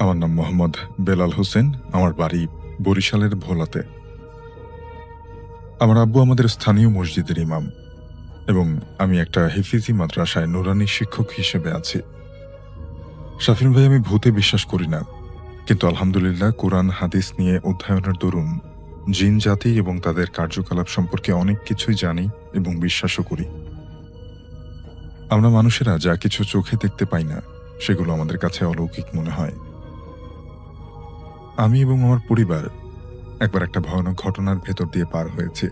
আমার নাম মোহাম্মদ বেলাল হোসেন। আমার বাড়ি বরিশালের ভোলাতে। আমার আব্বু আমাদের স্থানীয় মসজিদের ইমাম এবং আমি একটা হেফিজি মাদ্রাসায় নুরানি শিক্ষক হিসেবে আছি। শাফিন ভাই, আমি ভূতে বিশ্বাস করি না, কিন্তু আলহামদুলিল্লাহ কোরআন হাদিস নিয়ে অধ্যয়নের দরুন জিন জাতি এবং তাদের কার্যকলাপ সম্পর্কে অনেক কিছুই জানি এবং বিশ্বাসও করি। আমরা মানুষেরা যা কিছু চোখে দেখতে পাই না, সেগুলো আমাদের কাছে অলৌকিক মনে হয়। আমি এবং আমার পরিবার একবার একটা ভয়ানক ঘটনার ভেতর দিয়ে পার হয়েছে।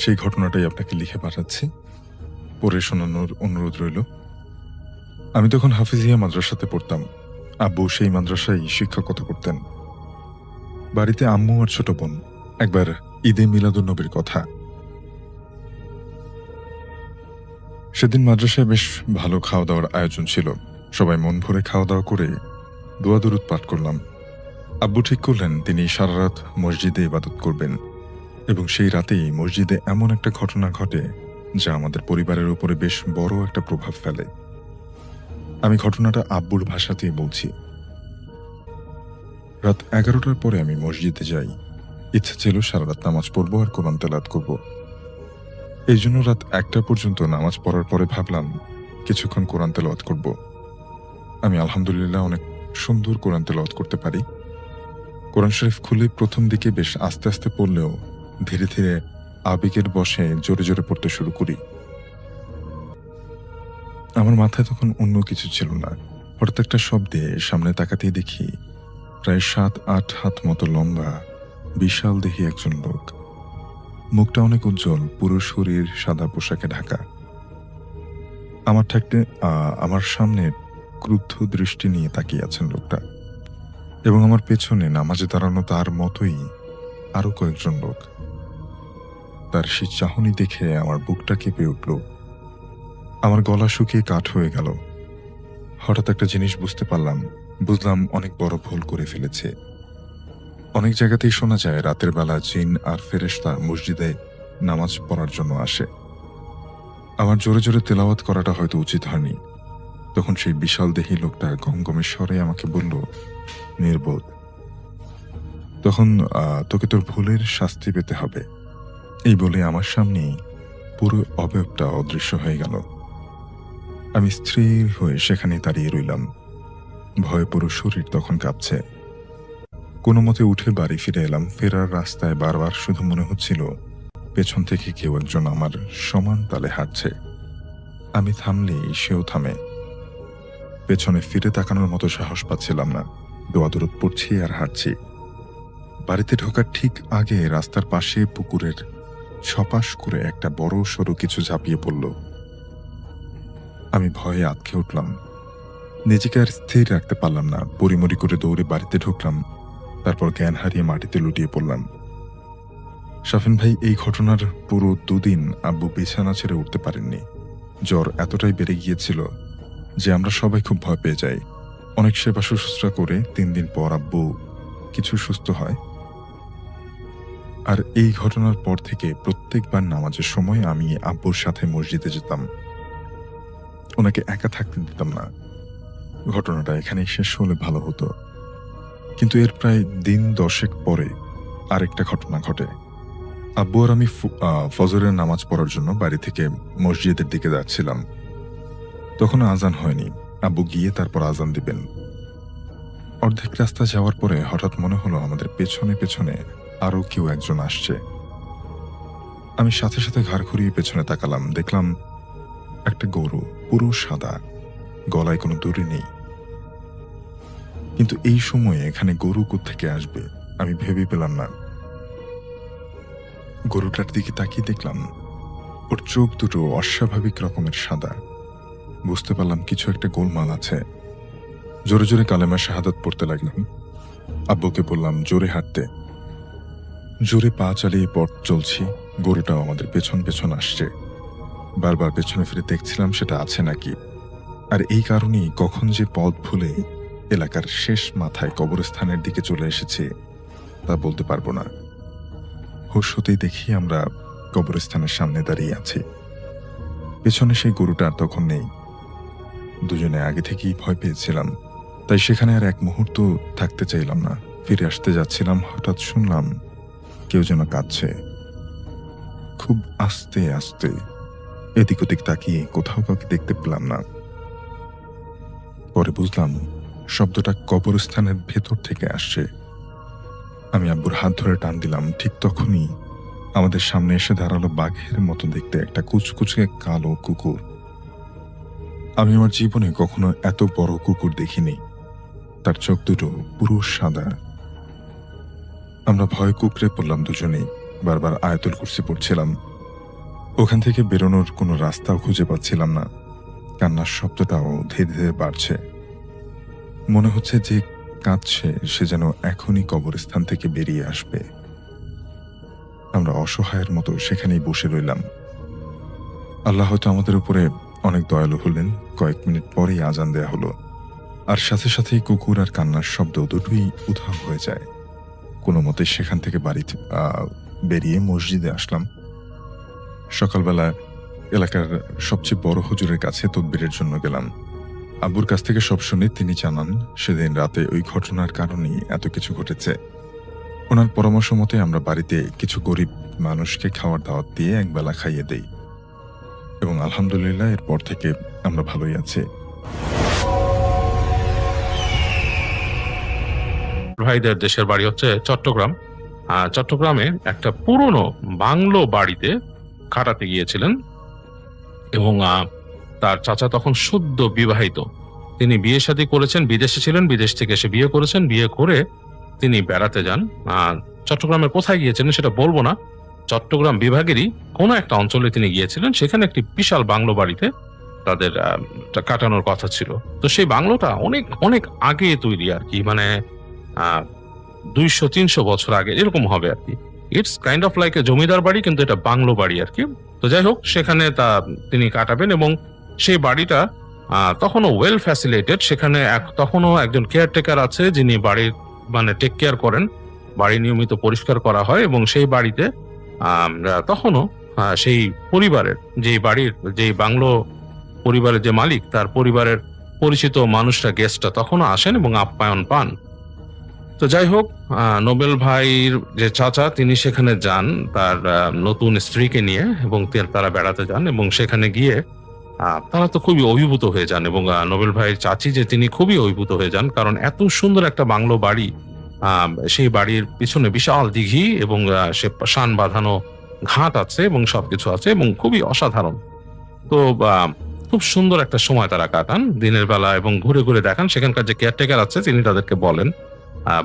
সেই ঘটনাটাই আপনাকে লিখে পাঠাচ্ছি, পড়ে শোনানোর অনুরোধ রইল। আমি তখন হাফিজিয়া মাদ্রাসাতে পড়তাম। আব্বু সেই মাদ্রাসায় শিক্ষকতা করতেন। বাড়িতে আম্মু আর ছোট বোন। একবার ঈদে মিলাদুন্নবীর কথা। সেদিন মাদ্রাসায় বেশ ভালো খাওয়া দাওয়ার আয়োজন ছিল। সবাই মন ভরে খাওয়া দাওয়া করে দোয়া দরুদ পাঠ করলাম। আব্বু ঠিক করলেন তিনি সারা রাত মসজিদে ইবাদত করবেন এবং সেই রাতেই মসজিদে এমন একটা ঘটনা ঘটে যা আমাদের পরিবারের উপরে বেশ বড় একটা প্রভাব ফেলে। আমি ঘটনাটা আব্বুর ভাষাতেই বলছি। রাত 11টার পরে আমি মসজিদে যাই। ইচ্ছা ছিল সারা রাত নামাজ পড়বো আর কোরআন তেলাওয়াত করব। এই জন্য রাত 1টা পর্যন্ত নামাজ পড়ার পরে ভাবলাম কিছুক্ষণ কোরআন তেলাওয়াত করব। আমি আলহামদুলিল্লাহ অনেক সুন্দর কোরআন তেলাওয়াত করতে পারি। কোরআন শরীফ খুলে প্রথম দিকে বেশ আস্তে আস্তে পড়লেও ধীরে ধীরে আবেগের বশে জোরে জোরে পড়তে শুরু করি। আমার মাথায় তখন অন্য কিছু ছিল না। হঠাৎ একটা শব্দে সামনে তাকাতেই দেখি প্রায় 7-8 হাত মতো লম্বা বিশাল দেহি একজন লোক। মুখটা অনেক উজ্জ্বল, পুরো শরীর সাদা পোশাকে ঢাকা। আমার সামনে ক্রুদ্ধ দৃষ্টি নিয়ে তাকিয়ে আছেন লোকটা, এবং আমার পেছনে নামাজে দাঁড়ানো তার মতোই আরো কয়েকজন লোক। তার সেই চাহনি দেখে আমার বুকটা কেঁপে উঠল। আমার গলা শুকিয়ে কাঠ হয়ে গেল। হঠাৎ একটা জিনিস বুঝলাম অনেক বড় ভুল করে ফেলেছে। অনেক জায়গাতেই শোনা যায় রাতের বেলা জিন আর ফেরেশতা মসজিদে নামাজ পড়ার জন্য আসে। আমার জোরে জোরে তেলাওয়াত করাটা হয়তো উচিত হয়নি। তখন সেই বিশাল দেহি লোকটা গমগমে স্বরে আমাকে বলল, নির্বোধ, তখন তোকে তোর ভুলের শাস্তি পেতে হবে। এই বলে আমার সামনেই পুরো অবয়বটা অদৃশ্য হয়ে গেল। আমি স্থির হয়ে সেখানে দাঁড়িয়ে রইলাম। ভয়ে পুরো শরীর তখন কাঁপছে। কোনো মতে উঠে বাড়ি ফিরে এলাম। ফেরার রাস্তায় বারবার শুধু মনে হচ্ছিল পেছন থেকে কেউ একজন আমার সমান তালে হাঁটছে। আমি থামলেই সেও থামে। পেছনে ফিরে তাকানোর মতো সাহস পাচ্ছিলাম না। দোয়া দরুদ পড়ছি আর হাঁটছি। বাড়িতে ঢোকার ঠিক আগে রাস্তার পাশে পুকুরের ছপাশ করে একটা বড় সরু কিছু ঝাঁপিয়ে পড়ল। আমি ভয়ে আঁতকে উঠলাম। নিজেকে আর স্থির রাখতে পারলাম না। পরিমরি করে দৌড়ে বাড়িতে ঢুকলাম। তারপর জ্ঞান হারিয়ে মাটিতে লুটিয়ে পড়লাম। শাফিন ভাই, এই ঘটনার পুরো 2 দিন আব্বু বিছানা ছেড়ে উঠতে পারেননি। জ্বর এতটাই বেড়ে গিয়েছিল যে আমরা সবাই খুব ভয় পেয়ে যাই। অনেক সেবা শুশ্রূষা করে 3 দিন পর আব্বু কিছু সুস্থ হয়। আর এই ঘটনার পর থেকে প্রত্যেকবার নামাজের সময় আমি আব্বুর সাথে মসজিদে যেতাম। ওনাকে একা থাকতে দিতাম না। ঘটনাটা এখানেই শেষ হলে ভালো হতো, কিন্তু এর প্রায় দিন 10 পরে আরেকটা ঘটনা ঘটে। আব্বু আর আমি ফজরের নামাজ পড়ার জন্য বাড়ি থেকে মসজিদের দিকে যাচ্ছিলাম। তখন আজান হয়নি। আব্বু গিয়ে তারপর আজান দিবেন। অর্ধেক রাস্তা যাওয়ার পরে হঠাৎ মনে হলো আমাদের পেছনে পেছনে আরো কেউ একজন আসছে। আমি সাথে সাথে ঘাড় ঘুরিয়ে পেছনে তাকালাম। দেখলাম একটা গরু, পুরো সাদা, গলায় কোনো দড়ি নেই। কিন্তু এই সময়ে এখানে গরু কোত্থেকে আসবে আমি ভেবে পেলাম না। গরুটার দিকে তাকিয়ে দেখলাম ওর চোখ দুটো অস্বাভাবিক রকমের সাদা। বুঝতে পারলাম কিছু একটা গোলমাল আছে। জোরে জোরে কালেমা শাহাদাত পড়তে লাগলাম। আব্বুকে বললাম জোরে হাঁটতে। জোরে পা চালিয়ে পথ চলছি। গরুটাও আমাদের পেছন পেছন আসছে। বারবার পেছনে ফিরে দেখছিলাম সেটা আছে নাকি। আর এই কারণেই কখন যে পথ ভুলে এলাকার শেষ মাথায় কবরস্থানের দিকে চলে এসেছে তা বলতে পারবো না। হুঁশ হতেই দেখি আমরা কবরস্থানের সামনে দাঁড়িয়ে আছি। পেছনে সেই গরুটা আর তখন নেই। দুজনে আগে থেকেই ভয় পেয়েছিলাম। তাই সেখানে আর এক মুহূর্ত থাকতে চাইলাম না। ফিরে আসতে যাচ্ছিলাম, হঠাৎ শুনলাম কেউ যেন কাঁদছে। খুব আস্তে আস্তে এদিক ওদিক তাকিয়ে কোথাও কাউকে দেখতে পেলাম না। পরে বুঝলাম শব্দটা কবরস্থানের ভেতর থেকে আসছে। আমি আব্বুর হাত ধরে টান দিলাম। ঠিক তখনই আমাদের সামনে এসে দাঁড়ালো বাঘের মতো দেখতে একটা কুচকুচে কালো কুকুর। আমি আমার জীবনে কখনো এত বড় কুকুর দেখিনি। তার চোখ দুটো পুরো সাদা। আমরা ভয় কুঁকড়ে পড়লাম দুজনেই। বারবার আয়াতুল কুরসি পড়ছিলাম। ওখান থেকে বেরোনোর কোনো রাস্তাও খুঁজে পাচ্ছিলাম না। কান্নার শব্দটাও ধীরে ধীরে বাড়ছে। মনে হচ্ছে যে কাঁদছে সে যেন এখনই কবরস্থান থেকে বেরিয়ে আসবে। আমরা অসহায়ের মতো সেখানেই বসে রইলাম। আল্লাহ হয়তো আমাদের উপরে অনেক দয়ালু হলেন। কয়েক মিনিট পরেই আজান দেয়া হলো, আর সাথে সাথেই কুকুর আর কান্নার শব্দ দুটোই উধাও হয়ে যায়। কোনো মতে সেখান থেকে বাড়িতে বেরিয়ে মসজিদে আসলাম। সকালবেলা এলাকার সবচেয়ে বড় হুজুরের কাছে তদবিরের জন্য গেলাম। আব্বুর কাছ থেকে সব শুনে তিনি জানান সেদিন রাতে ওই ঘটনার কারণেই এত কিছু ঘটেছে। ওনার পরামর্শ মতে আমরা বাড়িতে কিছু গরিব মানুষকে খাওয়ার দাওয়াত দিয়ে একবেলা খাইয়ে দেই, এবং আলহামদুলিল্লাহ এরপর থেকে আমরা ভালোই আছি। ভাইদের দেশের বাড়ি হচ্ছে চট্টগ্রাম। চট্টগ্রামে একটা পুরনো বাংলো বাড়িতে কাটাতে গিয়েছিলেন এবং তার চাচা তখন সদ্য বিবাহিত। তিনি বিয়ে শাদী করেছেন, বিদেশে ছিলেন, বিদেশ থেকে এসে বিয়ে করেছেন। বিয়ে করে তিনি বেড়াতে যান। চট্টগ্রামের কোথায় গিয়েছিলেন সেটা বলবো না, চট্টগ্রাম বিভাগেরই কোনো একটা অঞ্চলে তিনি গিয়েছিলেন। সেখানে একটি বিশাল বাংলো বাড়িতে তাদের কাটানোর কথা ছিল। তো সেই বাংলোটা অনেক অনেক আগে তৈরি আর কি, মানে 200-300 বছর আগে এরকম হবে আর কি। It's kind of like a zamindar bari, কিন্তু এটা বাংলো বাড়ি আর কি। তো যাই হোক, সেখানে তিনি কাটাবেন এবং সেই বাড়িটা তখনও ওয়েল ফ্যাসিলিটেড। সেখানে তখনও একজন কেয়ারটেকার আছে যিনি বাড়ির মানে টেক কেয়ার করেন। বাড়ি নিয়মিত পরিষ্কার করা হয় এবং সেই বাড়িতে তখনও সেই পরিবারের যে বাংলো পরিবারের যে মালিক, তার পরিবারের পরিচিত মানুষরা, গেস্টরা তখনও আসেন এবং আপ্যায়ন পান। তো যাই হোক, নোবেল ভাইয়ের যে চাচা তিনি সেখানে যান তার নতুন স্ত্রীকে নিয়ে, এবং তারা বেড়াতে যান এবং সেখানে গিয়ে তারা তো খুবই অভিভূত হয়ে যান। এবং নোবেল ভাইয়ের চাচি যে তিনি খুবই অভিভূত হয়ে যান, কারণ এত সুন্দর একটা বাংলো বাড়ি, সেই বাড়ির পিছনে বিশাল দিঘি এবং সে শান বাঁধানো ঘাট আছে এবং সবকিছু আছে এবং খুবই অসাধারণ। তো খুব সুন্দর একটা সময় তারা কাটান দিনের বেলা এবং ঘুরে ঘুরে দেখান। সেখানকার যে কেয়ারটেকার আছে তিনি তাদেরকে বলেন,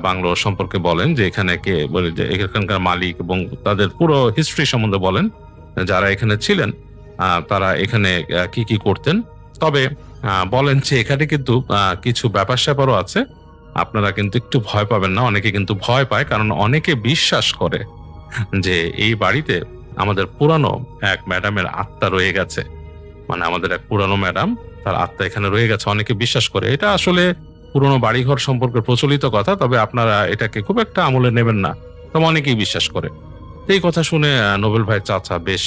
বাংলো সম্পর্কে বলেন যে এখানে কে বলে, যে এখানকার মালিক এবং তাদের পুরো হিস্ট্রি সম্বন্ধে বলেন, যারা এখানে ছিলেন তারা এখানে কি কি করতেন। তবে বলেন যে এখানে কিন্তু কিছু ব্যাপার স্যাপারও আছে, আপনারা কিন্তু একটু ভয় পাবেন না। অনেকে কিন্তু ভয় পায়, কারণ অনেকে বিশ্বাস করে যে এই বাড়িতে আমাদের পুরানো এক ম্যাডামের আত্মা রয়ে গেছে, মানে আমাদের এক পুরানো ম্যাডাম, তার আত্মা এখানে রয়ে গেছে। অনেকে বিশ্বাস করে। এটা আসলে পুরনো বাড়িঘর সম্পর্কে প্রচলিত কথা, তবে আপনারা এটাকে খুব একটা আমলে নেবেন না, তবে অনেকেই বিশ্বাস করে। এই কথা শুনে নোবেল ভাইয়ের চাচা বেশ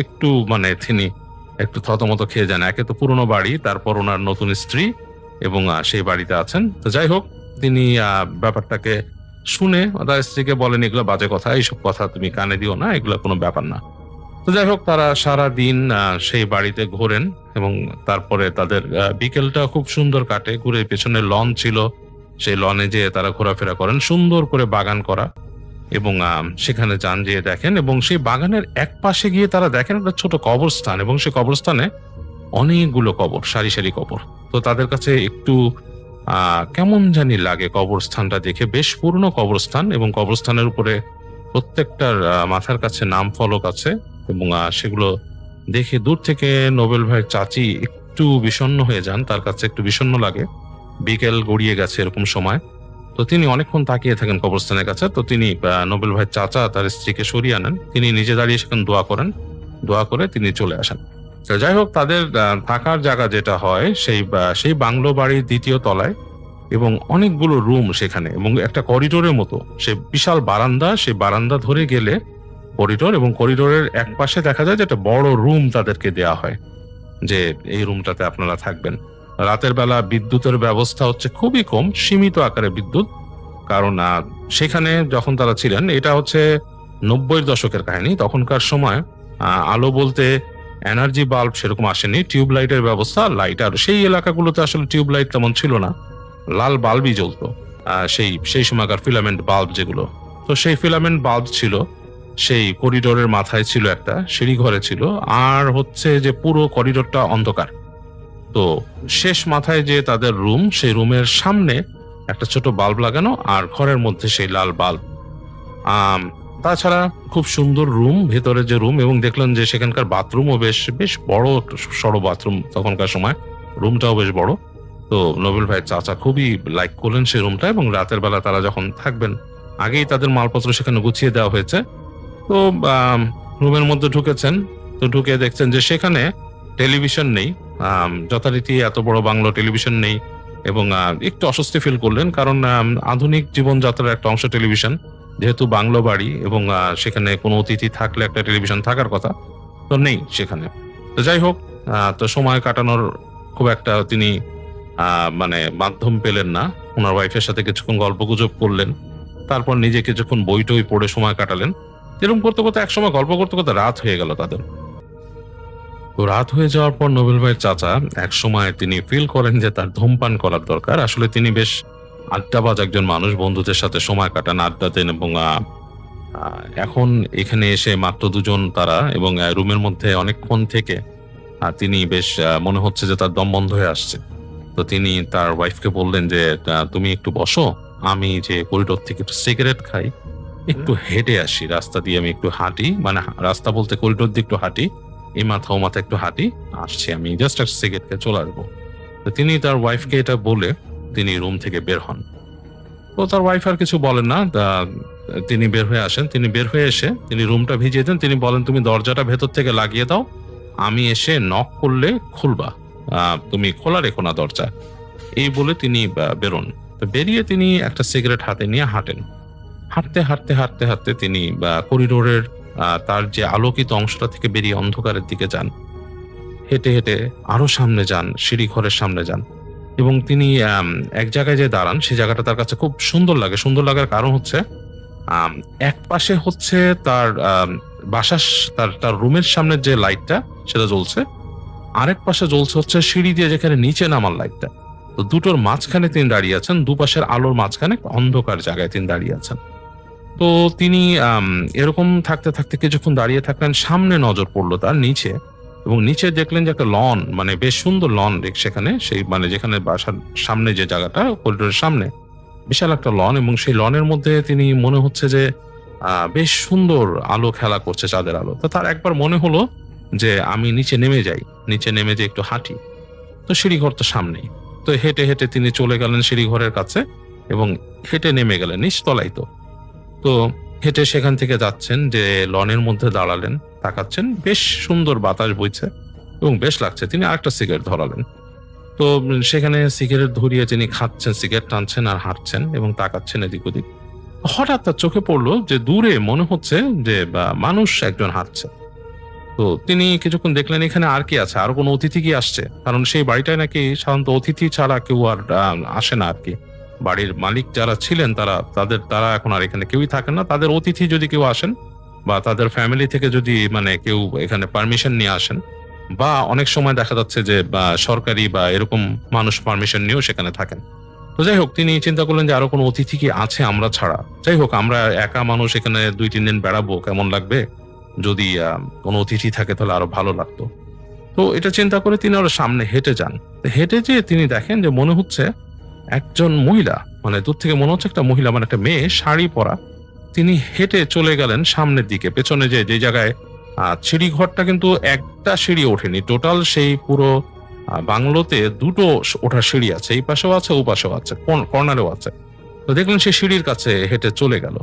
একটু মানে তিনি একটু থতমত খেয়ে যান। একে তো পুরনো বাড়ি, তারপর ওনার নতুন স্ত্রী এবং সেই বাড়িতে আছেন। তো যাই হোক, তিনি ব্যাপারটাকে শুনে তার স্ত্রীকে বলেন, এগুলো বাজে কথা, এইসব কথা তুমি কানে দিও না, এগুলো কোনো ব্যাপার না। তো যাই হোক, তারা সারা দিন সেই বাড়িতে ঘোরেন এবং তারপরে তাদের বিকেলটা খুব সুন্দর কাটে। ঘুরে পেছনে লন ছিল, সেই লনে যেয়ে তারা ঘোরাফেরা করেন, সুন্দর করে বাগান করা, এবং সেখানে যান, যেয়ে দেখেন এবং সেই বাগানের এক পাশে গিয়ে তারা দেখেন একটা ছোট কবরস্থান, এবং সেই কবরস্থানে অনেকগুলো কবর, সারি সারি কবর। তো তাদের কাছে একটু কেমন জানি লাগে কবরস্থানটা দেখে। বেশ পুরনো কবরস্থান এবং কবরস্থানের উপরে প্রত্যেকটার মাথার কাছে নাম ফলক আছে, এবং সেগুলো দেখে দূর থেকে নোবেল ভাইয়ের চাচি একটু বিষণ্ণ হয়ে যান। তার কাছে একটু বিষণ্ণ লাগে, বিকেল গড়িয়ে গেছে এরকম সময়। তো তিনি অনেকক্ষণ তাকিয়ে থাকেন কবরস্থানের কাছে। তো তিনি নোবেল ভাইয়ের চাচা তার স্ত্রীকে সরিয়ে আনেন, তিনি নিজে দাঁড়িয়ে সেখানে দোয়া করেন, দোয়া করে তিনি চলে আসেন। তো যাই হোক, তাদের থাকার জায়গা যেটা হয় সেই বাংলো বাড়ির দ্বিতীয় তলায়, এবং অনেকগুলো রুম সেখানে, এবং একটা করিডোরের মতো সে বিশাল বারান্দা। সেই বারান্দা ধরে গেলে করিডোর, এবং করিডোরের এক পাশে দেখা যায় যে একটা বড় রুম তাদেরকে দেয়া হয়, যে এই রুমটাতে আপনারা থাকবেন। রাতের বেলা বিদ্যুতের ব্যবস্থা হচ্ছে খুবই কম, সীমিত আকারে বিদ্যুৎ। কারণ সেখানে যখন তারা ছিলেন, এটা হচ্ছে 90-এর দশকের কাহিনী। তখনকার সময় আলো বলতে এনার্জি বাল্ব সেরকম আসেনি, টিউব লাইটের ব্যবস্থা, লাইট, আর সেই এলাকাগুলোতে আসলে টিউব লাইট তেমন ছিল না, লাল বাল্বই জ্বলতো। সেই সময়কার ফিলামেন্ট বাল্ব যেগুলো, তো সেই ফিলামেন্ট বাল্ব ছিল। সেই করিডোরের মাথায় ছিল একটা সিঁড়ি ঘরে ছিল, আর হচ্ছে যে পুরো করিডোরটা অন্ধকার। তো শেষ মাথায় যে তাদের রুম, সেই রুমের সামনে একটা ছোট বাল্ব লাগানো, আর ঘরের মধ্যে সেই লাল বাল্ব। তাছাড়া খুব সুন্দর রুম, ভেতরে যে রুম, এবং দেখলেন যে সেখানকার বাথরুমও বেশ বেশ বড় সড়ো বাথরুম তখনকার সময়, রুমটাও বেশ বড়। তো নোবেল ভাইয়ের চাচা খুবই লাইক করলেন সেই রুমটা, এবং রাতের বেলা তারা যখন থাকবেন, আগেই তাদের মালপত্র সেখানে গুছিয়ে দেওয়া হয়েছে। তো রুমের মধ্যে ঢুকেছেন, তো ঢুকে দেখছেন যে সেখানে টেলিভিশন নেই, যথারীতি এত বড় বাংলো টেলিভিশন নেই, এবং একটু অস্বস্তি ফিল করলেন, কারণ আধুনিক জীবনযাত্রার একটা অংশ টেলিভিশন, যেহেতু বাংলো বাড়ি, এবং সেখানে কোনো অতিথি থাকলে একটা টেলিভিশন থাকার কথা, তো নেই সেখানে। তো যাই হোক, তো সময় কাটানোর খুব একটা তিনি মানে মাধ্যম পেলেন না। ওনার ওয়াইফের সাথে কিছুক্ষণ গল্প গুজব করলেন, তারপর নিজে কিছুক্ষণ বই টই পড়ে সময় কাটালেন। এরকম করতে করতে একসময় গল্প করতে করতে রাত হয়ে গেল তাদের। তো রাত হয়ে যাওয়ার পর নোবেল ভাইয়ের চাচা এক সময় তিনি ফিল করেন যে তার ধূমপান করার দরকার। আসলে তিনি বেশ আড্ডাবাজ একজন মানুষ, বন্ধুদের সাথে সময় কাটান, আড্ডা দেন, এবং এখন এখানে এসে মাত্র দুজন তারা, এবং রুমের মধ্যে অনেকক্ষণ থেকে তিনি বেশ মনে হচ্ছে যে তার দম বন্ধ হয়ে আসছে। তো তিনি তার ওয়াইফকে বললেন যে তুমি একটু বসো, আমি যে করিডোর থেকে একটু সিগারেট খাই, একটু হেঁটে আসি, রাস্তা দিয়ে আমি একটু হাঁটি, মানে রাস্তা বলতে করিডোর দিয়ে একটু হাঁটি, এই মাথা ও মাথা একটু হাঁটি, আসছি, আমি জাস্ট একটা সিগারেট খেয়ে চলে আসবো। তো তিনি তার ওয়াইফকে এটা বলে তিনি রুম থেকে বের হন। তো তার ওয়াইফ আর কিছু বলেন না, তিনি বের হয়ে আসেন। তিনি বের হয়ে এসে তিনি রুমটা ভিজিয়ে দেন। তিনি বলেন, তুমি দরজাটা ভেতর থেকে লাগিয়ে দাও, আমি এসে নক করলে খুলবা, তুমি খোলা রেখো না দরজা। এই বলে তিনি বেরোন। তো বেরিয়ে তিনি একটা সিগারেট হাতে নিয়ে হাঁটেন। হাঁটতে হাঁটতে হাঁটতে হাঁটতে তিনি করিডোরের তার যে আলোকিত অংশটা থেকে বেরিয়ে অন্ধকারের দিকে যান। হেঁটে হেঁটে আরো সামনে যান, সিঁড়ি ঘরের সামনে যান, এবং তিনি এক জায়গায় যে দাঁড়ান, সেই জায়গাটা তার কাছে খুব সুন্দর লাগে। সুন্দর লাগার কারণ হচ্ছে এক পাশে হচ্ছে তার বাসার, তার রুমের সামনের যে লাইটটা সেটা জ্বলছে, আরেক পাশে জ্বলছে হচ্ছে সিঁড়ি দিয়ে যেখানে নিচে নামার লাইটটা। তো দুটোর মাঝখানে তিনি দাঁড়িয়ে আছেন, দুপাশের আলোর মাঝখানে অন্ধকার জায়গায় তিনি দাঁড়িয়ে আছেন। তো তিনি এরকম থাকতে থাকতে কিছুক্ষণ দাঁড়িয়ে থাকলেন। সামনে নজর পড়লো তার নিচে, এবং নিচে দেখলেন যে একটা লন, মানে বেশ সুন্দর লন সেখানে, সেই মানে যেখানে বাসার সামনে যে জায়গাটা, করিডোরের সামনে বিশাল একটা লন, এবং সেই লনের মধ্যে তিনি মনে হচ্ছে যে বেশ সুন্দর আলো খেলা করছে, চাঁদের আলো। তো তার একবার মনে হলো যে আমি নিচে নেমে যাই, নিচে নেমে যে একটু হাঁটি। তো সিঁড়িঘর তো সামনেই, তো হেঁটে হেঁটে তিনি চলে গেলেন সিঁড়িঘরের কাছে, এবং হেঁটে নেমে গেলেন নিচতলায়। তো হেঁটে সেখান থেকে যাচ্ছেন, যে লনের মধ্যে দাঁড়ালেন, তাকাচ্ছেন, বেশ সুন্দর বাতাস বইছে এবং বেশ লাগছে। তিনি আরেকটা সিগারেট ধরালেন। তো সেখানে সিগারেট ধরিয়ে তিনি খাচ্ছেন, সিগারেট টানছেন আর হাঁটছেন এবং তাকাচ্ছেন এদিক ওদিক। হঠাৎ তার চোখে পড়লো যে দূরে মনে হচ্ছে যে মানুষ একজন হাঁটছে। তো তিনি কিছুক্ষণ দেখলেন এখানে আর কি আছে, আরো কোনো অতিথি কি আসছে, কারণ সেই বাড়িটায় নাকি সাধারণত অতিথি ছাড়া কেউ আর আসে না আর কি। বাড়ির মালিক যারা ছিলেন তারা এখন আর এখানে কেউই থাকেন না। তাদের অতিথি যদি কেউ আসেন, বা তাদের ফ্যামিলি থেকে যদি মানে কেউ এখানে পারমিশন নিয়ে আসেন, বা অনেক সময় দেখা যাচ্ছে যে সরকারি বা এরকম মানুষ পারমিশন নিয়েও সেখানে থাকেন। তো যাই হোক, তিনি চিন্তা করলেন যে আরো কোনো অতিথি কি আছে আমরা ছাড়া। যাই হোক, আমরা একা মানুষ এখানে 2-3 দিন বেড়াবো, কেমন লাগবে, যদি কোনো অতিথি থাকে তাহলে আরো ভালো লাগতো। তো এটা চিন্তা করে তিনি আরো সামনে হেঁটে যান। হেঁটে যেয়ে তিনি দেখেন যে মনে হচ্ছে একজন মহিলা, মানে দূর থেকে মনে হচ্ছে একটা মহিলা, মানে একটা মেয়ে শাড়ি পরা। তিনি হেঁটে চলে গেলেন সামনের দিকে, পেছনে যে জায়গায় সিঁড়ি ঘরটা কিন্তু একটা সিঁড়ি ওঠেনি, টোটাল সেই পুরো বাংলোতে 2টো ওঠার সিঁড়ি আছে, এই পাশেও আছে, ও পাশেও আছে, কর্নারেও আছে। তো দেখলেন সে সিঁড়ির কাছে হেঁটে চলে গেল।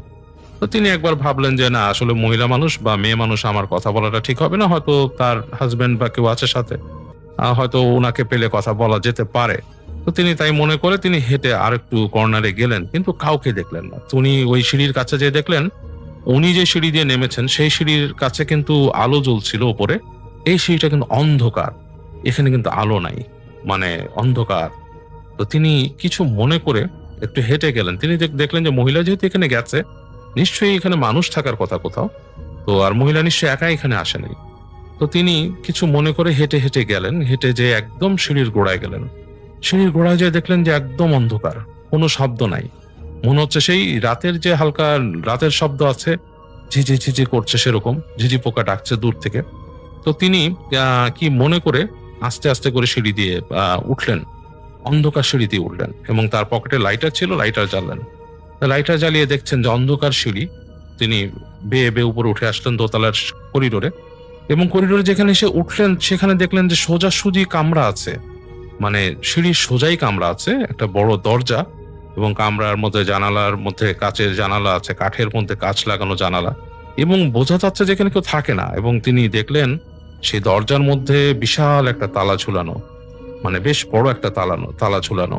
তো তিনি একবার ভাবলেন যে না, আসলে মহিলা মানুষ বা মেয়ে মানুষ আমার কথা বলাটা ঠিক হবে না, হয়তো তার হাজবেন্ড বা কেউ আছে সাথে, হয়তো ওনাকে পেলে কথা বলা যেতে পারে। তো তিনি তাই মনে করে তিনি হেঁটে আরেকটু কর্নারে গেলেন, কিন্তু কাউকে দেখলেন না। উনি ওই সিঁড়ির কাছে যে দেখলেন, উনি যে সিঁড়ি দিয়ে নেমেছেন সেই সিঁড়ির কাছে কিন্তু আলো জ্বলছিল উপরে, এই সিঁড়িটা কিন্তু অন্ধকার, এখানে কিন্তু আলো নাই। মানে অন্ধকার। তো তিনি কিছু মনে করে একটু হেঁটে গেলেন। তিনি দেখলেন যে মহিলা যেহেতু এখানে গেছে, নিশ্চয়ই এখানে মানুষ থাকার কথা কোথাও। তো আর মহিলা নিশ্চয়ই একা এখানে আসেনি। তো তিনি কিছু মনে করে হেঁটে হেঁটে গেলেন, হেঁটে যেয়ে একদম সিঁড়ির গোড়ায় গেলেন। সিঁড়ির গোড়ায় যেয়ে দেখলেন যে একদম অন্ধকার, কোনো শব্দ নাই। মনে হচ্ছে সেই রাতের যে হালকা রাতের শব্দ আছে, ঝিঝি ঝিঝি করছে সেরকম, ঝিঝি পোকা ডাকছে দূর থেকে। তো তিনি কি মনে করে আস্তে আস্তে করে সিঁড়ি দিয়ে উঠলেন, অন্ধকার সিঁড়ি দিয়ে উঠলেন এবং তার পকেটে লাইটার ছিল, লাইটার জ্বাললেন। লাইটার জ্বালিয়ে দেখছেন যে অন্ধকার সিঁড়ি, তিনি বেয়ে বেয়ে উপরে উঠে আসলেন দোতলার করিডোরে এবং করিডোরে যেখানে এসে উঠলেন সেখানে দেখলেন যে সোজাসুজি কামরা আছে, মানে সিঁড়ির সোজাই কামরা আছে, একটা বড় দরজা এবং কামরার মধ্যে জানালার মধ্যে কাচের জানালা আছে, কাঠের মধ্যে কাচ লাগানো জানালা এবং বোঝা যাচ্ছে যেখানে কেউ থাকে না। এবং তিনি দেখলেন সেই দরজার মধ্যে বিশাল একটা তালা ঝুলানো, মানে বেশ বড় একটা তালা ঝুলানো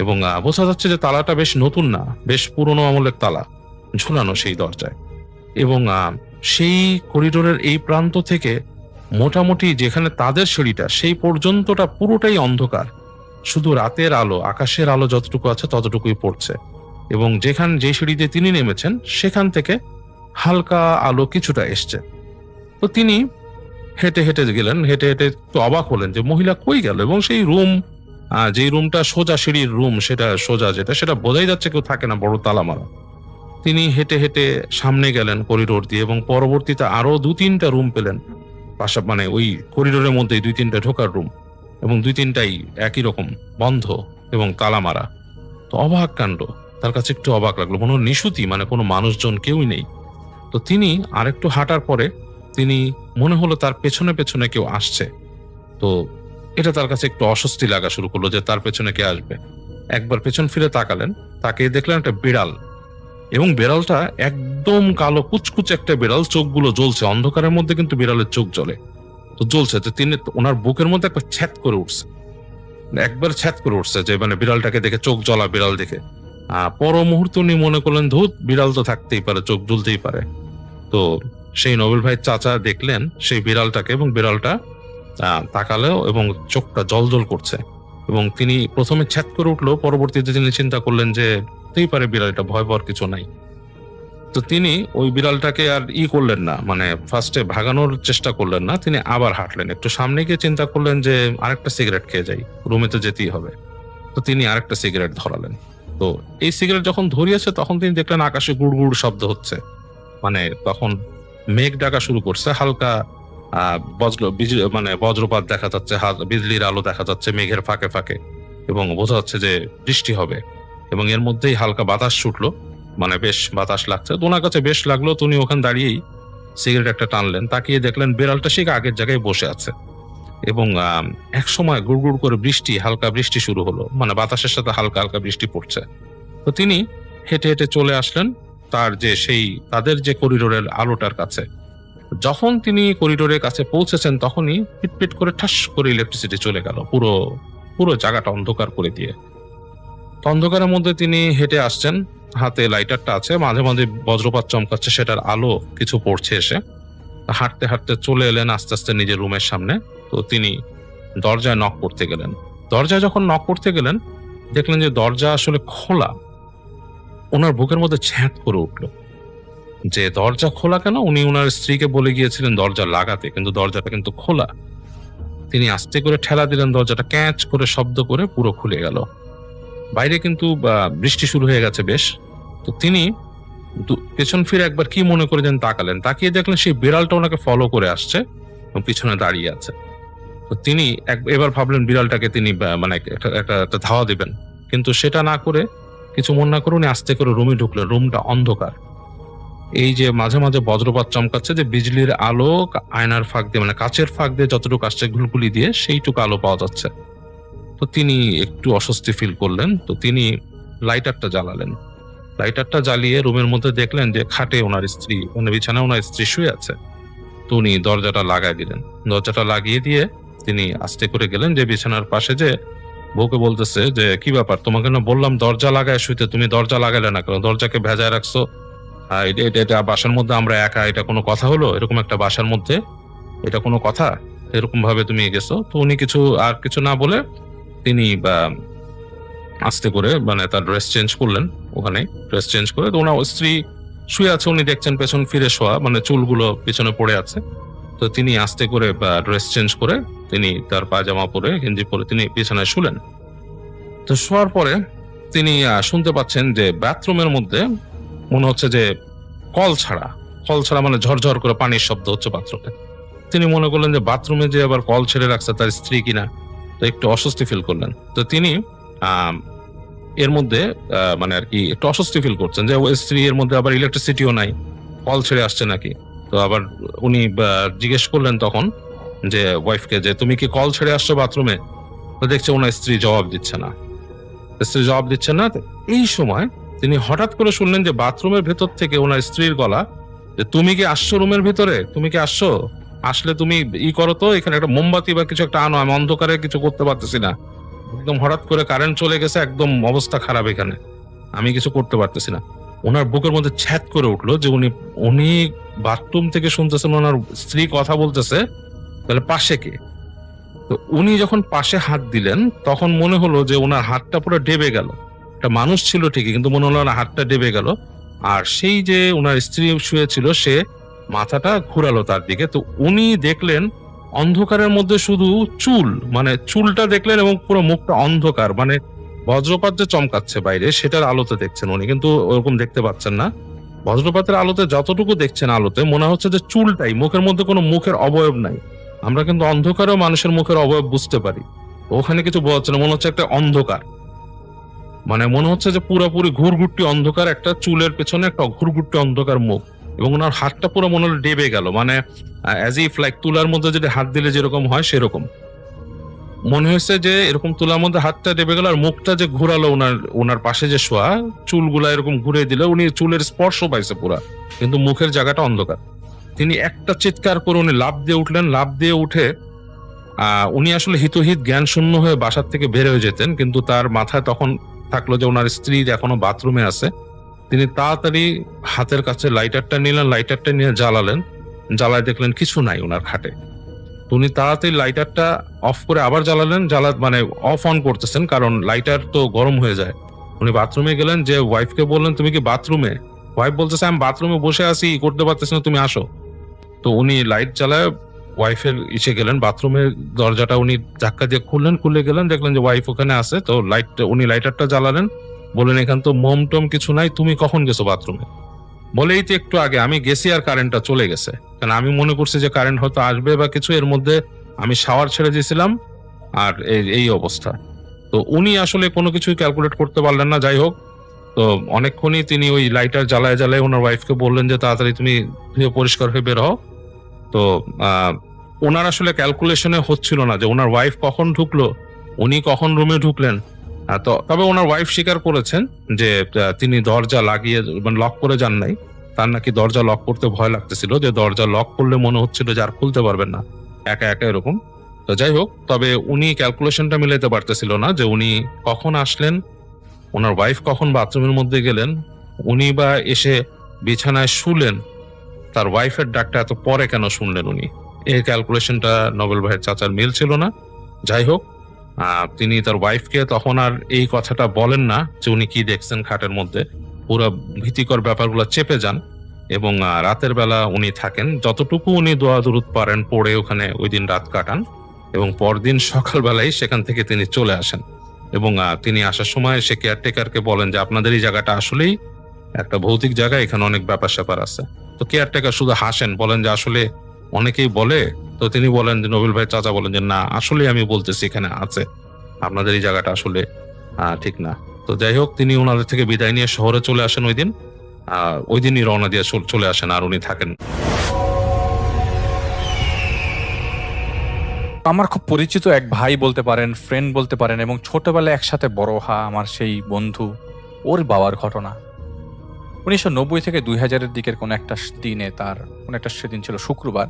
এবং বোঝা যাচ্ছে যে তালাটা বেশ নতুন না, বেশ পুরনো আমলের তালা ঝুলানো সেই দরজায়। এবং সেই করিডোরের এই প্রান্ত থেকে মোটামুটি যেখানে তাদের সিঁড়িটা সেই পর্যন্তটা পুরোটাই অন্ধকার, শুধু রাতের আলো, আকাশের আলো যতটুকু আছে ততটুকুই পড়ছে এবং যে সিঁড়ি দিয়ে তিনি নেমেছেন সেখান থেকে হালকা আলো কিছুটা এসছে। তো তিনি হেঁটে হেঁটে গেলেন, হেঁটে হেঁটে একটু অবাক হলেন যে মহিলা কই গেল এবং সেই রুম, যেই রুমটা সোজা সিঁড়ির রুম, সেটা সোজা সেটা বোঝাই যাচ্ছে কেউ থাকে না, বড় তালা মারা। তিনি হেঁটে হেঁটে সামনে গেলেন করিডোর দিয়ে এবং পরবর্তীতে আরো 2-3টা রুম পেলেন, মানে ওই করিডোরের মধ্যেই 2-3টা ঢোকার রুম এবং 2-3টাই একই রকম বন্ধ এবং তালা মারা। তো অবাক কাণ্ড, তার কাছে একটু অবাক লাগলো, মনে হলো নিশুতি, মানে কোনো মানুষজন কেউই নেই। তো তিনি আরেকটু হাঁটার পরে তিনি মনে হলো তার পেছনে পেছনে কেউ আসছে। তো এটা তার কাছে একটু অস্বস্তি লাগা শুরু করলো যে তার পেছনে কে আসবে। একবার পেছন ফিরে তাকালেন, তাকে দেখলেন একটা বিড়াল এবং বিড়ালটা একদম কালো কুচকুচে একটা বিড়াল, চোখগুলো জ্বলছে অন্ধকারের মধ্যে, কিন্তু বিড়ালের চোখ জ্বলে, তো জ্বলছে। তো তিনি ওনার বুকের মধ্যে একবার ছ্যাত করে উঠছে, একবার ছ্যাত করে উঠছে যে মানে বিড়ালটাকে দেখে, চোখ জ্বলা বিড়াল দেখে। পর মুহূর্ত উনি মনে করলেন ধুত, বিড়াল তো থাকতেই পারে, চোখ জ্বলতেই পারে। তো সেই নোবেল ভাইয়ের চাচা দেখলেন সেই বিড়ালটাকে এবং বিড়ালটা তাকালেও এবং চোখটা জল করছে এবং তিনি প্রথমে ছ্যাত করে উঠলো, পরবর্তীতে তিনি চিন্তা করলেন যে হতেই পারে বিড়ালটা, ভয় পাওয়ার কিছু নাই। তো তিনি ওই বিড়ালটাকে আর করলেন না, মানে ফার্স্টে ভাগানোর চেষ্টা করলেন না, তিনি আবার হাঁটলেন একটু সামনে গিয়ে, চিন্তা করলেন যে আরেকটা সিগারেট খেয়ে যাই, রুমে তো যেতেই হবে। তো তিনি আরেকটা সিগারেট ধরালেন। তো এই সিগারেট যখন ধরিয়েছে তখন তিনি দেখলেন আকাশে গুড় গুড় শব্দ হচ্ছে, মানে তখন মেঘ ডাকা শুরু করছে, হালকা মানে বজ্রপাত দেখা যাচ্ছে, বিজলির আলো দেখা যাচ্ছে মেঘের ফাঁকে ফাঁকে এবং বোঝা যাচ্ছে যে বৃষ্টি হবে এবং এর মধ্যেই হালকা বাতাস ছুটলো, মানে বেশ বাতাস লাগছে। তো ওনার কাছে বেশ লাগলো, তো উনি ওখানে দাঁড়িয়েই সিগারেট একটা টানলেন, তাকিয়ে দেখলেন বিড়ালটা সেই আগের জায়গায় বসে আছে এবং এক সময় গুড় গুড় করে বৃষ্টি, হালকা বৃষ্টি শুরু হলো, মানে বাতাসের সাথে হালকা হালকা বৃষ্টি পড়ছে। তো তিনি হেঁটে হেঁটে চলে আসলেন তাদের যে করিডোরের আলোটার কাছে। যখন তিনি করিডোরের কাছে পৌঁছেছেন তখনই পিটপিট করে ঠাস করে ইলেকট্রিসিটি চলে গেল, পুরো পুরো জায়গাটা অন্ধকার করে দিয়ে। অন্ধকারের মধ্যে তিনি হেঁটে আসছেন, হাতে লাইটারটা আছে, মাঝে মাঝে বজ্রপাত চমকাচ্ছে, সেটার আলো কিছু পড়ছে এসে। হাঁটতে হাঁটতে চলে এলেন আস্তে আস্তে নিজের রুমের সামনে। তো তিনি দরজায় নক করতে গেলেন। দরজায় যখন নক করতে গেলেন দেখলেন যে দরজা আসলে খোলা। ওনার বুকের মধ্যে ছ্যাঁত করে উঠলো যে দরজা খোলা কেন। উনি ওনার স্ত্রীকে বলে গিয়েছিলেন দরজা লাগাতে, কিন্তু দরজাটা কিন্তু খোলা। তিনি আস্তে করে ঠেলা দিলেন, দরজাটা ক্যাঁচ করে শব্দ করে পুরো খুলে গেল। বাইরে কিন্তু বৃষ্টি শুরু হয়ে গেছে বেশ। তো তিনি পেছন ফিরে একবার কি মনে করে যেন তাকালেন, তাকিয়ে দেখলেন সেই বিড়ালটা ওনাকে ফলো করে আসছে এবং পিছনে দাঁড়িয়ে আছে। তো তিনি এবার ভাবলেন বিড়ালটাকে তিনি মানে একটা ধাওয়া দিবেন, কিন্তু সেটা না করে, কিছু মনে না করে উনি আস্তে করে রুমে ঢুকলেন। রুমটা অন্ধকার, এই যে মাঝে মাঝে বজ্রপাত চমকাচ্ছে, যে বিজলির আলো আয়নার ফাঁক দিয়ে, মানে কাচের ফাঁক দিয়ে যতটুকু আসছে ঘুলগুলি দিয়ে, সেইটুকু আলো পাওয়া যাচ্ছে। তো তিনি একটু অস্বস্তি ফিল করলেন। তো তিনি লাইটারটা জ্বালালেন, লাইটারটা জ্বালিয়ে রুমের মধ্যে দেখলেন যে খাটে ওনার স্ত্রী, মানে বিছানায় ওনার স্ত্রী শুয়ে আছে। তো উনি দরজাটা লাগাই দিলেন। দরজাটা লাগিয়ে দিয়ে তিনি আস্তে করে গেলেন যে বিছানার পাশে, যে বউকে বলতেছে যে কি ব্যাপার, তোমাকে না বললাম দরজা লাগায় শুইতে, তুমি দরজা লাগালে না কেন, দরজাকে ভেজায় রাখছো, এটা বাসার মধ্যে আমরা একা, এটা কোনো কথা হলো, এরকম একটা বাসার মধ্যে এটা কোনো কথা, এরকম ভাবে তুমি গেছো। তো উনি আর কিছু না বলে তিনি আস্তে করে মানে তার ড্রেস চেঞ্জ করলেন, ওখানে ড্রেস চেঞ্জ করে। তো ওনার স্ত্রী শুয়ে আছে, উনি দেখছেন পেছন ফিরে শোয়া, মানে চুলগুলো পিছনে পড়ে আছে। তো তিনি আস্তে করে ড্রেস চেঞ্জ করে তিনি তার পায়জামা পরে গেঞ্জি পরে তিনি বিছানায় শুলেন। তো শোয়ার পরে তিনি শুনতে পাচ্ছেন যে বাথরুমের মধ্যে মনে হচ্ছে যে কল ছাড়া মানে ঝরঝর করে পানির শব্দ হচ্ছে বাথরুমে। তিনি মনে করলেন যে বাথরুমে যে আবার কল ছেড়ে রাখছে তার স্ত্রী কিনা, তো একটু অস্বস্তি ফিল করলেন। তো তিনি এর মধ্যে মানে আর কি একটু অস্বস্তি ফিল করছেন যে ওই স্ত্রী এর মধ্যে আবার ইলেকট্রিসিটিও নাই, কল ছেড়ে আসছে নাকি। তো আবার উনি জিজ্ঞেস করলেন তখন যে ওয়াইফকে যে তুমি কি কল ছেড়ে আসছো বাথরুমে। তো দেখছে ওনার স্ত্রী জবাব দিচ্ছে না। তো এই সময় তিনি হঠাৎ করে শুনলেন যে বাথরুমের ভেতর থেকে ওনার স্ত্রীর গলা, যে তুমি কি আসছো রুমের ভিতরে, তুমি কি আসছো, আসলে তুমি করো তো, এখানে একটা মোমবাতি বা কিছু একটা আনো, আমি অন্ধকারে কিছু করতে পারতেছি না। একদম হঠাৎ করে কারেন্ট চলে গেছে, একদম অবস্থা খারাপ, এখানে আমি কিছু করতে পারতেছি না। ওনার বুকের মধ্যে ছ্যাদ করে উঠলো যে উনি বাথরুম থেকে শুনতেছেন ওনার স্ত্রী কথা বলতেছে, তাহলে পাশে কে। তো উনি যখন পাশে হাত দিলেন তখন মনে হলো যে ওনার হাতটা পুরো ডেবে গেল। একটা মানুষ ছিল ঠিকই, কিন্তু মনে হলো ওনার হাতটা ডেবে গেল। আর সেই যে ওনার স্ত্রী শুয়েছিল সে মাথাটা ঘুরালো তার দিকে। তো উনি দেখলেন অন্ধকারের মধ্যে শুধু চুল, মানে চুলটা দেখলেন এবং পুরো মুখটা অন্ধকার, মানে বজ্রপাত যে চমকাচ্ছে বাইরে সেটার আলোতে দেখছেন উনি, কিন্তু ওরকম দেখতে পাচ্ছেন না। বজ্রপাতের আলোতে যতটুকু দেখছেন আলোতে মনে হচ্ছে যে চুলটাই, মুখের মধ্যে কোনো মুখের অবয়ব নাই। আমরা কিন্তু অন্ধকারেও মানুষের মুখের অবয়ব বুঝতে পারি, ওখানে কিছু বোঝা যাচ্ছে না, মনে হচ্ছে একটা অন্ধকার, মানে মনে হচ্ছে যে পুরোপুরি ঘুরঘুরটি অন্ধকার, একটা চুলের পেছনে একটা ঘুরঘুরটি অন্ধকার মুখ। এবং ওনার হাতটা পুরো মনে হলো ডেবে গেল, মানে অ্যাজ ইফ লাইক তুলার মধ্যে যদি হাত দিলে যেরকম হয় সেরকম মনে হয়েছে যে এরকম তুলার মধ্যে হাতটা ডেবে গেল। আর মুখটা যে ঘুরালো ওনার পাশে যে শোয়া, চুলগুলা এরকম ঘুরে দিলে উনি চুলের স্পর্শ পাইছে পুরা, কিন্তু মুখের জায়গাটা অন্ধকার। তিনি একটা চিৎকার করে উনি লাফ দিয়ে উঠলেন। লাফ দিয়ে উঠে উনি আসলে হিতহিত জ্ঞান শূন্য হয়ে বাসার থেকে বের হয়ে যেতেন, কিন্তু তার মাথায় তখন থাকলো যে ওনার স্ত্রী এখনো বাথরুমে আছে। তিনি তাড়াতাড়ি হাতের কাছে লাইটারটা নিলেন, লাইটারটা নিয়ে জ্বালালেন। জ্বালায় দেখলেন কিছু নাই ওনার খাটে। তো উনি তাড়াতাড়ি লাইটারটা অফ করে আবার জ্বালালেন, মানে অফ অন করতেছেন কারণ লাইটার তো গরম হয়ে যায়। উনি বাথরুমে গেলেন, যে ওয়াইফকে বললেন তুমি কি বাথরুমে। ওয়াইফ বলতেছে আমি বাথরুমে বসে আছি, করতে পারতেছি না, তুমি আসো। তো উনি লাইট জ্বালায় ওয়াইফের ইসে গেলেন, বাথরুমের দরজাটা উনি ধাক্কা দিয়ে খুলে গেলেন, দেখলেন যে ওয়াইফ ওখানে আছে। তো উনি লাইটারটা জ্বালালেন, বললেন এখান তো মোম টোম কিছু নাই, তুমি কখন গেছো বাথরুমে। বলেই তো একটু আগে আমি গেছি আর কারেন্টটা চলে গেছে, কারণ আমি মনে করছি যে কারেন্ট হয়তো আসবে বা কিছু, এর মধ্যে আমি শাওয়ার ছেড়ে দিয়েছিলাম আর এই অবস্থা। তো উনি আসলে কোনো কিছুই ক্যালকুলেট করতে পারলেন না। যাই হোক, তো অনেকক্ষণই তিনি ওই লাইটার জ্বালায় ওনার ওয়াইফকে বললেন যে তাড়াতাড়ি তুমি ধুয়ে পরিষ্কার হয়ে বের হও। তো ওনার আসলে ক্যালকুলেশনে হচ্ছিল না যে ওনার ওয়াইফ কখন ঢুকলো, উনি কখন রুমে ঢুকলেন। তবে ওনার ওয়াইফ স্বীকার করেছেন যে তিনি দরজা লাগিয়ে মানে লক করে যান নাই। তার নাকি দরজা লক করতে ভয় লাগতেছিল, যে দরজা লক করলে মনে হচ্ছিল যে আর খুলতে পারবেন না একা একা এরকম। তো যাই হোক, তবে উনি ক্যালকুলেশনটা মিলাইতে পারতেছিল না যে উনি কখন আসলেন, ওনার ওয়াইফ কখন বাথরুমের মধ্যে গেলেন, উনি বা এসে বিছানায় শুলেন, তার ওয়াইফের ডাকটা এত পরে কেন শুনলেন উনি। এই ক্যালকুলেশনটা নোবেল ভাইয়ের চাচার মিল ছিল না। যাই হোক, তিনি তার ওয়াইফকে তখন আর এই কথাটা বলেন না যে উনি কি দেখছেন খাটের মধ্যে। পুরো ভীতিকর ব্যাপারগুলো চেপে যান এবং রাতের বেলা উনি থাকেন, যতটুকু উনি দোয়া দুরুদ পারেন পড়ে ওখানে ওই দিন রাত কাটান এবং পরদিন সকালবেলায় সেখান থেকে তিনি চলে আসেন। এবং তিনি আসার সময় সে কেয়ারটেকারকে বলেন যে আপনাদের এই জায়গাটা আসলেই একটা ভৌতিক জায়গা, এখানে অনেক ব্যাপার স্যাপার আছে। তো কেয়ারটেকার শুধু হাসেন, বলেন যে আসলে অনেকেই বলে। তো তিনি বলেন যে নোবেল ভাই চাচা বলেন যে না, আসলে আমি বলতেছি এখানে আছে, আপনাদের এই জায়গাটা আসলে ঠিক না। তো যাই হোক, তিনি ওনাদের থেকে বিদায় নিয়ে শহরে চলে আসেন ওই দিনই রওনা দিয়ে চলে আসেন, আর উনি থাকেন। আমার খুব পরিচিত এক ভাই বলতে পারেন, ফ্রেন্ড বলতে পারেন, এবং ছোটবেলায় একসাথে বড় হওয়া আমার সেই বন্ধু, ওর বাবার ঘটনা। 1990 থেকে 2000-এর দিকের কোনো একটা দিনে, তার কোনো একটা সেদিন ছিল শুক্রবার,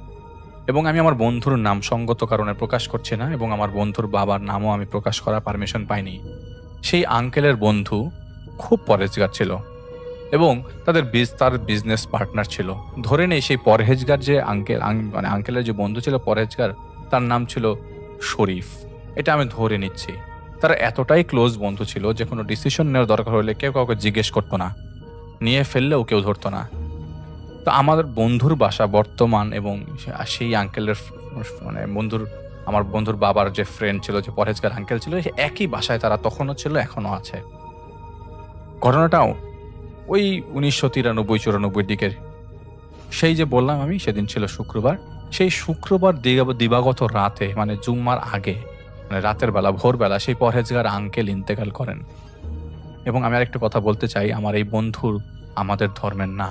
এবং আমি আমার বন্ধুর নাম সঙ্গত কারণে প্রকাশ করছি না, এবং আমার বন্ধুর বাবার নামও আমি প্রকাশ করার পারমিশন পাইনি। সেই আঙ্কেলের বন্ধু খুব পরহেজগার ছিল এবং তার বিজনেস পার্টনার ছিল। ধরে নেই সেই পরহেজগার যে মানে আঙ্কেলের যে বন্ধু ছিল পরহেজগার, তার নাম ছিল শরীফ, এটা আমি ধরে নিচ্ছি। তারা এতটাই ক্লোজ বন্ধু ছিল যে কোনো ডিসিশন নেওয়ার দরকার হলে কেউ কাউকে জিজ্ঞেস করতো না, নিয়ে ফেললেও কেউ ধরতো না। তো আমাদের বন্ধুর বাসা বর্তমান এবং সেই আঙ্কেলের মানে আমার বন্ধুর বাবার যে ফ্রেন্ড ছিল, যে পরহেজগার আঙ্কেল ছিল, সে একই বাসায় তারা তখনও ছিল, এখনো আছে। ঘটনাটাও ওই 1993-94 দিকের। সেই যে বললাম আমি, সেদিন ছিল শুক্রবার। সেই শুক্রবার দিবাগত রাতে, মানে জুম্মার আগে, মানে রাতের বেলা, ভোরবেলা, সেই পরহেজগার আঙ্কেল ইন্তেকাল করেন। এবং আমি আরেকটা কথা বলতে চাই, আমার এই বন্ধুর আমাদের ধর্মের না,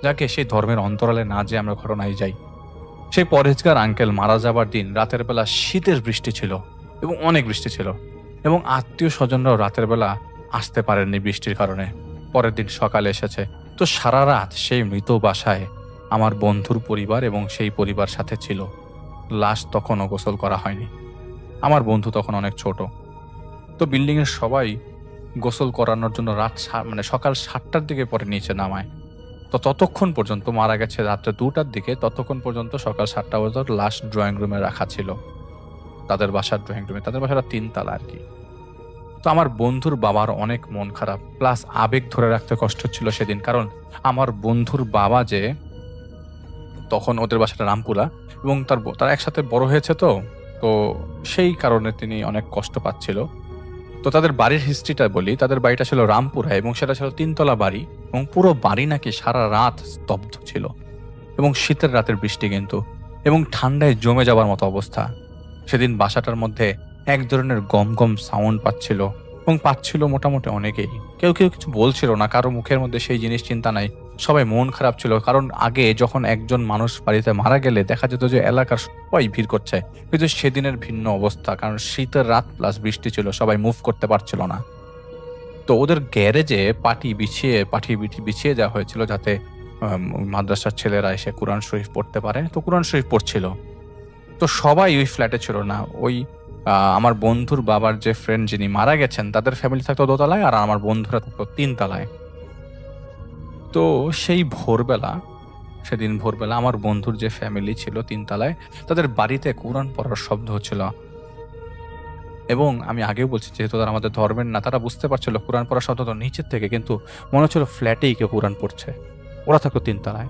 যাকে সেই ধর্মের অন্তরালে না যে আমরা ঘটনায় যাই। সেই পরহেজগার আঙ্কেল মারা যাবার দিন রাতের বেলা শীতের বৃষ্টি ছিল এবং অনেক বৃষ্টি ছিল, এবং আত্মীয় স্বজনরাও রাতের বেলা আসতে পারেননি বৃষ্টির কারণে। পরের দিন সকালে এসেছে। তো সারা রাত সেই মৃত বাসায় আমার বন্ধুর পরিবার এবং সেই পরিবার সাথে ছিল। লাশ তখনও গোসল করা হয়নি। আমার বন্ধু তখন অনেক ছোট। তো বিল্ডিং এর সবাই গোসল করানোর জন্য মানে সকাল 7টার দিকে পরে নিচে নামায়। তো ততক্ষণ পর্যন্ত, মারা গেছে রাত্রে 2টার দিকে, ততক্ষণ পর্যন্ত সকাল 7টা পর্যন্ত লাশ ড্রয়িং রুমে রাখা ছিল, তাদের বাসার ড্রয়িং রুমে। তাদের বাসাটা 3 তলা আর কি। তো আমার বন্ধুর বাবার অনেক মন খারাপ, প্লাস আবেগ ধরে রাখতে কষ্ট ছিল সেদিন। কারণ আমার বন্ধুর বাবা যে, তখন ওদের বাসাটা রামপুরা, এবং তারা একসাথে বড় হয়েছে, তো সেই কারণে তিনি অনেক কষ্ট পাচ্ছিল। তো তাদের বাড়ির হিস্ট্রিটা বলি। তাদের বাড়িটা ছিল রামপুরা এবং সেটা ছিল 3 তলা বাড়ি, এবং পুরো বাড়ি নাকি সারা রাত স্তব্ধ ছিল, এবং শীতের রাতের বৃষ্টি কিন্তু, এবং ঠান্ডায় জমে যাবার মতো অবস্থা। সেদিন বাসাটার মধ্যে এক ধরনের গম গম সাউন্ড পাচ্ছিল, এবং পাচ্ছিল মোটামুটি অনেকেই। কেউ কেউ কিছু বলছিল না, কারো মুখের মধ্যে সেই জিনিস চিন্তা নাই, সবাই মন খারাপ ছিল। কারণ আগে যখন একজন মানুষ বাড়িতে মারা গেলে দেখা যেত যে এলাকার সবাই ভিড় করছে, কিন্তু সেদিনের ভিন্ন অবস্থা, কারণ শীতের রাত প্লাস বৃষ্টি ছিল, সবাই মুভ করতে পারছিল না। তো ওদের গ্যারেজে পাটি বিছিয়ে দেওয়া হয়েছিল, যাতে মাদ্রাসার ছেলেরা এসে কোরআন শরীফ পড়তে পারে। তো কোরআন শরীফ পড়ছিল। তো সবাই ওই ফ্ল্যাটে ছিল না। ওই আমার বন্ধুর বাবার যে ফ্রেন্ড যিনি মারা গেছেন, তাদের ফ্যামিলি থাকতো 2 তলায়, আর আমার বন্ধুরা থাকতো 3 তলায়। তো সেদিন ভোরবেলা আমার বন্ধুর যে ফ্যামিলি ছিল 3 তলায়, তাদের বাড়িতে কোরআন পড়ার শব্দ হচ্ছিল। এবং আমি আগেও বলছি, যেহেতু তারা আমাদের ধর্মের না, তারা বুঝতে পারছিল কোরআন পড়ার শব্দ তো নিচের থেকে, কিন্তু মনে হচ্ছিল ফ্ল্যাটেই কেউ কোরআন পড়ছে। ওরা থাকতো 3 তলায়,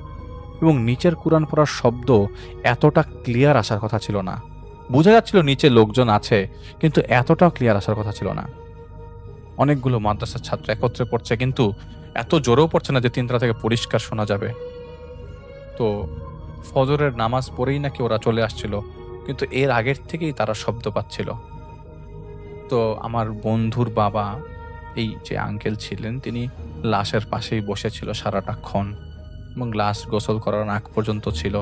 এবং নিচের কোরআন পড়ার শব্দ এতটা ক্লিয়ার আসার কথা ছিল না। বোঝা যাচ্ছিল নিচে লোকজন আছে, কিন্তু এতটাও ক্লিয়ার আসার কথা ছিল না। অনেকগুলো মাদ্রাসার ছাত্র একত্রে পড়ছে, কিন্তু এত জোরেও পড়ছে না যে 3 তলা থেকে পরিষ্কার শোনা যাবে। তো ফজরের নামাজ পড়েই নাকি ওরা চলে আসছিল, কিন্তু এর আগের থেকেই তারা শব্দ পাচ্ছিল। তো আমার বন্ধুর বাবা, এই যে আঙ্কেল ছিলেন, তিনি লাশের পাশেই বসেছিল সারাটাক্ষণ, এবং লাশ গোসল করার আগ পর্যন্ত ছিল।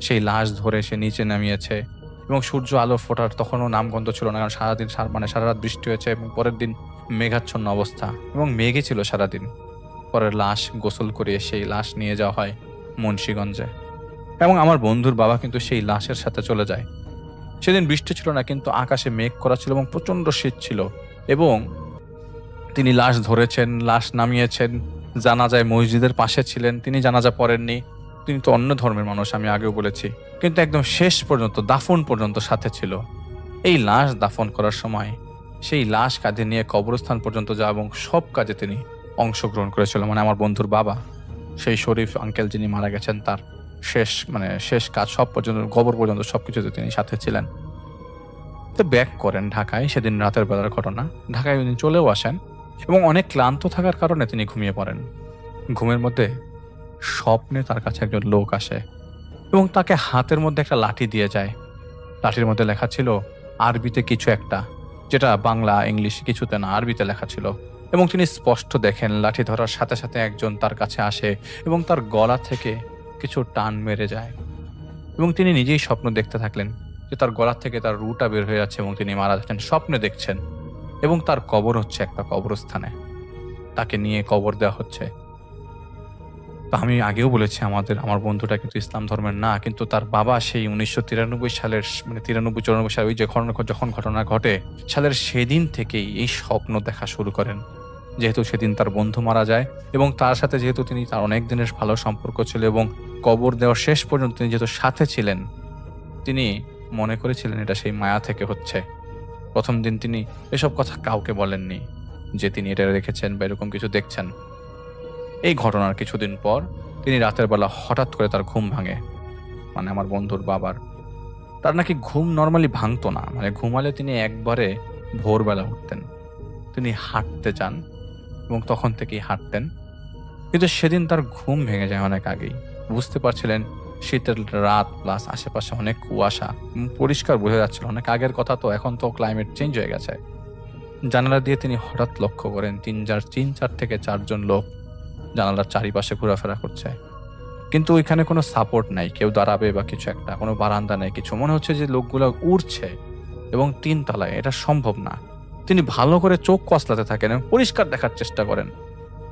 সেই লাশ ধরে সে নিচে নামিয়েছে, এবং সূর্য আলো ফোটার তখনও নামগন্ধ ছিল না, কারণ সারাদিন সারা রাত বৃষ্টি হয়েছে, এবং পরের দিন মেঘাচ্ছন্ন অবস্থা, এবং মেঘে ছিল সারাদিন। পরে লাশ গোসল করিয়ে সেই লাশ নিয়ে যাওয়া হয় মুন্সিগঞ্জে, এবং আমার বন্ধুর বাবা কিন্তু সেই লাশের সাথে চলে যায়। সেদিন বৃষ্টি ছিল না, কিন্তু আকাশে মেঘ করা ছিল এবং প্রচন্ড শীত ছিল। এবং তিনি লাশ ধরেছেন, লাশ নামিয়েছেন, জানাজায় মসজিদের পাশে ছিলেন। তিনি জানাজা পড়েননি, তিনি তো অন্য ধর্মের মানুষ, আমি আগেও বলেছি, কিন্তু একদম শেষ পর্যন্ত, দাফন পর্যন্ত সাথে ছিল। এই লাশ দাফন করার সময় সেই লাশ কাঁধে নিয়ে কবরস্থান পর্যন্ত যাওয়া, এবং সব কাজে তিনি অংশগ্রহণ করেছিল। মানে আমার বন্ধুর বাবা, সেই শরীফ আঙ্কেল যিনি মারা গেছেন, তার শেষ কাজ সব পর্যন্ত, কবর পর্যন্ত সবকিছুতে তিনি সাথে ছিলেন। তো ব্যাক করেন ঢাকায়। সেদিন রাতের বেলার ঘটনা। ঢাকায় উনি চলেও আসেন, এবং অনেক ক্লান্ত থাকার কারণে তিনি ঘুমিয়ে পড়েন। ঘুমের মধ্যে স্বপ্নে তার কাছে একজন লোক আসে, এবং তাকে হাতের মধ্যে একটা লাঠি দিয়ে যায়। লাঠির মধ্যে লেখা ছিল আরবিতে কিছু একটা, যেটা বাংলা ইংলিশ কিছুতে না, আরবিতে লেখা ছিল। এবং তিনি স্পষ্ট দেখেন লাঠি ধরার সাথে সাথে একজন তার কাছে আসে, এবং তার গলা থেকে কিছু টান মেরে যায়, এবং তিনি নিজেই স্বপ্ন দেখতে থাকলেন যে তার গলা থেকে তার রুটা বের হয়ে যাচ্ছে, এবং তিনি মারা যাচ্ছেন। স্বপ্নে দেখছেন, এবং তার কবর হচ্ছে একটা কবরস্থানে, তাকে নিয়ে কবর দেওয়া হচ্ছে। তো আমি আগেও বলেছি, আমার বন্ধুটা কিন্তু ইসলাম ধর্মের না, কিন্তু তার বাবা সেই 1993 সালের, মানে 93-94 সালে ওই যে যখন ঘটনা ঘটে সালের, সেদিন থেকেই এই স্বপ্ন দেখা শুরু করেন। যেহেতু সেদিন তার বন্ধু মারা যায়, এবং তার সাথে যেহেতু তিনি, তার অনেক দিনের ভালো সম্পর্ক ছিল, এবং কবর দেওয়ার শেষ পর্যন্ত তিনি যেহেতু সাথে ছিলেন, তিনি মনে করেছিলেন এটা সেই মায়া থেকে হচ্ছে। প্রথম দিন তিনি এসব কথা কাউকে বলেননি যে তিনি এটা দেখেছেন বা এরকম কিছু দেখছেন। এই ঘটনার কিছুদিন পর তিনি রাতের বেলা হঠাৎ করে তার ঘুম ভাঙে, মানে আমার বন্ধুর বাবার। তার নাকি ঘুম নর্মালি ভাঙতো না, মানে ঘুমালে তিনি একবারে ভোরবেলা উঠতেন। তিনি হাঁটতে যান এবং তখন থেকেই হাঁটতেন, কিন্তু সেদিন তার ঘুম ভেঙে যায় অনেক আগেই। বুঝতে পারছিলেন শীতের রাত প্লাস আশেপাশে অনেক কুয়াশা, পরিষ্কার বোঝা যাচ্ছিল অনেক আগের কথা, তো এখন তো ক্লাইমেট চেঞ্জ হয়ে গেছে। জানালা দিয়ে তিনি হঠাৎ লক্ষ্য করেন 3-4 থেকে 4 জন লোক জানালার চারিপাশে ঘোরাফেরা করছে, কিন্তু ওইখানে কোনো সাপোর্ট নাই, কেউ দাঁড়াবে বা কিছু একটা, কোনো বারান্দা নেই কিছু। মনে হচ্ছে যে লোকগুলো উড়ছে এবং 3 তলায়, এটা সম্ভব না। তিনি ভালো করে চোখ কসলাতে থাকেন এবং পরিষ্কার দেখার চেষ্টা করেন।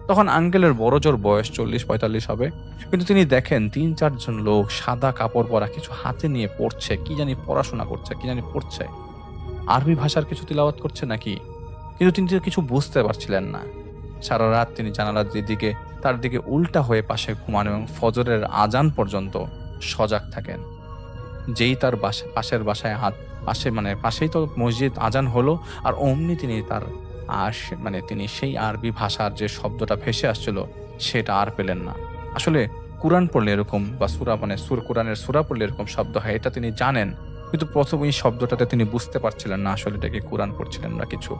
তখন আঙ্কেলের বড় জোর বয়স 40-45 হবে, কিন্তু তিনি দেখেন 3-4 জন লোক সাদা কাপড় পরা কিছু হাতে নিয়ে পড়ছে, কি জানি পড়াশোনা করছে, কি জানি পড়ছে, আরবি ভাষার কিছু তিলাওয়াত করছে নাকি, কিন্তু তিনি তো কিছু বুঝতে পারছিলেন না। সারা রাত তিনি জানালার দিকে তার দিকে উল্টা হয়ে পাশে ঘুমান এবং ফজরের আজান পর্যন্ত সজাগ থাকেন। যেই তার পাশের বাসায় পাশেই তো মসজিদ, আজান হলো আর অমনি তিনি তার তিনি সেই আরবি ভাষার যে শব্দটা ভেসে আসছিল সেটা আর পেলেন না। আসলে কুরআন পড়লে এরকম বা কোরআনের সূরা পড়লে এরকম শব্দ হয় এটা তিনি জানেন, কিন্তু প্রথম এই শব্দটাতে তিনি বুঝতে পারছিলেন না আসলে এটাকে কোরআন পড়ছিলেন না কিছু।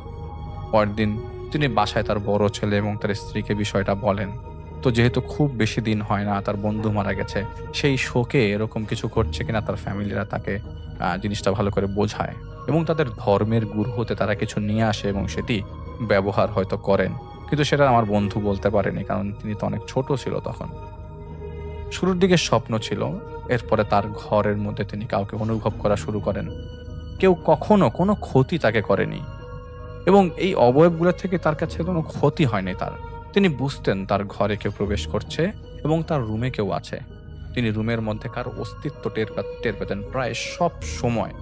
পরের দিন তিনি বাসায় তার বড় ছেলে এবং তার স্ত্রীকে বিষয়টা বলেন। তো যেহেতু খুব বেশি দিন হয় না তার বন্ধু মারা গেছে, সেই শোকে এরকম কিছু ঘটছে কিনা তার ফ্যামিলিরা তাকে জিনিসটা ভালো করে বোঝায় এবং তাদের ধর্মের গুরু হতে তারা কিছু নিয়ে আসে এবং সেটি ব্যবহার হয়তো করেন, কিন্তু সেটা আমার বন্ধু বলতে পারেনি, কারণ তিনি তো অনেক ছোট ছিল তখন। শুরুর দিকে স্বপ্ন ছিল, এরপরে তার ঘরের মধ্যে তিনি কাউকে অনুভব করা শুরু করেন। কেউ কখনো কোনো ক্ষতি তাকে করেনি এবং এই অবয়বগুলো থেকে তার কাছে কোনো ক্ষতি হয়নি তার। তিনি বুঝতেন তার ঘরে কেউ প্রবেশ করছে এবং তার রুমে কেউ আছে। তিনি রুমের মধ্যে কারো অস্তিত্ব টের পেতেন প্রায় সব সময়।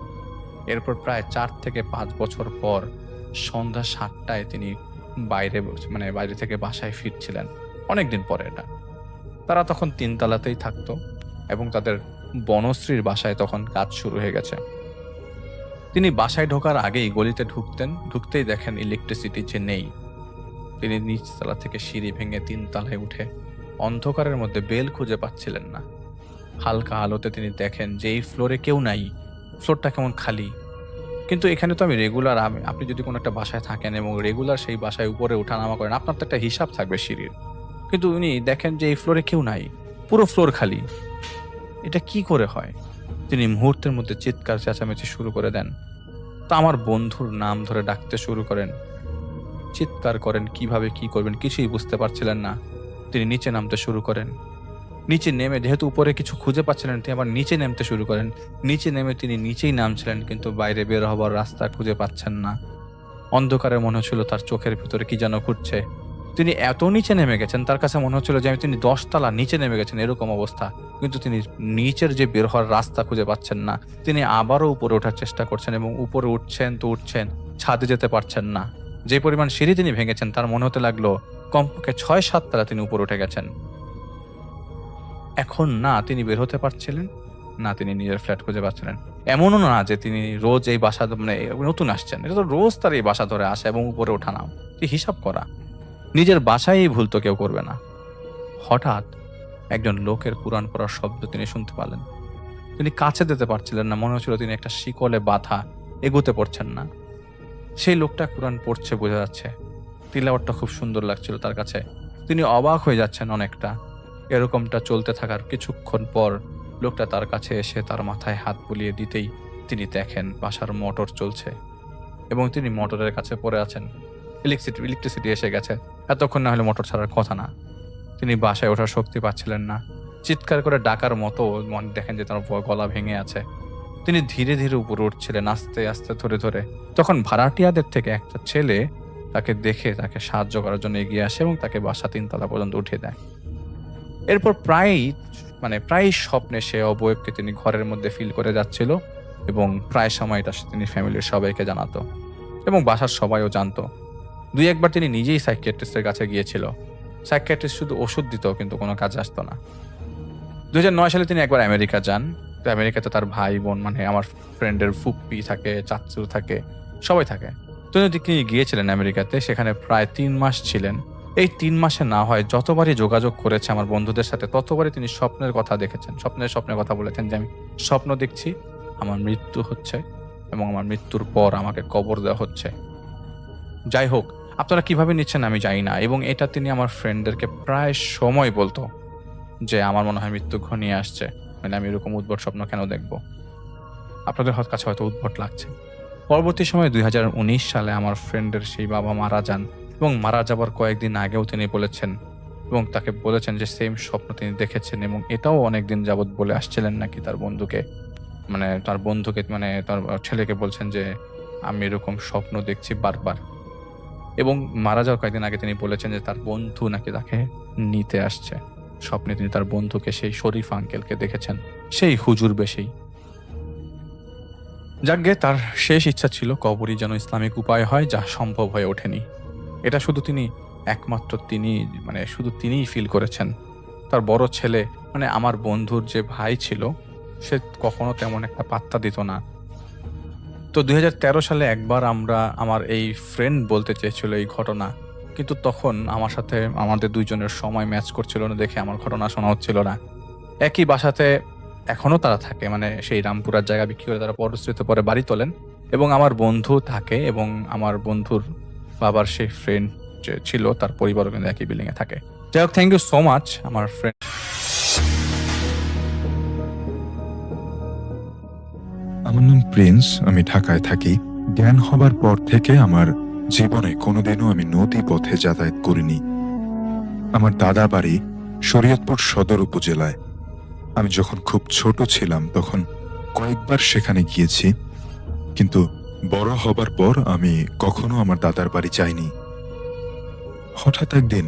এরপর প্রায় 4 থেকে 5 বছর পর সন্ধ্যা 7টায় তিনি বাইরে থেকে বাসায় ফিরছিলেন। অনেকদিন পরে এটা। তারা তখন 3 তলাতেই থাকতো এবং তাদের বনশ্রীর বাসায় তখন কাজ শুরু হয়ে গেছে। তিনি বাসায় ঢোকার আগেই গলিতে ঢুকতেই দেখেন ইলেকট্রিসিটি যে নেই। তিনি নিচতলা থেকে সিঁড়ি ভেঙে 3 তলায় উঠে অন্ধকারের মধ্যে বেল খুঁজে পাচ্ছিলেন না। হালকা আলোতে তিনি দেখেন যে এই ফ্লোরে কেউ নাই, ফ্লোরটা কেমন খালি। কিন্তু এখানে তো আমি রেগুলার, আপনি যদি কোনো একটা বাসায় থাকেন এবং রেগুলার সেই বাসায় উপরে ওঠানামা করেন, আপনার তো একটা হিসাব থাকবে সিঁড়ির, কিন্তু উনি দেখেন যে এই ফ্লোরে কেউ নাই, পুরো ফ্লোর খালি। এটা কি করে হয়? তিনি মুহূর্তের মধ্যে চিৎকার চেঁচামেচি শুরু করে দেন। তা আমার বন্ধুর নাম ধরে ডাকতে শুরু করেন, চিৎকার করেন, কিভাবে কি করবেন কিছুই বুঝতে পারছিলেন না। তিনি নিচে নামতে শুরু করেন। নিচে নেমে যেহেতু উপরে কিছু খুঁজে পাচ্ছিলেন তিনি আবার নিচে নামতে শুরু করেন। নিচে নেমে তিনি নিচেই নামছিলেন, কিন্তু বাইরে বের হবার রাস্তা খুঁজে পাচ্ছেন না। অন্ধকারে মনে হচ্ছিল তার চোখের ভিতরে কি যেন ঘুরছে। তিনি এত নিচে নেমে গেছেন তার কাছে মনে হচ্ছিল যে তিনি 10 তলা নিচে নেমে গেছেন, এরকম অবস্থা। কিন্তু তিনি নিচের যে বের হওয়ার রাস্তা খুঁজে পাচ্ছেন না। তিনি আবারও উপরে ওঠার চেষ্টা করছেন এবং উপরে উঠছেন, ছাদে যেতে পারছেন না। যে পরিমাণ সিঁড়ি তিনি ভেঙেছেন তার মনে হতে লাগলো কমপক্ষে 6-7 তলা তিনি উপরে উঠে গেছেন। এখন না তিনি বের হতে পারছিলেন, না তিনি নিজের ফ্ল্যাট খুঁজে পাচ্ছিলেন। এমনও না যে তিনি রোজ এই বাসা নতুন আসছেন, এটা তো রোজ তার এই বাসা ধরে আসা এবং উপরে ওঠা নাও, হিসাব করা। নিজের বাসায় এই ভুল তো কেউ করবে না। হঠাৎ একজন লোকের কুরআন পড়ার শব্দ তিনি শুনতে পেলেন। তিনি কাছে যেতে পারছিলেন না, মনে হচ্ছিল তিনি একটা শিকলে বাঁধা, এগোতে পারছেন না। সেই লোকটা কুরআন পড়ছে বোঝা যাচ্ছে, তিলাওয়াতটা খুব সুন্দর লাগছিল তার কাছে। তিনি অবাক হয়ে যাচ্ছেন অনেকটা। এরকমটা চলতে থাকার কিছুক্ষণ পর লোকটা তার কাছে এসে তার মাথায় হাত বুলিয়ে দিতেই তিনি দেখেন বাসার মোটর চলছে এবং তিনি মোটরের কাছে পড়ে আছেন। ইলেকট্রিসিটি এসে গেছে, এতক্ষণ না হলে মোটর ছাড়ার কথা না। তিনি বাসায় ওঠার শক্তি পাচ্ছিলেন না। চিৎকার করে ডাকার মতো দেখেন যে তার গলা ভেঙে আছে। তিনি ধীরে ধীরে উপরে উঠছিলেন, আস্তে আস্তে ধরে। তখন ভাড়াটিয়াদের থেকে একটা ছেলে তাকে দেখে তাকে সাহায্য করার জন্য এগিয়ে আসে এবং তাকে বাসা 3 তলা পর্যন্ত উঠিয়ে দেয়। এরপর প্রায় স্বপ্নে সে অবয়বকে তিনি ঘরের মধ্যে ফিল করে যাচ্ছিল এবং প্রায় সময়টা তিনি ফ্যামিলির সবাইকে জানাতো এবং বাসার সবাইও জানতো। 2-1 বার তিনি নিজেই সাইকিয়াট্রিস্টের কাছে গিয়েছিল। সাইকিয়াট্রিস্ট শুধু ওষুধ দিত, কিন্তু কোনো কাজে আসতো না। 2009 সালে তিনি একবার আমেরিকা যান। তো আমেরিকাতে তার ভাই বোন, আমার ফ্রেন্ডের ফুপ্পি থাকে, চাচু থাকে, সবাই থাকে। তিনি গিয়েছিলেন আমেরিকাতে, সেখানে প্রায় 3 মাস ছিলেন। এই 3 মাসে না হয় যতবারই যোগাযোগ করেছে আমার বন্ধুদের সাথে, ততবারই তিনি স্বপ্নের কথা দেখেছেন। স্বপ্নের কথা বলেছেন যে, আমি স্বপ্ন দেখছি আমার মৃত্যু হচ্ছে এবং আমার মৃত্যুর পর আমাকে কবর দেওয়া হচ্ছে। যাই হোক, আপনারা কিভাবে নিচ্ছেন আমি জানি না, এবং এটা তিনি আমার ফ্রেন্ডদেরকে প্রায় সময় বলতো যে, আমার মনে হয় মৃত্যু ঘনিয়ে আসছে, মানে আমি এরকম উদ্ভট স্বপ্ন কেন দেখব? আপনাদের কাছে হয়তো উদ্ভট লাগছে। পরবর্তী সময়ে 2019 সালে আমার ফ্রেন্ডের সেই বাবা মারা যান, এবং মারা যাবার কয়েকদিন আগেও তিনি বলেছেন এবং তাকে বলেছেন যে সেম স্বপ্ন তিনি দেখেছেন, এবং এটাও অনেকদিন যাবৎ বলে আসছিলেন নাকি তার বন্ধুকে, মানে তার ছেলেকে বলছেন যে আমি এরকম স্বপ্ন দেখছি বারবার। এবং মারা যাওয়ার কয়েকদিন আগে তিনি বলেছেন যে তার বন্ধু নাকি তাকে নিতে আসছে। স্বপ্নে তিনি তার বন্ধুকে, সেই শরীফ আঙ্কেলকে দেখেছেন, সেই হুজুর বেশেই। যাকগে, তার শেষ ইচ্ছা ছিল কবরই যেন ইসলামিক উপায় হয়, যা সম্ভব হয়ে ওঠেনি। এটা শুধু তিনিই ফিল করেছেন। তার বড় ছেলে, মানে আমার বন্ধুর যে ভাই ছিল, সে কখনো তেমন একটা পাত্তা দিত না। তো 2013 সালে একবার আমার এই ফ্রেন্ড বলতে চেয়েছিল এই ঘটনা, কিন্তু তখন আমার সাথে আমাদের দুইজনের সময় ম্যাচ করছিল না দেখে আমার ঘটনা শোনা হচ্ছিল না। একই বাসাতে এখনো তারা থাকে, মানে সেই রামপুরার জায়গা বিক্রি করে তারা পরশ্রীতে পরে বাড়ি তোলেন, এবং আমার বন্ধু থাকে, এবং আমার বন্ধুর বাবার সেই ফ্রেন্ড যে ছিল তার পরিবারও কিন্তু একই বিল্ডিং এ থাকে। যাই হোক, থ্যাংক ইউ সো মাচ আমার ফ্রেন্ড। আমার নাম প্রিন্স, আমি ঢাকায় থাকি। জ্ঞান হবার পর থেকে আমার জীবনে কোনোদিনও আমি নদী পথে যাতায়াত করিনি। আমার দাদা বাড়ি শরীয়তপুর সদর উপজেলায়। আমি যখন খুব ছোট ছিলাম তখন কয়েকবার সেখানে গিয়েছি, কিন্তু বড় হবার পর আমি কখনো আমার দাদার বাড়ি যাইনি। হঠাৎ একদিন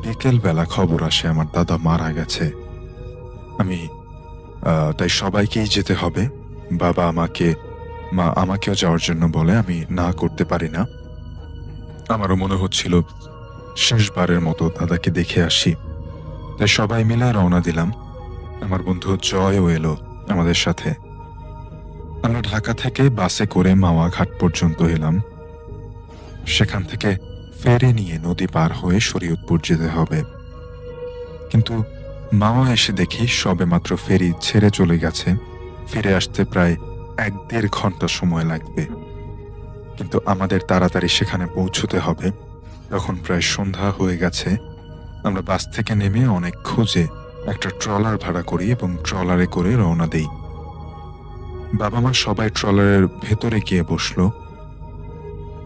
বিকেল বেলা খবর আসে আমার দাদা মারা গেছে। তাই সবাইকেই যেতে হবে। বাবা মা আমাকেও যাওয়ার জন্য বলে, আমি না করতে পারি না। আমারও মনে হচ্ছিল শেষবারের মতো দাদাকে দেখে আসি, তাই সবাই মিলে রওনা দিলাম। আমার বন্ধু জয়ও এলো আমাদের সাথে। আমরা ঢাকা থেকে বাসে করে মাওয়া ঘাট পর্যন্ত এলাম। সেখান থেকে ফেরি নিয়ে নদী পার হয়ে শরীয়তপুর যেতে হবে, কিন্তু মাওয়া এসে দেখি সবে মাত্র ফেরি ছেড়ে চলে গেছে। ফিরে আসতে প্রায় 1-1.5 ঘন্টা সময় লাগবে, কিন্তু আমাদের তাড়াতাড়ি সেখানে পৌঁছতে হবে। তখন প্রায় সন্ধ্যা হয়ে গেছে। আমরা বাস থেকে নেমে অনেক খুঁজে একটা ট্রলার ভাড়া করি এবং ট্রলারে করে রওনা দেই। বাবা মা সবাই ট্রলারের ভেতরে গিয়ে বসলো।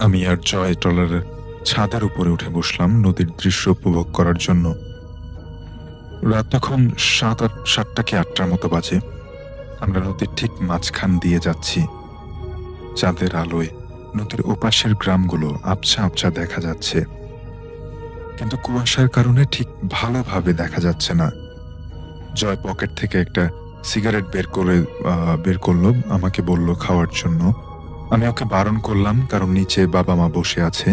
আমি আর জয় ট্রলারের ছাদের উপরে উঠে বসলাম নদীর দৃশ্য উপভোগ করার জন্য। রাত তখন 7টা কি 8টার মতো বাজে। আমরা নদীর ঠিক মাঝখান দিয়ে যাচ্ছি। চাঁদের আলোয় নদীর ওপাশের গ্রামগুলো আবছা আবছা দেখা যাচ্ছে, কিন্তু কুয়াশার কারণে ঠিক ভালোভাবে দেখা যাচ্ছে না। জয় পকেট থেকে একটা সিগারেট বের করলো, আমাকে বলল খাওয়ার জন্য। আমি ওকে বারণ করলাম, কারণ নিচে বাবা মা বসে আছে,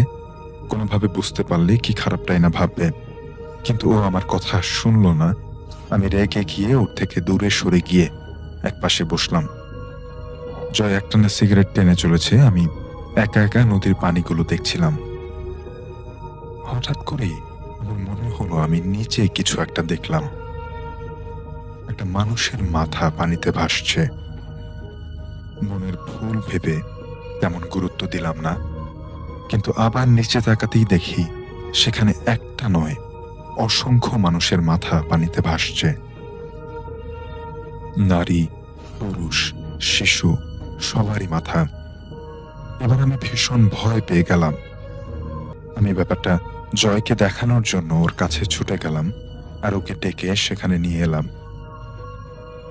কোনোভাবে বুঝতে পারলে কি খারাপটাই না ভাববে। কিন্তু ও আমার কথা শুনলো না। আমি রেগে গিয়ে ওর থেকে দূরে সরে গিয়ে একপাশে বসলাম। জয় একটানা সিগারেট টেনে চলেছে। আমি একা একা নদীর পানিগুলো দেখছিলাম। হঠাৎ করেই আমার মনে হলো আমি নিচে কিছু একটা দেখলাম। একটা মানুষের মাথা পানিতে ভাসছে। মনের ভুল ভেবে তেমন গুরুত্ব দিলাম না, কিন্তু আবার নিচে তাকাতেই দেখি সেখানে একটা নয়, অসংখ্য মানুষের মাথা পানিতে ভাসছে। নারী, পুরুষ, শিশু, সবারই মাথা। এবার আমি ভীষণ ভয় পেয়ে গেলাম। আমি ব্যাপারটা জয়কে দেখানোর জন্য ওর কাছে ছুটে গেলাম আর ওকে ডেকে সেখানে নিয়ে এলাম,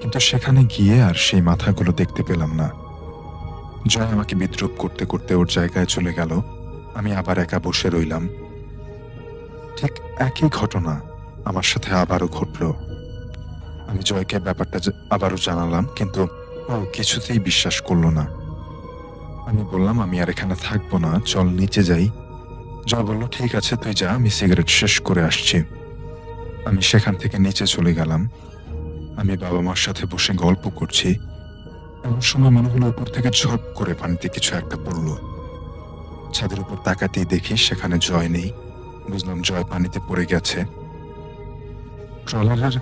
কিন্তু সেখানে গিয়ে আর সেই মাথাগুলো দেখতে পেলাম না। জয় আমাকে বিদ্রূপ করতে করতে ওর জায়গায় চলে গেল। আমি আবার একা বসে রইলাম। ঠিক একই ঘটনা আমার সাথে আবারও ঘটল। আমি জয়কে ব্যাপারটা আবারও জানালাম, কিন্তু ও কিছুতেই বিশ্বাস করলো না। আমি বললাম আমি আর এখানে থাকবো না, চল নিচে যাই। জয় বলল ঠিক আছে তুই যা, আমি সিগারেট শেষ করে আসছি। আমি সেখান থেকে নিচে চলে গেলাম। আমি বাবা মার সাথে বসে গল্প করছি, এমন সময় মনে হলো উপর থেকে ঝপ করে পানিতে কিছু একটা পড়লো। ছাদের উপর তাকাতেই দেখি সেখানে জয় নেই। বুঝলাম জয় পানিতে পড়ে গেছে। ট্রলারের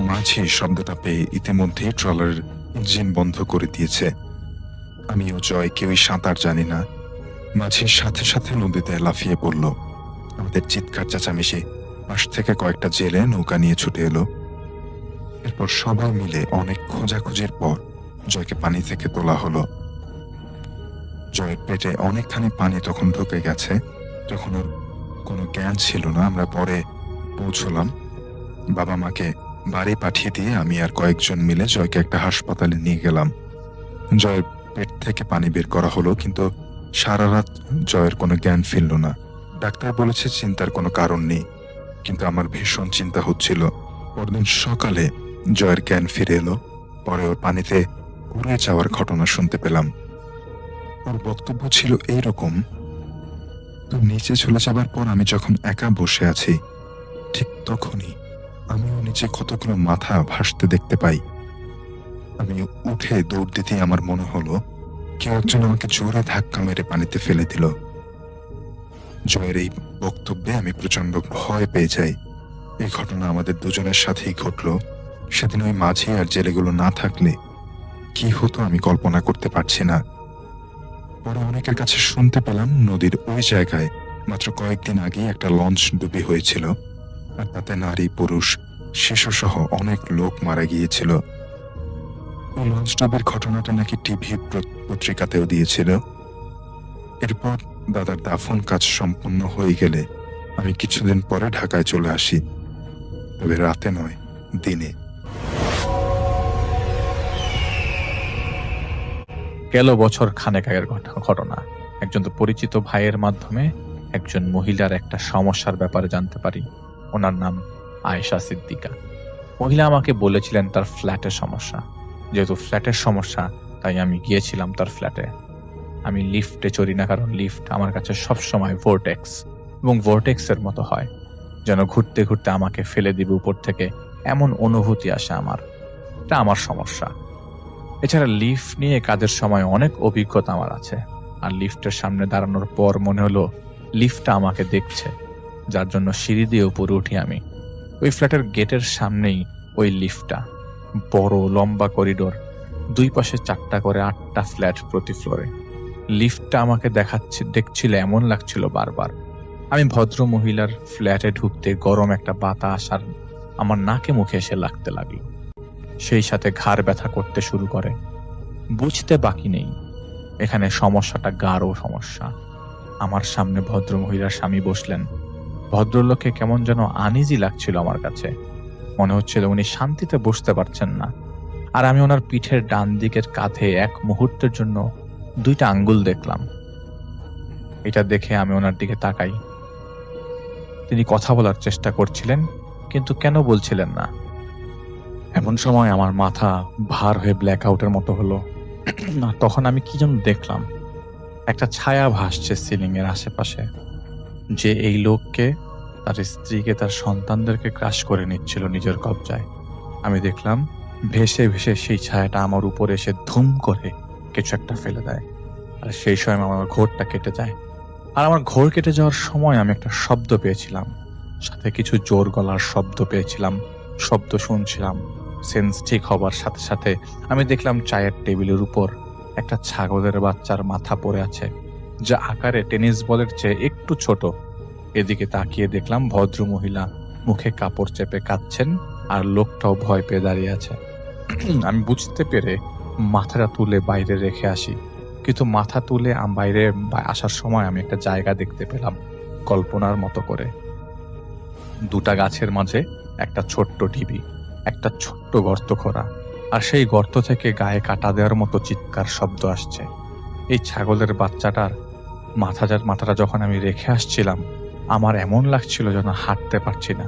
মাঝি শব্দটা পেয়ে ইতিমধ্যেই ট্রলারের ইঞ্জিন বন্ধ করে দিয়েছে। আমি ও জয় কেউই সাঁতার জানি না। মাঝির সাথে সাথে নদীতে লাফিয়ে পড়ল। আমাদের চিৎকার চেঁচামেচি, পাশ থেকে কয়েকটা জেলে নৌকা নিয়ে ছুটে এলো। এরপর সবাই মিলে অনেক খোঁজাখুঁজির পর জয়কে পানি থেকে তোলা হলো। জয়ের পেটে অনেকখানি পানি তখন ঢুকে গেছে, তখন ওর কোনো জ্ঞান ছিল না। আমরা পরে পৌঁছলাম। বাবা মাকে বাড়ি পাঠিয়ে দিয়ে আমি আর কয়েকজন মিলে জয়কে একটা হাসপাতালে নিয়ে গেলাম। জয়ের পেট থেকে পানি বের করা হলো, কিন্তু সারা রাত জয়ের কোনো জ্ঞান ফিরল না। ডাক্তার বলেছে চিন্তার কোনো কারণ নেই, কিন্তু আমার ভীষণ চিন্তা হচ্ছিল। পরদিন সকালে জয়ের জ্ঞান ফিরে এলো। পরে ওর পানিতে উড়ে যাওয়ার ঘটনা শুনতে পেলাম। ওর বক্তব্য ছিল এইরকম: তো নিচে চলে যাবার পর আমি যখন একা বসে আছি, ঠিক তখনই আমিও নিচে কতগুলো মাথা ভাসতে দেখতে পাই। আমি উঠে দৌড় দিতেই আমার মনে হলো কেউ একজন আমাকে জোরে ধাক্কা মেরে পানিতে ফেলে দিল। জয়ের এই বক্তব্যে আমি প্রচন্ড ভয় পেয়ে যাই। এই ঘটনা আমাদের দুজনের সাথেই ঘটলো। সেদিন ওই মাঝি আর জেলেগুলো না থাকলে কি হতো আমি কল্পনা করতে পারছি না। পরে অনেকের কাছে শুনতে পেলাম নদীর ওই জায়গায় মাত্র কয়েকদিন আগেই একটা লঞ্চ ডুবি হয়েছিল, আর তাতে নারী, পুরুষ, শিশু সহ অনেক লোক মারা গিয়েছিল। ওই লঞ্চ ডুবির ঘটনাটা নাকি টিভি পত্রিকাতেও দিয়েছিল। এরপর দাদার দাফন কাজ সম্পন্ন হয়ে গেলে আমি কিছুদিন পরে ঢাকায় চলে আসি, তবে রাতে নয়, দিনে। গেল বছর খানেক আগের ঘটনা। একজন তো পরিচিত ভাইয়ের মাধ্যমে একজন মহিলার একটা সমস্যার ব্যাপারে জানতে পারি। ওনার নাম আয়েশা সিদ্দিকা। মহিলা আমাকে বলেছিলেন তার ফ্ল্যাটের সমস্যা। যেহেতু ফ্ল্যাটের সমস্যা, তাই আমি গিয়েছিলাম তার ফ্ল্যাটে। আমি লিফটে চড়ি না, কারণ লিফট আমার কাছে সবসময় ভোর্টেক্স, এবং ভোর্টেক্সের মতো হয়, যেন ঘুরতে ঘুরতে আমাকে ফেলে দিবে উপর থেকে, এমন অনুভূতি আসে আমার। এটা আমার সমস্যা। এছাড়া লিফট নিয়ে কাজের সময় অনেক অভিজ্ঞতা আমার আছে। আর লিফটের সামনে দাঁড়ানোর পর মনে হলো লিফটটা আমাকে দেখছে, যার জন্য সিঁড়ি দিয়ে উপরে উঠি আমি। ওই ফ্ল্যাটের গেটের সামনেই ওই লিফটটা, বড় লম্বা করিডোর, দুই পাশে 4টা করে 8টা ফ্ল্যাট প্রতি ফ্লোরে। লিফটটা আমাকে দেখছিল, এমন লাগছিল বারবার। আমি ভদ্র মহিলার ফ্ল্যাটে ঢুকতে গরম একটা বাতাস আর আমার নাকে মুখে এসে লাগতে লাগলো। সেই সাথে ঘাড় ব্যথা করতে শুরু করে। বুঝতে বাকি নেই এখানে সমস্যাটা গাঢ় সমস্যা। আমার সামনে ভদ্র মহিলার স্বামী বসলেন। ভদ্রলোককে কেমন যেন আনইজি লাগছিল আমার কাছে। মনে হচ্ছিল উনি শান্তিতে বসতে পারছেন না। আর আমি ওনার পিঠের ডান দিকের কাঁধে এক মুহূর্তের জন্য 2টা আঙ্গুল দেখলাম। এটা দেখে আমি ওনার দিকে তাকাই। তিনি কথা বলার চেষ্টা করছিলেন, কিন্তু কেন বলছিলেন না। এমন সময় আমার মাথা ভার হয়ে ব্ল্যাক আউটের মতো হলো। তখন আমি কি যেন দেখলাম, একটা ছায়া ভাসছে সিলিং এর আশেপাশে, যে এই লোককে, তার স্ত্রীকে, তার সন্তানদেরকে ক্রাশ করে নিচ্ছিল নিজের কবজায়। আমি দেখলাম ভেসে ভেসে সেই ছায়াটা আমার উপরে এসে ধুম করে কিছু একটা ফেলে দেয়। আর সেই সময় আমার ঘোরটা কেটে যায়। আর আমার ঘোর কেটে যাওয়ার সময় আমি একটা শব্দ পেয়েছিলাম, সাথে কিছু জোর গলার শব্দ পেয়েছিলাম, শব্দ শুনছিলাম। সেন্স ঠিক হবার সাথে সাথে আমি দেখলাম চায়ের টেবিলের উপর একটা ছাগলের বাচ্চার মাথা পড়ে আছে, যা আকারে টেনিস বলের চেয়ে একটু ছোট। এদিকে তাকিয়ে দেখলাম ভদ্র মহিলা মুখে কাপড় চেপে কাঁদছেন, আর লোকটাও ভয় পেয়ে দাঁড়িয়ে আছে। আমি বুঝতে পেরে মাথাটা তুলে বাইরে রেখে আসি। কিন্তু মাথা তুলে বাইরে আসার সময় আমি একটা জায়গা দেখতে পেলাম কল্পনার মতো করে। 2টা গাছের মাঝে একটা ছোট্ট ঢিবি, একটা ছোট্ট গর্ত খোঁড়া, আর সেই গর্ত থেকে গায়ে কাটা দেওয়ার মতো চিৎকার শব্দ আসছে। এই ছাগলের বাচ্চাটার মাথাটা যখন আমি রেখে আসছিলাম, আমার এমন লাগছিল যেন হাঁটতে পারছি না,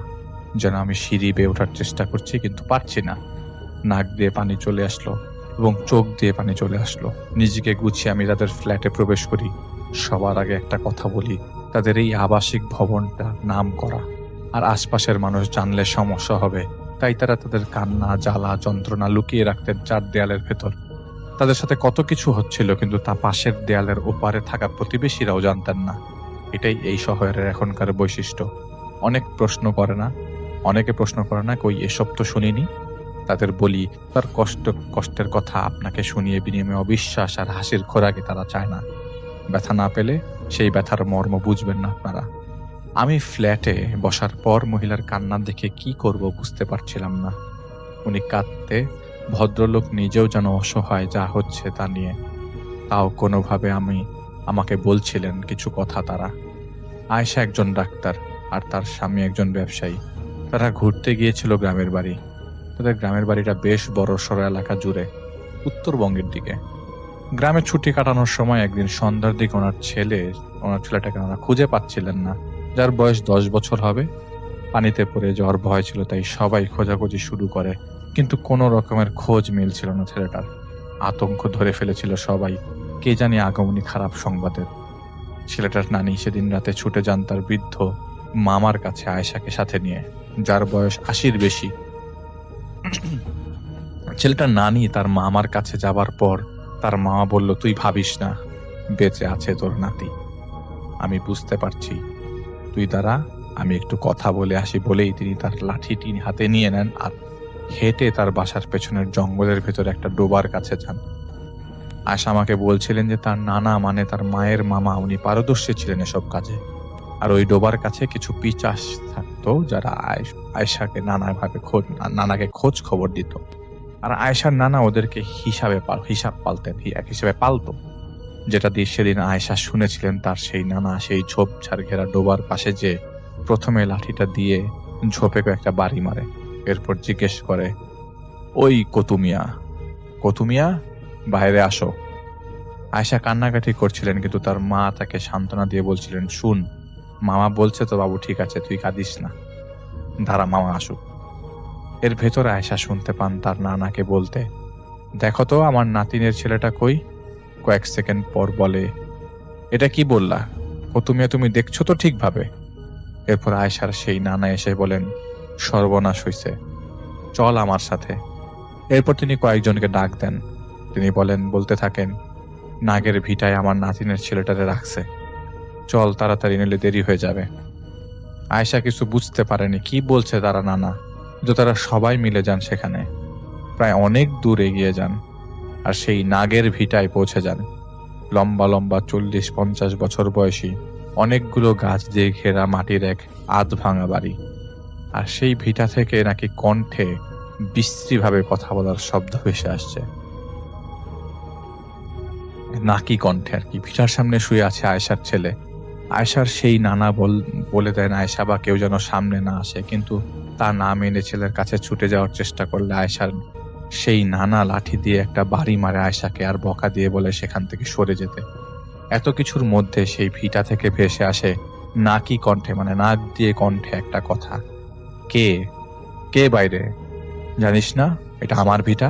যেন আমি সিঁড়ি বেয়ে ওঠার চেষ্টা করছি কিন্তু পারছি না। নাক দিয়ে পানি চলে আসলো এবং চোখ দিয়ে পানি চলে আসলো। নিজেকে গুছিয়ে আমি তাদের ফ্ল্যাটে প্রবেশ করি। সবার আগে একটা কথা বলি, তাদের এই আবাসিক ভবনটা নাম করা, আর আশপাশের মানুষ জানলে সমস্যা হবে, তাই তারা তাদের কান্না, জ্বালা, যন্ত্রণা লুকিয়ে রাখতেন 4 দেয়ালের ভেতর। তাদের সাথে কত কিছু হচ্ছিল, কিন্তু তা পাশের দেয়ালের ওপারে থাকা প্রতিবেশীরাও জানতেন না। এটাই এই শহরের এখনকার বৈশিষ্ট্য। অনেকে প্রশ্ন করে না কই এসব তো শুনিনি। তাদের বলি তার কষ্টের কথা আপনাকে শুনিয়ে বিনিময়ে অবিশ্বাস আর হাসির খোরাকি তারা চায় না। ব্যথা না পেলে সেই ব্যথার মর্ম বুঝবেন না আপনারা। আমি ফ্ল্যাটে বসার পর মহিলার কান্না দেখে কি করব বুঝতে পারছিলাম না। উনি কাঁদতে, ভদ্রলোক নিজেও যেন অসহায় যা হচ্ছে তা নিয়ে। তাও কোনোভাবে আমাকে বলছিলেন কিছু কথা তারা। আয়েশা একজন ডাক্তার আর তার স্বামী একজন ব্যবসায়ী। তারা ঘুরতে গিয়েছিল গ্রামের বাড়ি। তাদের গ্রামের বাড়িটা বেশ বড় সড় এলাকা জুড়ে, উত্তরবঙ্গের দিকে। গ্রামে ছুটি কাটানোর সময় একদিন সন্ধ্যার দিকে ওনার ছেলেটাকে ওনারা খুঁজে পাচ্ছিলেন না, যার বয়স 10 বছর হবে। পানিতে পড়ে যাওয়ার ভয় ছিল, তাই সবাই খোঁজাখুঁজি শুরু করে, কিন্তু কোনো রকমের খোঁজ মিলছিল না ছেলেটার। আতঙ্ক ধরে ফেলেছিল সবাই, কে জানি আগমনী খারাপ সংবাদের। ছেলেটার নানি সেদিন রাতে ছুটে যান তার বৃদ্ধ মামার কাছে আয়েশাকে সাথে নিয়ে, যার বয়স 80-র বেশি। ছেলেটার নানি তার মামার কাছে যাবার পর তার মামা বলল, তুই ভাবিস না, বেঁচে আছে তোর নাতি। আমি বুঝতে পারছি, তুই দাঁড়া, আমি একটু কথা বলে আসি বলেই তিনি তার লাঠিটি হাতে নিয়ে নেন আর হেঁটে তার বাসার পেছনের জঙ্গলের ভেতরে একটা ডোবার কাছে যান। আয়েশা আমাকে বলছিলেন যে তার নানা মানে তার মায়ের মামা, উনি পারদর্শী ছিলেন এসব কাজে। আর ওই ডোবার কাছে কিছু পিচাস থাকতো যারা আয়েশাকে নানাকে খোঁজ খবর দিত। আর আয়েশার নানা ওদেরকে হিসাবে পালতো, যেটা দিয়ে সেদিন আয়েশা শুনেছিলেন তার সেই নানা সেই ঝোপঝাড় ঘেরা ডোবার পাশে যে প্রথমে লাঠিটা দিয়ে ঝোপে একটা বাড়ি মারে। এরপর জিজ্ঞেস করে, ওই কতুমিয়া বাইরে আসো। আয়েশা কান্নাকাটি করছিলেন, কিন্তু তার মা তাকে সান্ত্বনা দিয়ে বলছিলেন, শুন, মামা বলছে তো বাবু, ঠিক আছে, তুই কাঁদিস না, দাঁড়া মামা আসুক। এর ভেতরে আয়েশা শুনতে পান তার নানাকে বলতে, দেখো তো আমার নাতিনের ছেলেটা কই। কয়েক সেকেন্ড পর বলে, এটা কি বললা কতুমিয়া, তুমি দেখছো তো ঠিকভাবে? এরপর আয়েশার সেই নানা এসে বলেন, সর্বনাশ হইছে, চল আমার সাথে। এরপর তিনি কয়েকজনকে ডাক দেন। তিনি বলতে থাকেন, নাগের ভিটায় আমার নাতিনের ছেলেটারে রাখছে, চল তাড়াতাড়ি, নিলে দেরি হয়ে যাবে। আয়েশা কিছু বুঝতে পারেনি কি বলছে তারা নানা, কিন্তু তারা সবাই মিলে যান সেখানে। প্রায় অনেক দূর এগিয়ে যান আর সেই নাগের ভিটায় পৌঁছে যান। লম্বা লম্বা 40-50 বছর বয়সী, অনেকগুলো গাছ দিয়ে ঘেরা মাটির এক আধ ভাঙা বাড়ি। আর সেই ভিটা থেকে নাকি কণ্ঠে বিশ্রীভাবে কথা বলার শব্দ ভেসে আসছে, নাকি কণ্ঠে আর কি। ভিটার সামনে শুয়ে আছে আয়েশার ছেলে। আয়েশার সেই নানা বলে দেন আয়েশা বা কেউ যেন সামনে না আসে, কিন্তু তা না মেনে ছেলের কাছে ছুটে যাওয়ার চেষ্টা করলে আয়েশার সেই নানা লাঠি দিয়ে একটা বাড়ি মারে আয়েশাকে আর বকা দিয়ে বলে সেখান থেকে সরে যেতে। এত কিছুর মধ্যে সেই ভিটা থেকে ভেসে আসে নাকি কণ্ঠে, মানে নাক দিয়ে কণ্ঠে একটা কথা, কে বাইরে, জানিস না এটা আমার ভিটা?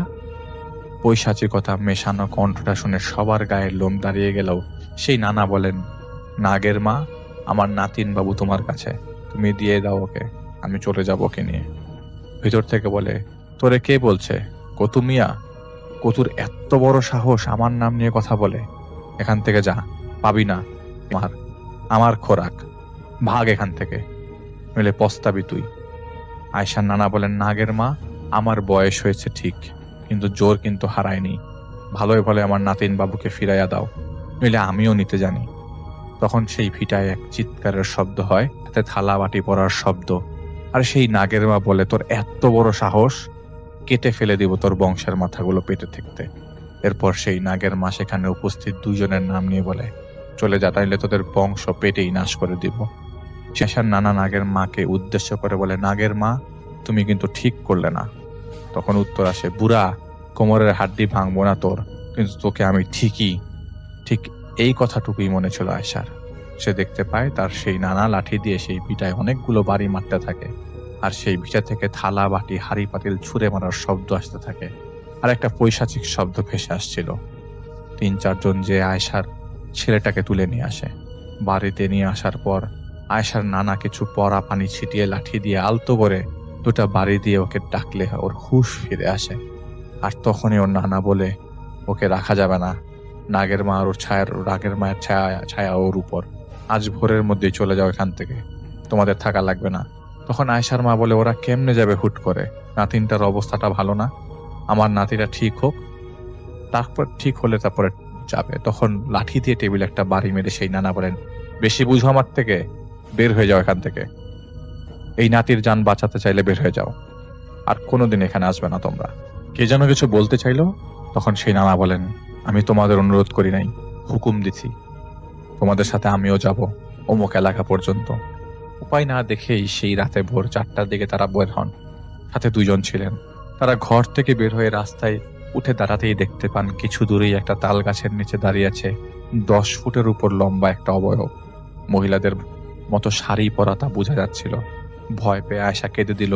পৈশাচিকতা মেশানো কণ্ঠটা শুনে সবার গায়ের লোম দাঁড়িয়ে গেলেও সেই নানা বলেন, নাগের মা, আমার নাতিন বাবু তোমার কাছে, তুমি দিয়ে দাও ওকে, আমি চলে যাব ওকে নিয়ে। ভিতর থেকে বলে, তোরে কে বলছে? কতুমিয়া? কতুর এত বড় সাহস আমার নাম নিয়ে কথা বলে? এখান থেকে যা, পাবি না আমার খোরাক, ভাগ এখান থেকে, নইলে পস্তাবি তুই। আয়েশার নানা বলেন, নাগের মা, আমার বয়স হয়েছে ঠিক, কিন্তু জোর কিন্তু হারায়নি, ভালোই ভালো আমার নাতিন বাবুকে ফিরাইয়া দাও, নইলে আমিও নিতে জানি। তখন সেই ভিটায় এক চিৎকারের শব্দ হয়, তাতে থালা বাটি পড়ার শব্দ। আর সেই নাগের মা বলে, তোর এত বড় সাহস, কেটে ফেলে দিব তোর বংশের মাথাগুলো পেটে থাকতে। এরপর সেই নাগের মা সেখানে উপস্থিত দুজনের নাম নিয়ে বলে, চলে যা, তাইলে তোদের বংশ পেটেই নাশ করে দিব। শেষার নানা নাগের মাকে উদ্দেশ্য করে বলে, নাগের মা, তুমি কিন্তু ঠিক করলে না। তখন উত্তর আসে, বুড়া, কোমরের হাড্ডি ভাঙবো না তোর, কিন্তু তোকে আমি ঠিক এই কথাটুকুই মনে ছিল আয়েশার। সে দেখতে পায় তার সেই নানা লাঠি দিয়ে সেই ভিটায় অনেকগুলো বাড়ি মারতে থাকে, আর সেই ভিটা থেকে থালা বাটি হাড়ি পাতিল ছুঁড়ে মারার শব্দ আসতে থাকে, আর একটা পৈশাচিক শব্দ ভেসে আসছিল। 3-4 জন যে আয়েশার ছেলেটাকে তুলে নিয়ে আসে। বাড়িতে নিয়ে আসার পর আয়েশার নানা কিছু পরা পানি ছিটিয়ে লাঠি দিয়ে আলতো করে 2টা বাড়ি দিয়ে ওকে ডাকলে ওর হুঁশ ফিরে আসে। আর তখনই ওর নানা বলে, ওকে রাখা যাবে না। নাগের মা আর ওর ছায়ার রাগের মায়ের ছায়া ছায়া ওর উপর। আজ ভোরের মধ্যেই চলে যাও এখান থেকে, তোমাদের থাকা লাগবে না। তখন আয়েশার মা বলে, ওরা কেমনে যাবে হুট করে? নাতিনটার অবস্থাটা ভালো না, আমার নাতিটা ঠিক হোক, তারপর ঠিক হলে তারপরে যাবে। তখন লাঠি দিয়ে টেবিলে একটা বাড়ি মেরে সেই নানা বলেন, বেশি বুঝো আমার থেকে, বের হয়ে যাও এখান থেকে। এই নাতির যান বাঁচাতে চাইলে বের হয়ে যাও, আর কোনোদিন এখানে আসবে না তোমরা। কে যেন কিছু বলতে চাইলো, তখন সেই নানা বলেন, আমি তোমাদের অনুরোধ করি নাই, হুকুম দিছি, তোমাদের সাথে আমিও যাব অমুক এলাকা পর্যন্ত। উপায় না দেখেই সেই রাতে ভোর 4টার দিকে তারা বের হন। সাথে 2 জন ছিলেন। তারা ঘর থেকে বের হয়ে রাস্তায় উঠে দাঁড়াতেই দেখতে পান কিছু দূরেই একটা তাল গাছের নিচে দাঁড়িয়ে আছে 10 ফুটের উপর লম্বা একটা অবয়ব। মহিলাদের মতো শাড়ি পরা তা বোঝা যাচ্ছিল। ভয় পেয়ে আয়শা কেঁদে দিল।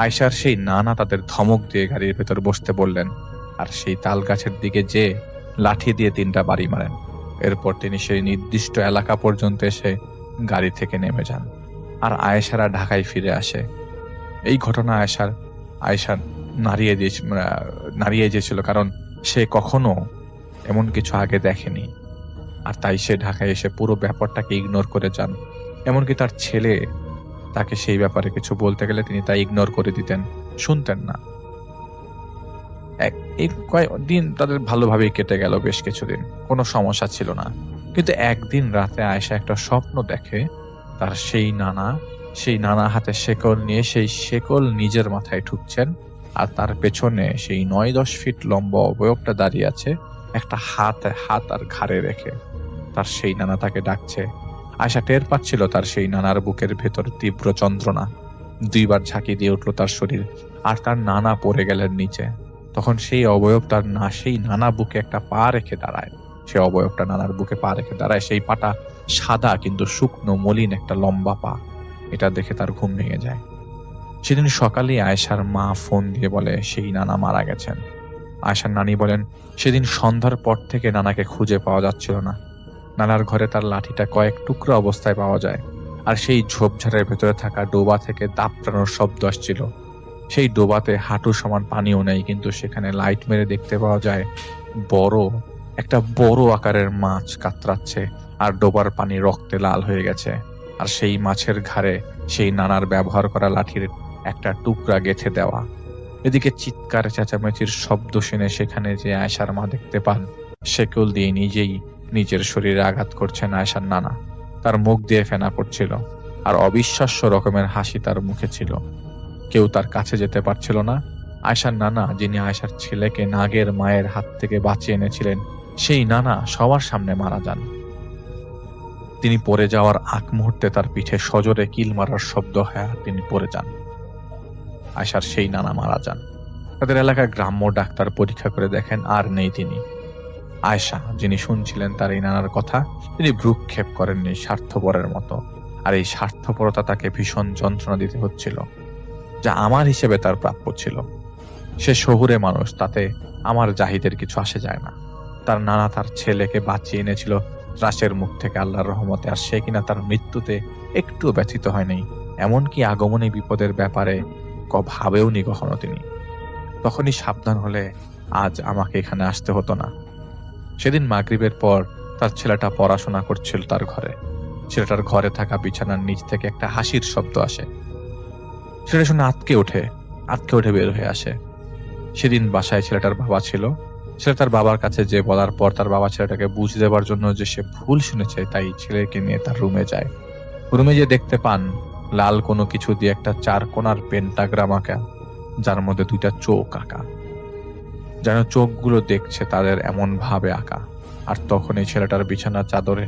আয়শার সেই নানা তাদের ধমক দিয়ে গাড়ির ভেতর বসতে বললেন, আর সেই তাল গাছের দিকে যে লাঠি দিয়ে 3টা বাড়ি মারেন। এরপর তিনি সেই নির্দিষ্ট এলাকা পর্যন্ত এসে গাড়ি থেকে নেমে যান, আর আয়েশারা ঢাকায় ফিরে আসে। এই ঘটনা আয়েশা নাড়িয়ে দিয়েছিল, কারণ সে কখনো এমন কিছু আগে দেখেনি। আর তাই সে ঢাকায় এসে পুরো ব্যাপারটাকে ইগনোর করে যান। এমনকি তার ছেলে তাকে সেই ব্যাপারে কিছু বলতে গেলে তিনি তা ইগনোর করে দিতেন, শুনতেন না। এই কয়েকদিন তাদের ভালোভাবেই কেটে গেল, বেশ কিছুদিন কোনো সমস্যা ছিল না। কিন্তু একদিন রাতে আয়েশা একটা স্বপ্ন দেখে, তার সেই নানা হাতে শেকল নিয়ে সেই শেকল নিজের মাথায় ঠুকছেন, আর তার পেছনে সেই 9-10 ফিট লম্বা অবয়বটা দাঁড়িয়ে আছে, একটা হাত আর ঘাড়ে রেখে। তার সেই নানা তাকে ডাকছে। আয়েশা টের পাচ্ছিল তার সেই নানার বুকের ভেতর তীব্র যন্ত্রণা। 2 বার ঝাঁকি দিয়ে উঠল তার শরীর, আর তার নানা পড়ে গেলেন নিচে। তখন সেই অবয়ব সেই নানা বুকে একটা পা রেখে দাঁড়ায়। সেই অবয়বটা নানার বুকে পা রেখে দাঁড়ায়। সেই পাটা সাদা কিন্তু শুকনো মলিন একটা লম্বা পা। এটা দেখে তার ঘুম ভেঙে যায়। সেদিন সকালে আয়েশার মা ফোন দিয়ে বলে সেই নানা মারা গেছেন। আয়েশার নানি বলেন, সেদিন সন্ধ্যার পর থেকে নানাকে খুঁজে পাওয়া যাচ্ছিল না। নানার ঘরে তার লাঠিটা কয়েক টুকরো অবস্থায় পাওয়া যায়, আর সেই ঝোপঝাড়ের ভেতরে থাকা ডোবা থেকে দাপটানোর শব্দ আসছিল। সেই ডোবাতে হাঁটু সমান পানিও নেই, কিন্তু সেখানে লাইট মেরে দেখতে পাওয়া যায় একটা বড় আকারের মাছ কাতরাচ্ছে, আর ডোবার পানি রক্তে লাল হয়ে গেছে। আর সেই মাছের ঘাড়ে সেই নানার ব্যবহার করা লাঠির একটা টুকরা গেঁথে দেওয়া। এদিকে চিৎকার চেঁচামেচির শব্দ শুনে সেখানে যে আয়েশার মা দেখতে পান শেকল দিয়ে নিজেই নিজের শরীরে আঘাত করছেন আয়েশার নানা। তার মুখ দিয়ে ফেনা পড়ছিল, আর অবিশ্বাস্য রকমের হাসি তার মুখে ছিল। কেউ তার কাছে যেতে পারছিল না। আয়েশার নানা, যিনি আয়েশার ছেলেকে নাগের মায়ের হাত থেকে বাঁচিয়ে এনেছিলেন, সেই নানা সবার সামনে মারা যান। তিনি পড়ে যাওয়ার আগ মুহূর্তে তার পিঠে সজোরে কিল মারার শব্দ হয়, আর তিনি পড়ে যান। আয়েশার সেই নানা মারা যান। তাদের এলাকার গ্রাম্য ডাক্তার পরীক্ষা করে দেখেন আর নেই তিনি। আয়েশা, যিনি শুনছিলেন তার এই নানার কথা, তিনি ভ্রুক্ষেপ করেননি স্বার্থপরের মতো। আর এই স্বার্থপরতা তাকে ভীষণ যন্ত্রণা দিতে হচ্ছিল, যা আমার হিসেবে তার প্রাপ্য ছিল। সে শহুরে মানুষ, তাতে আমার জাহিদের কিছু আসে যায় না। তার নানা তার ছেলেকে বাঁচিয়ে এনেছিল ত্রাসের মুখ থেকে আল্লাহর রহমতে, আর সে কিনা তার মৃত্যুতে একটু ব্যথিত হয়নি। এমনকি আগমনী বিপদের ব্যাপারে ভাবেওনি কখনো তিনি। তখনই সাবধান হলে আজ আমাকে এখানে আসতে হতো না। সেদিন মাগরিবের পর তার ছেলেটা পড়াশোনা করছিল তার ঘরে। ছেলেটার ঘরে থাকা বিছানার নিচ থেকে একটা হাসির শব্দ আসে। ছেলে শুনে আটকে উঠে বের হয়ে আসে। সেদিন বাসায় ছেলেটার বাবা ছিল। ছেলে তার বাবার কাছে যে বলার পর তার বাবা ছেলেটাকে বুঝ দেবার জন্য যে সে ভুল শুনেছে, তাই ছেলেকে নিয়ে তার রুমে যায়। রুমে যে দেখতে পান লাল কোনো কিছু দিয়ে একটা 4 কোণার পেন্টাগ্রাম আঁকা, যার মধ্যে 2টা চোখ আঁকা, যেন চোখগুলো দেখছে তাদের এমন ভাবে আঁকা। আর তখন এই ছেলেটার বিছানার চাদরে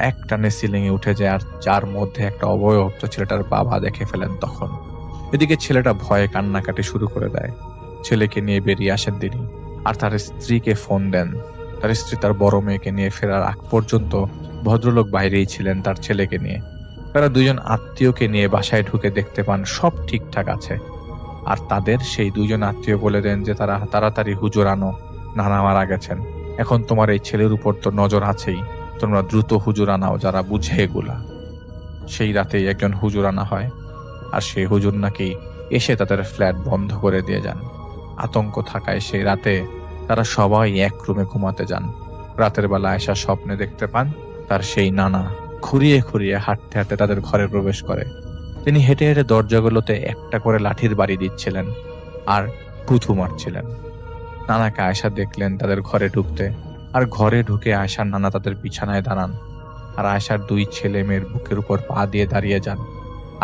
এক টানে সিলিং এ উঠে যায়, আর যার মধ্যে একটা অবয়ব ছেলেটার বাবা দেখে ফেলেন তখন। এদিকে ছেলেটা ভয়ে কান্নাকাটি শুরু করে দেয়। ছেলেকে নিয়ে বেরিয়ে আসেন তিনি, আর তার স্ত্রীকে ফোন দেন। তার স্ত্রী তার বড় মেয়েকে নিয়ে ফেরার আগ পর্যন্ত ভদ্রলোক বাইরেই ছিলেন তার ছেলেকে নিয়ে। তারা 2 জন আত্মীয়কে নিয়ে বাসায় ঢুকে দেখতে পান সব ঠিকঠাক আছে। আর তাদের সেই 2 জন আত্মীয় বলে দেন যে তারা তাড়াতাড়ি হুজুর আনো, নানা মারা গেছেন। এখন তোমার এই ছেলের উপর তো নজর আছেই, তোমরা দ্রুত হুজুর আনাও যারা বুঝে এগুলা। সেই রাতেই একজন হুজুর আনা হয়, আর সেই হুজুর নাকি এসে তাদের ফ্ল্যাট বন্ধ করে দিয়ে যান। আতঙ্ক থাকায় সেই রাতে তারা সবাই এক রুমে ঘুমাতে যান। রাতের বেলা আয়েশা স্বপ্নে দেখতে পান তার সেই নানা খুঁড়িয়ে খুঁড়িয়ে হাঁটতে হাঁটতে তাদের ঘরে প্রবেশ করে। তিনি হেঁটে হেঁটে দরজাগুলোতে একটা করে লাঠির বাড়ি দিচ্ছিলেন আর পুঁথু মারছিলেন। নানাকে আয়েশা দেখলেন তাদের ঘরে ঢুকতে, আর ঘরে ঢুকে আয়েশার নানা তাদের বিছানায় দাঁড়ান, আর আয়েশার দুই ছেলে মেয়ের বুকের উপর পা দিয়ে দাঁড়িয়ে যান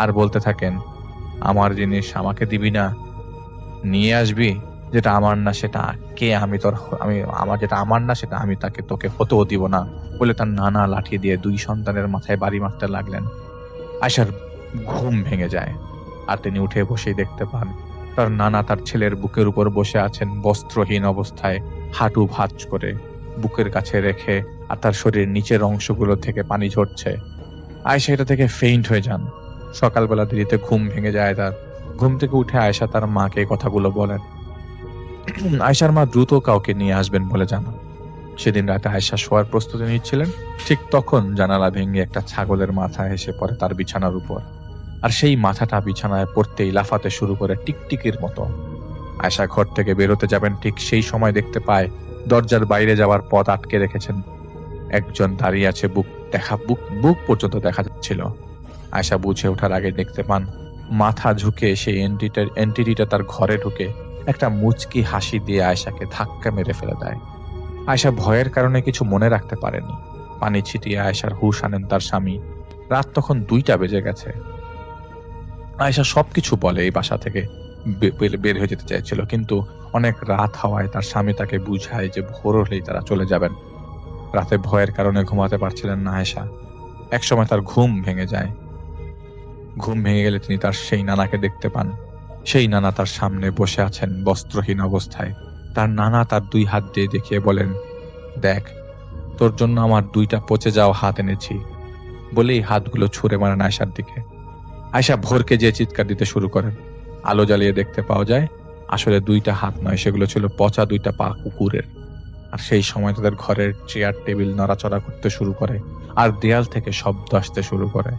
আর বলতে থাকেন, আমার জিনিস আমাকে দিবি না, নিয়ে আসবি, যেটা আমার না সেটা কে আমি তোর আমি আমার যেটা আমার না সেটা আমি তাকে তোকে হতেও দিব না বলে তার নানা লাঠি দিয়ে দুই সন্তানের মাথায় বাড়ি মারতে লাগলেন। আয়েশার ঘুম ভেঙে যায়, আর তিনি উঠে বসেই দেখতে পান তার নানা তার ছেলের বুকের উপর বসে আছেন বস্ত্রহীন অবস্থায়, হাঁটু ভাঁজ করে বুকের কাছে রেখে, আর তার শরীরের নিচের অংশগুলো থেকে পানি ঝরছে। আয়েশা এটা থেকে ফেইন্ট হয়ে যান। সকালবেলা দেরিতে ঘুম ভেঙে যায় তার। ঘুম থেকে উঠে আয়েশা তার মাকে এই কথাগুলো বলেন। আয়েশার মা দ্রুত কাউকে নিয়ে আসবেন বলে জানান। সেদিন রাতে আয়েশা শোয়ার প্রস্তুতি নিচ্ছিলেন, ঠিক তখন জানালা ভেঙে একটা ছাগলের মাথা এসে পড়ে তার বিছানার উপর, আর সেই মাথাটা বিছানায় পড়তেই লাফাতে শুরু করে টিকটিকির মতো। আয়েশা ঘর থেকে বেরোতে যাবেন, ঠিক সেই সময় দেখতে পায় দরজার বাইরে যাওয়ার পথ আটকে রেখেছেন একজন দাঁড়িয়ে আছে, বুক পর্যন্ত দেখা যাচ্ছিল। আয়েশা বুঝে ওঠার আগে দেখতে পান মাথা ঝুঁকে সেই এন্টিটিটা তার ঘরে ঢুকে একটা মুচকি হাসি দিয়ে আয়েশাকে ধাক্কা মেরে ফেলে দেয়। আয়েশা ভয়ের কারণে কিছু মনে রাখতে পারেনি। পানি ছিটিয়ে আয়েশার হুঁশ আনেন তার স্বামী। রাত তখন 2টা বেজে গেছে। আয়েশা সবকিছু বলে এই বাসা থেকে বের হয়ে যেতে চাইছিল, কিন্তু অনেক রাত হওয়ায় তার স্বামী তাকে বুঝায় যে ভোর হলেই তারা চলে যাবেন। রাতে ভয়ের কারণে ঘুমাতে পারছিলেন না আয়েশা। একসময় তার ঘুম ভেঙে যায়। ঘুম ভেঙে গেলে তিনি তার সেই নানাকে দেখতে পান। সেই নানা তার সামনে বসে আছেন বস্ত্রহীন অবস্থায়। তার নানা তার 2 হাত দিয়ে দেখিয়ে বলেন, দেখ, তোর জন্য আমার 2টা পচে যাওয়া হাত এনেছি, বলেই হাতগুলো ছুঁড়ে মারেন আয়েশার দিকে। আয়েশা ভোরকে যে চিৎকার দিতে শুরু করেন। আলো জ্বালিয়ে দেখতে পাওয়া যায় আসলে 2টা হাত নয়, সেগুলো ছিল পচা 2টা পা কুকুরের। আর সেই সময় তাদের ঘরের চেয়ার টেবিল নড়াচড়া করতে শুরু করে, আর দেয়াল থেকে শব্দ আসতে শুরু করে।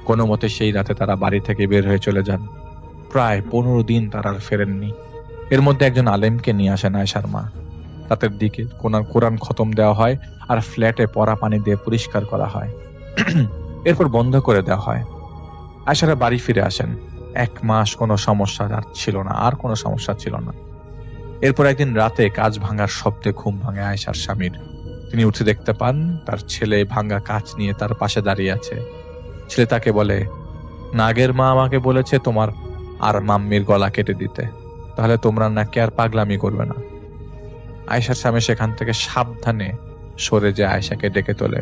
কোনো মতে সেই রাতে তারা বাড়ি থেকে বের হয়ে চলে যান। প্রায় 15 দিন তারা আর ফেরেননি। এর মধ্যে একজন আলেমকে নিয়ে আসেন আয়েশার মা। রাতের দিকে কোরআন খতম দেওয়া হয়, আর ফ্ল্যাটে পরা পানি দিয়ে পরিষ্কার করা হয়। এরপর বন্ধ করে দেওয়া হয়। আয়েশারা বাড়ি ফিরে আসেন। 1 মাস কোনো সমস্যা আর ছিল না, আর কোনো সমস্যা ছিল না। এরপর একদিন রাতে কাঁচ ভাঙার শব্দে ঘুম ভাঙে আয়েশার স্বামীর। তিনি উঠে দেখতে পান তার ছেলে ভাঙা কাঁচ নিয়ে তার পাশে দাঁড়িয়ে আছে। ছেলে তাকে বলে, নাগের মা আমাকে বলেছে তোমার আর মাম্মির গলা কেটে দিতে, তাহলে তোমরা নাকি আর পাগলামি করবে না। আয়েশার স্বামী সেখান থেকে সাবধানে সরে যে আয়েশাকে ডেকে তোলে।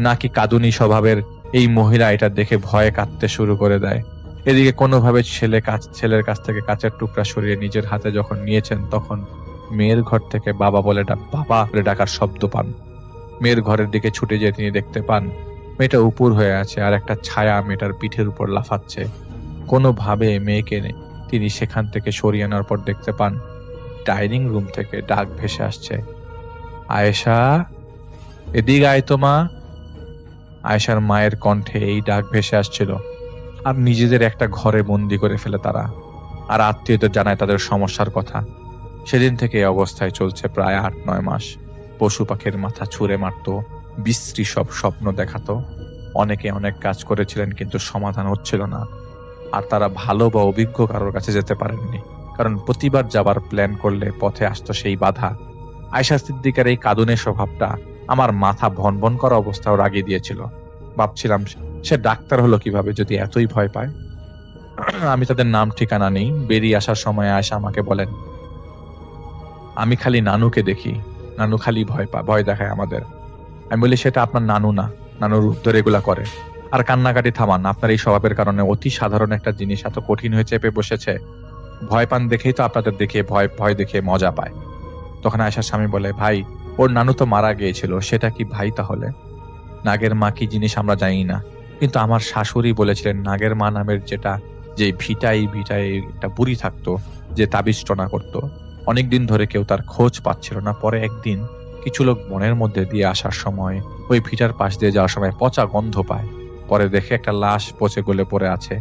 নাকি কাঁদুনি স্বভাবের এই মহিলা এটা দেখে ভয়ে কাঁদতে শুরু করে দেয়। এদিকে কোনোভাবে ছেলের কাছ থেকে কাঁচের টুকরা সরিয়ে নিজের হাতে যখন নিয়েছেন, তখন মেয়ের ঘর থেকে বাবা বলে ডাকার শব্দ পান। মেয়ের ঘরের দিকে ছুটে যেয়ে তিনি দেখতে পান মেয়েটা উপর হয়ে আছে, আর একটা ছায়া মেয়েটার পিঠের উপর লাফাচ্ছে। কোনোভাবে মেয়েকে তিনি সেখান থেকে সরিয়ে আনার পর দেখতে পান ডাইনিং রুম থেকে ডাক ভেসে আসছে, আয়েশা, এদিকে আয় তো মা। আয়েশার মায়ের কণ্ঠে এই ডাক ভেসে আসছিল। আর নিজেদের একটা ঘরে বন্দি করে ফেলে তারা, আর আত্মীয়দের জানায় তাদের সমস্যার কথা। সেদিন থেকে এই অবস্থায় চলছে প্রায় 8-9 মাস। পশু পাখির মাথা ছুঁড়ে মারত, বিশ্রী সব স্বপ্ন দেখাতো। অনেকে অনেক কাজ করেছিলেন, কিন্তু সমাধান হচ্ছিল না। আর তারা ভালো বা অভিজ্ঞ কারোর কাছে যেতে পারেননি, কারণ প্রতিবার যাবার প্ল্যান করলে পথে আসতো সেই বাধা। আয়েশা সিদ্দিকার এই কাঁদুনের স্বভাবটা আমার মাথা ভনভন করা অবস্থাও রাগিয়ে দিয়েছিল। ভাবছিলাম সে ডাক্তার হলো কিভাবে যদি এতই ভয় পায়। আমি তাদের নাম ঠিকানা নেই। বেরিয়ে আসার সময় আয়েশা আমাকে বলেন, আমি খালি নানুকে দেখি, নানু খালি ভয় দেখায় আমাদের। আমি বলি, সেটা আপনার নানু না, নানুর উত্তর এগুলা করে। আর কান্নাকাটি থামান, আপনার এই স্বভাবের কারণে অতি সাধারণ একটা জিনিস এত কঠিন হয়ে চেপে বসেছে। ভয় পান দেখেই তো আপনাদের দেখে ভয় দেখে মজা পায়। তখন আয়েশার স্বামী বলে, ভাই, ওর নানু তো মারা গিয়েছিল, সেটা কি ভাই তাহলে? নাগের মা কি জিনিস আমরা জানি না, কিন্তু আমার শাশুড়ি বলেছিলেন নাগের মা নামের যে ভিটায় একটা বুড়ি থাকতো, যে তাবিজ টনা করতো। অনেকদিন ধরে কেউ তার খোঁজ পাচ্ছিল না। পরে একদিন কিছু লোক বনের মধ্যে দিয়ে আসার সময় ওই ভিটার পাশ দিয়ে যাওয়ার সময় পচা গন্ধ পায়। পরে দেখে একটা লাশ পচে গলে পড়ে আছে,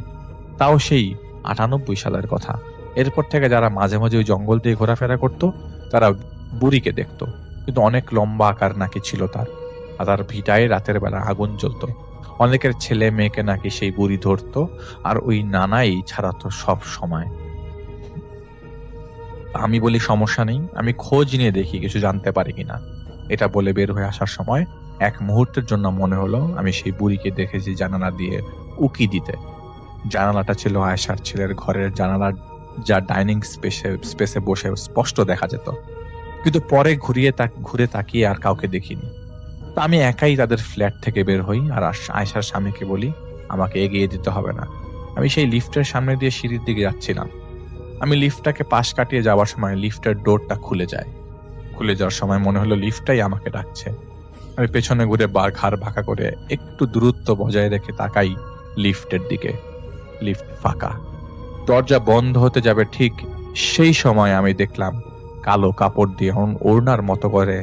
তাও সেই 98 সালের কথা। এরপর থেকে যারা মাঝে মাঝে ওই জঙ্গল দিয়ে ঘোরাফেরা করতো, তারা বুড়িকে দেখতো, কিন্তু অনেক লম্বা আকার নাকি ছিল তার। আর তার ভিটায় রাতের বেলা আগুন জ্বলতো। অনেকের ছেলে মেয়েকে নাকি সেই বুড়ি ধরতো, আর ওই নানাই ছাড়াতো সব সময়। আমি বলি সমস্যা নেই, আমি খোঁজ নিয়ে দেখি কিছু জানতে পারি কিনা। এটা বলে বের হয়ে আসার সময় এক মুহূর্তের জন্য মনে হলো আমি সেই বুড়িকে দেখেছি জানালা দিয়ে উকি দিতে। জানালাটা ছিল আয়েশার ছেলের ঘরের জানালা, যা ডাইনিং স্পেসে বসে স্পষ্ট দেখা যেত। কিন্তু পরে ঘুরে তাকিয়ে আর কাউকে দেখিনি। তা আমি একাই তাদের ফ্ল্যাট থেকে বের হই আর আয়েশার স্বামীকে বলি আমাকে এগিয়ে দিতে হবে না। আমি সেই লিফটের সামনে দিয়ে সিঁড়ির দিকে যাচ্ছিলাম। আমি লিফটটাকে পাশ কাটিয়ে যাওয়ার সময় লিফটের ডোরটা খুলে যায়। খুলে যাওয়ার সময় মনে হলো লিফটটাই আমাকে ডাকছে। আমি পেছনে ঘুরে ঘাড় বাঁকা করে একটু দূরত্ব বজায় রেখে তাকাই লিফটের দিকে। লিফট ফাঁকা। দরজা বন্ধ হতে যাবে ঠিক সেই সময় আমি দেখলাম কালো কাপড় দিয়ে ওড়নার মতো করে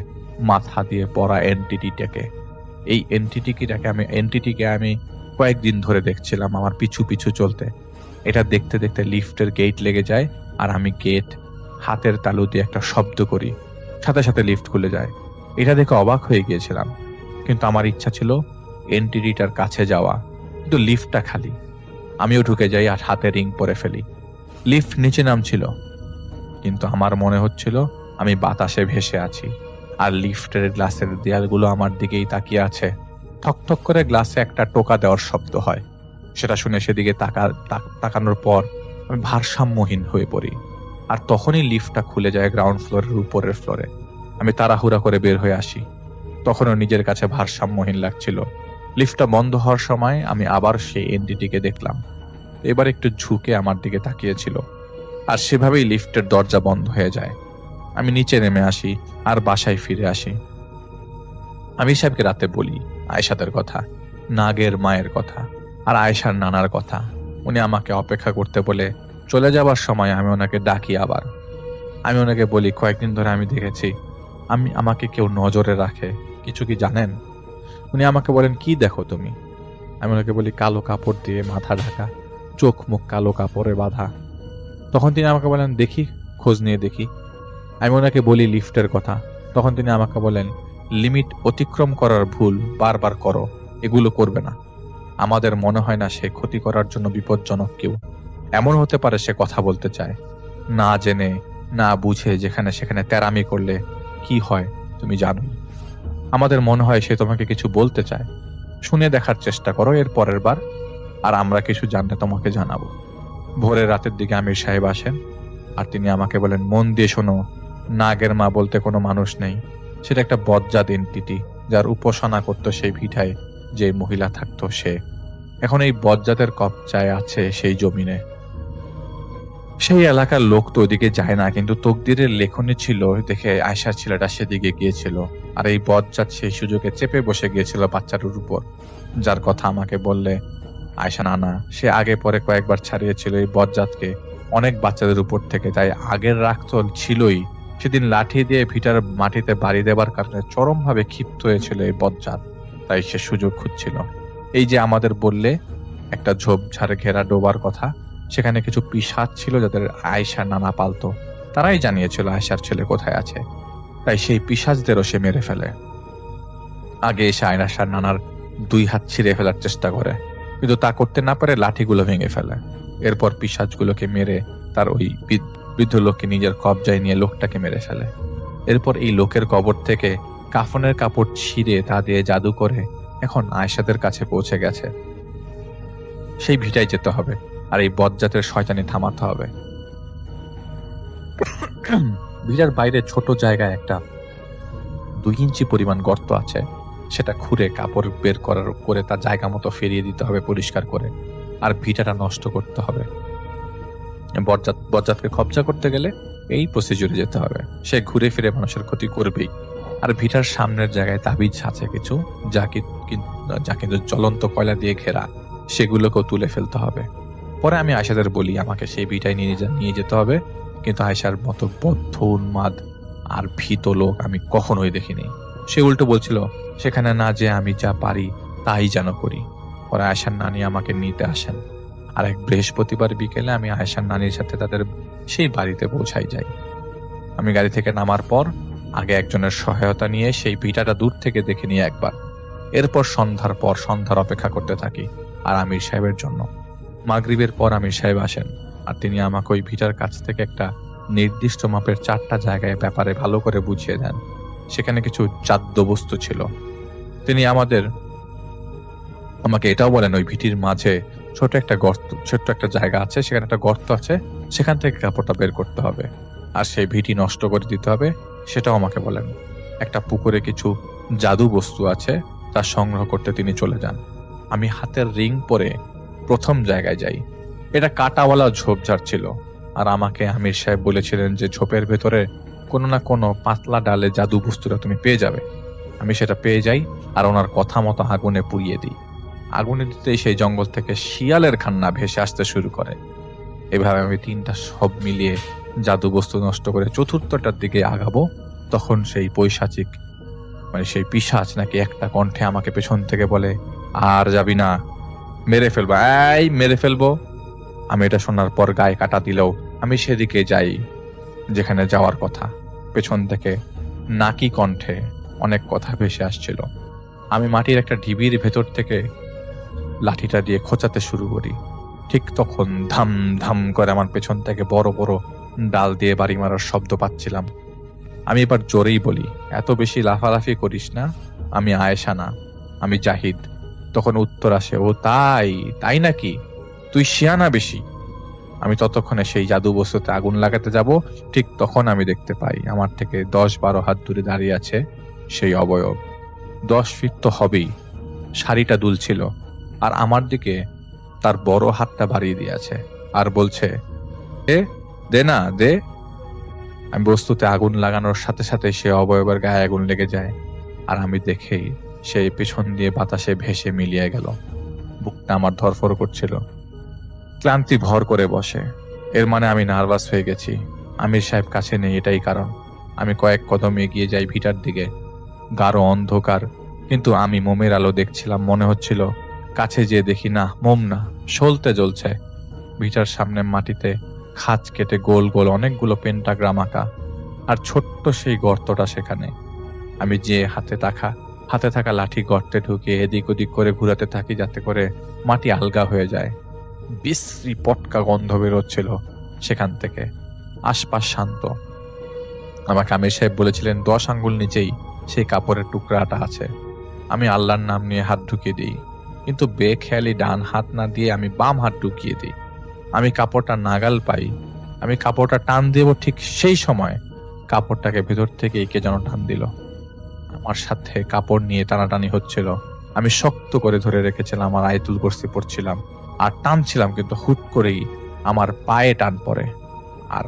মাথা দিয়ে পরা এন্টিটিটাকে। এই এন্টিটিকে আমি কয়েকদিন ধরে দেখছিলাম আমার পিছু পিছু চলতে। এটা দেখতে দেখতে লিফটের গেট লেগে যায়, আর আমি গেট হাতের তালু দিয়ে একটা শব্দ করি, সাথে সাথে লিফট খুলে যায়। এটা দেখে অবাক হয়ে গিয়েছিলাম, কিন্তু আমার ইচ্ছা ছিল এন্টিটিটার কাছে যাওয়া, কিন্তু লিফটটা খালি। আমিও ঢুকে যাই আর হাতে রিং পরে ফেলি। লিফট নিচে নামছিল, কিন্তু আমার মনে হচ্ছিল আমি বাতাসে ভেসে আছি, আর লিফটের গ্লাসের দেয়ালগুলো আমার দিকেই তাকিয়ে আছে। ঠকঠক করে গ্লাসে একটা টোকা দেওয়ার শব্দ হয়। সেটা শুনে সেদিকে তাকানোর পর আমি ভারসাম্যহীন হয়ে পড়ি। আর তখনই লিফটটা খুলে যায় গ্রাউন্ড ফ্লোরের উপরের ফ্লোরে। আমি তাড়াহুড়া করে বের হয়ে আসি। তখনও নিজের কাছে ভারসাম্যহীন লাগছিল। লিফটটা বন্ধ হওয়ার সময় আমি আবার সেই এন্টিটিকে দেখলাম। এবার একটু ঝুঁকে আমার দিকে তাকিয়েছিল, আর সেভাবেই লিফটের দরজা বন্ধ হয়ে যায়। আমি নিচে নেমে আসি আর বাসায় ফিরে আসি। আমি সাহেবকে রাতে বলি আয়েশাদের কথা, নাগের মায়ের কথা, আর আয়েশার নানার কথা। উনি আমাকে অপেক্ষা করতে বলে চলে যাবার সময় আমি ওনাকে ডাকি আবার। আমি ওনাকে বলি কয়েকদিন ধরে আমি দেখেছি আমাকে কেউ নজরে রাখে, কিছু কি জানেন? উনি আমাকে বলেন কি দেখো তুমি? আমি ওনাকে বলি কালো কাপড় দিয়ে মাথা ঢাকা, চোখ মুখ কালো কাপড়ে বাঁধা। তখন তিনি আমাকে বলেন দেখি, খোঁজ নিয়ে দেখি। আমি ওনাকে বলি লিফটের কথা। তখন তিনি আমাকে বলেন লিমিট অতিক্রম করার ভুল বারবার করো, এগুলো করবে না। আমাদের মনে হয় না সে ক্ষতি করার জন্য বিপজ্জনক কেউ। এমন হতে পারে সে কথা বলতে চায়, না জেনে না বুঝে যেখানে সেখানে তেরামি করলে কি হয় তুমি জানোই। আমাদের মনে হয় সে তোমাকে কিছু বলতে চায়। শুনে দেখার চেষ্টা করো এর পরের বার, আর আমরা কিছু জানলে তোমাকে জানাবো। ভোরের রাতের দিকে আমির সাহেব আসেন, আর তিনি আমাকে বলেন মন দিয়ে শোনো, নাগের মা বলতে কোনো মানুষ নেই। সেটা একটা বজ্জাত এন্টিটি, যার উপাসনা করতো সেই ভিটায় যে মহিলা থাকতো সে। এখন এই বজ্জাতের কবজায় আছে সেই জমিনে। সেই এলাকার লোক তো ওদিকে যায় না, কিন্তু তকদিরের লেখনী ছিল দেখে আয়েশার ছেলেটা সেদিকে গিয়েছিল, আর এই বজ্জাত সেই সুযোগে চেপে বসে গিয়েছিল বাচ্চাটার উপর, যার কথা আমাকে বললে আয়েশা নানা। সে আগে পরে কয়েকবার ছাড়িয়েছিল এই বজ্জাতকে অনেক বাচ্চাদের উপর থেকে, তাই আগের রাগ তো ছিলই। সেদিন লাঠি দিয়ে ভিটার মাটিতে বাড়ি দেবার কারণে চরমভাবে ক্ষিপ্ত হয়েছিল এই বজ্জাত, তাই সে সুযোগ খুঁজছিল। এই যে আমাদের বললে একটা ঝোপঝাড় ঘেরা ডোবার কথা, সেখানে কিছু পিশাচ ছিল যাদের আয়েশার নানা পালতো। তারাই জানিয়েছিল আয়েশার ছেলে কোথায় আছে, তাই সেই পিশাচদেরও সে মেরে ফেলে। আগে এসে আয়েশার নানার 2 হাত ছিঁড়ে ফেলার চেষ্টা করে, কিন্তু তা করতে না পারে লাঠিগুলো ভেঙে ফেলে। এরপর পিশাচগুলোকে মেরে তার ওই বৃদ্ধ লোককে নিজের কবজায় নিয়ে লোকটাকে মেরে ফেলে। এরপর এই লোকের কবর থেকে কাফনের কাপড় ছিঁড়ে তা দিয়ে জাদু করে এখন আয়েশাদের কাছে পৌঁছে গেছে। সেই ভিটায় যেতে হবে, আর এই বজ্জাতের শয়তানি থামাতে হবে। ভিটার বাইরে ছোট জায়গায় একটা 2 ইঞ্চি পরিমাণ গর্ত আছে। সেটা খুঁড়ে কাপড় বের করে তার জায়গা মতো ফিরিয়ে দিতে হবে পরিষ্কার করে, আর ভিটাটা নষ্ট করতে হবে। বজ্জাতকে কবজা করতে গেলে এই প্রসিডিউরে যেতে হবে। সে ঘুরে ফিরে মানুষের ক্ষতি করবেই। আর ভিটার সামনের জায়গায় তাবিজ আছে কিছু, যা কিন্তু জ্বলন্ত কয়লা দিয়ে ঘেরা, সেগুলোকেও তুলে ফেলতে হবে। পরে আমি আয়েশাদের বলি আমাকে সেই ভিটায় নিয়ে যেতে হবে, কিন্তু আয়েশার মতো বদ্ধ উন্মাদ আর ভীত লোক আমি কখনোই দেখিনি। সে উল্টো বলছিল সেখানে না যে আমি যা পারি তাই যেন করি। পরে আয়েশার নানি আমাকে নিতে আসেন, আর এক বৃহস্পতিবার বিকেলে আমি আয়েশার নানির সাথে তাদের সেই বাড়িতে পৌঁছাই যাই। আমি গাড়ি থেকে নামার পর আগে একজনের সহায়তা নিয়ে সেই ভিটাটা দূর থেকে দেখে নিয়ে একবার, এরপর সন্ধ্যার পর সন্ধ্যার অপেক্ষা করতে থাকি আর আমির সাহেবের জন্য। মাগরিবের পর আমির সাহেব আসেন আর তিনি আমাকে ওই ভিটার কাছ থেকে একটা নির্দিষ্ট মাপের 4টা জায়গায় ব্যাপারে ভালো করে বুঝিয়ে দেন। সেখানে কিছু জাদ্য বস্তু ছিল। তিনি আমাকে এটাও বলেন ওই ভিটির মাঝে ছোট একটা জায়গা আছে, সেখানে একটা গর্ত আছে, সেখান থেকে কাপড়টা বের করতে হবে আর সেই ভিটি নষ্ট করে দিতে হবে, সেটাও আমাকে বলেন। একটা পুকুরে কিছু জাদু বস্তু আছে, তা সংগ্রহ করতে তিনি চলে যান। আমি হাতের রিং পরে প্রথম জায়গায় যাই। এটা কাঁটাওয়ালা ঝোপঝাড় ছিল আর আমাকে আমির সাহেব বলেছিলেন যে ঝোপের ভেতরে কোনো না কোনো পাতলা ডালে জাদু বস্তুটা তুমি পেয়ে যাবে। আমি সেটা পেয়ে যাই আর ওনার কথা মতো আগুনে পুড়িয়ে দিই। আগুনে দিতেই সেই জঙ্গল থেকে শিয়ালের কান্না ভেসে আসতে শুরু করে। এভাবে আমি 3টা সব মিলিয়ে জাদু বস্তু নষ্ট করে 4র্থটার দিকে আগাবো, তখন সেই পৈশাচিক সেই পিশাচ নাকি একটা কণ্ঠে আমাকে পেছন থেকে বলে, আর যাবি না, মেরে ফেলবো, মেরে ফেলবো। আমি এটা শোনার পর গায়ে কাটা দিলেও আমি সেদিকে যাই যেখানে যাওয়ার কথা। পেছন থেকে নাকি কণ্ঠে অনেক কথা ভেসে আসছিল। আমি মাটির একটা ঢিবির ভেতর থেকে লাঠিটা দিয়ে খোঁচাতে শুরু করি। ঠিক তখন ধাম ধাম করে আমার পেছন থেকে বড় বড় ডাল দিয়ে বাড়ি মারার শব্দ পাচ্ছিলাম। আমি এবার জোরেই বলি, এত বেশি লাফালাফি করিস না, আমি আয়েশা না, আমি জাহিদ। তখন উত্তর আসে, ও তাই নাকি, তুই শিয়ানা বেশি। আমি ততক্ষণে সেই জাদু বস্তুতে আগুন লাগাতে যাব, ঠিক তখন আমি দেখতে পাই আমার থেকে 10-12 হাত দূরে দাঁড়িয়ে আছে সেই অবয়ব। 10 ফিট তো হবেই। শাড়িটা দুলছিল আর আমার দিকে তার বড় হাতটা বাড়িয়ে দিয়েছে আর বলছে, দে না দে। আমি বস্তুতে আগুন লাগানোর সাথে সাথে সে অবয়বের গায়ে আগুন লেগে যায় আর আমি দেখেই সেই পেছন দিয়ে বাতাসে ভেসে মিলিয়ে গেল। বুকটা আমার ধরফর করছিল, ক্লান্তি ভর করে বসে। এর মানে আমি নার্ভাস হয়ে গেছি। আমির সাহেব কাছে নেই, এটাই কারণ। আমি কয়েক কদম এগিয়ে যাই ভিটার দিকে। গাঢ় অন্ধকার, কিন্তু আমি মোমের আলো দেখছিলাম। মনে হচ্ছিল কাছে যেয়ে দেখি, না, মোম না, সলতে জ্বলছে। ভিটার সামনে মাটিতে খাঁজ কেটে গোল গোল অনেকগুলো পেন্টাগ্রাম আঁকা আর ছোট্ট সেই গর্তটা সেখানে। আমি যে হাতে থাকা লাঠি গর্তে ঢুকিয়ে এদিক ওদিক করে ঘুরাতে থাকি যাতে করে মাটি আলগা হয়ে যায়। বিশ্রী পটকা গন্ধ বেরোচ্ছিল সেখান থেকে। আশপাশ শান্ত। আমাকে আমির সাহেব বলেছিলেন 10 আঙ্গুল নিচেই সেই কাপড়ের টুকরাটা আছে। আমি আল্লাহর নাম নিয়ে হাত ঢুকিয়ে দিই, কিন্তু বেখেয়ালি ডান হাত না দিয়ে আমি বাম হাত ঢুকিয়ে দিই। আমি কাপড়টা নাগাল পাই। আমি কাপড়টা টান দেব, ঠিক সেই সময় কাপড়টাকে ভেতর থেকে কে যেন টান দিল। আমার সাথে কাপড় নিয়ে টানাটানি হচ্ছিল। আমি শক্ত করে ধরে রেখেছিলাম, আমার আয়াতুল কুরসি পড়ছিলাম আর টানছিলাম, কিন্তু হুট করেই আমার পায়ে টান পড়ে আর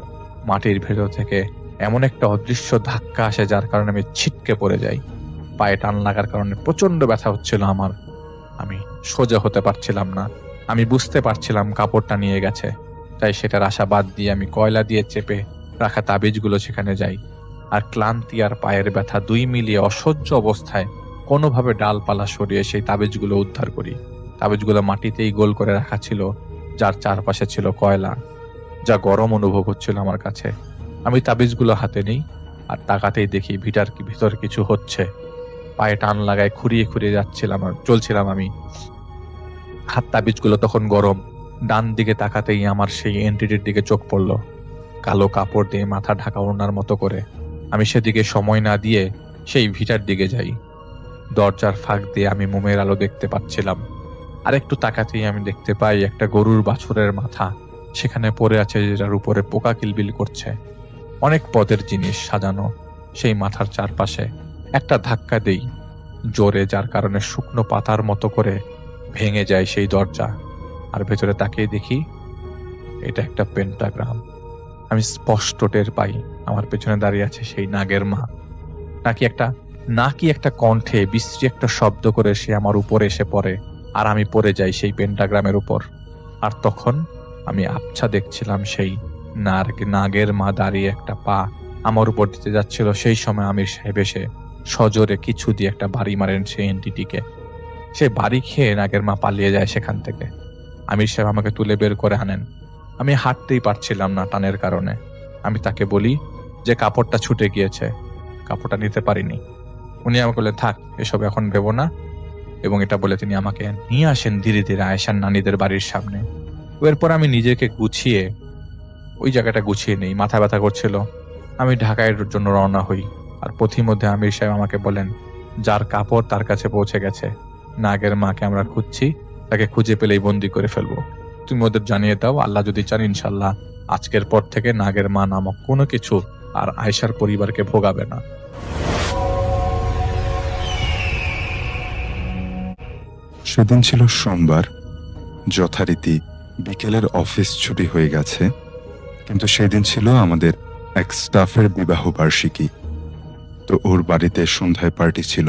মাটির ভেতর থেকে এমন একটা অদৃশ্য ধাক্কা আসে যার কারণে আমি ছিটকে পড়ে যাই। পায়ে টান লাগার কারণে প্রচন্ড ব্যথা হচ্ছিল আমার। আমি সোজা হতে পারছিলাম না। আমি বুঝতে পারছিলাম কাপড়টা নিয়ে গেছে, তাই সেটার আশা বাদ দিয়ে আমি কয়লা দিয়ে চেপে রাখা তাবিজগুলো সেখানে যাই আর ক্লান্তি আর পায়ের ব্যথা 2 মিলিয়ে অসহ্য অবস্থায় কোনোভাবে ডালপালা সরিয়ে সেই তাবিজগুলো উদ্ধার করি। তাবিজগুলো মাটিতেই গোল করে রাখা ছিল, যার চারপাশে ছিল কয়লা, যা গরম অনুভব হচ্ছিল আমার কাছে। আমি তাবিজগুলো হাতে নিই আর তাকাতেই দেখি ভিটার ভিতর কিছু হচ্ছে। পায়ে টান লাগায় খুঁড়িয়ে চলছিলাম আমি। হাত তাবিজগুলো তখন গরম। ডান দিকে তাকাতেই আমার সেই এন্টিটির দিকে চোখ পড়ল, কালো কাপড় দিয়ে মাথা ঢাকা ওড়নার মতো করে। আমি সেদিকে সময় না দিয়ে সেই ভিটার দিকে যাই। দরজার ফাঁক দিয়ে আমি মোমের আলো দেখতে পাচ্ছিলাম। আর একটু তাকাতেই আমি দেখতে পাই একটা গরুর বাছুরের মাথা সেখানে পড়ে আছে, যেটার উপরে পোকা কিলবিল করছে। অনেক পদের জিনিস সাজানো সেই মাথার চারপাশে। একটা ধাক্কা দেই জোরে, যার কারণে শুকনো পাতার মতো করে ভেঙে যায় সেই দরজা। আর ভেতরে তাকিয়ে দেখি এটা একটা পেন্টাগ্রাম। আমি স্পষ্ট টের পাই আমার পেছনে দাঁড়িয়ে আছে সেই নাগের মা। নাকি একটা কণ্ঠে বিশ্রী একটা শব্দ করে সে আমার উপরে এসে পড়ে আর আমি পড়ে যাই সেই পেন্টাগ্রামের উপর। আর তখন আমি আবছা দেখছিলাম সেই নাগের মা দাঁড়িয়ে একটা পা আমার উপর দিতে যাচ্ছিল। সেই সময় আমির সাহেব এসে সজোরে কিছু দিয়ে একটা বাড়ি মারেন সেই এন্টিটিকে। সে বাড়ি খেয়ে নাগের মা পালিয়ে যায় সেখান থেকে। আমির সাহেব আমাকে তুলে বের করে আনেন। আমি হাঁটতেই পারছিলাম না টানের কারণে। আমি তাকে বলি যে কাপড়টা ছুটে গিয়েছে। কাপড়টা নিতে পারিনি। উনি আমাকে বললেন, থাক এসব এখন ভেবো না, এবং এটা বলে তিনি আমাকে নিয়ে আসেন ধীরে ধীরে আয়েশার নানিদের বাড়ির সামনে। এরপর আমি নিজেকে গুছিয়ে ওই জায়গাটা গুছিয়ে নেই, মাথা ব্যথা করছিল। আমি ঢাকায় জন্য রওনা হই। আর পথিমধ্যে আমির সাহেব আমাকে বলেন, যার কাপড় তার কাছে পৌঁছে গেছে, নাগের মাকে আমরা খুঁজছি, তাকে খুঁজে পেলেই বন্দি করে ফেলবো। তুমি ওদের জানিয়ে দাও, আল্লাহ যদি চান ইনশাল্লাহ আজকের পর থেকে নাগের মা নামক কোনো কিছু আর আয়েশার পরিবারকে ভোগাবে না। সেদিন ছিল সোমবার। যথারীতি বিকেলের অফিস ছুটি হয়ে গেছে, কিন্তু সেদিন ছিল আমাদের এক স্টাফের বিবাহ বার্ষিকী। তো ওর বাড়িতে সন্ধ্যায় পার্টি ছিল,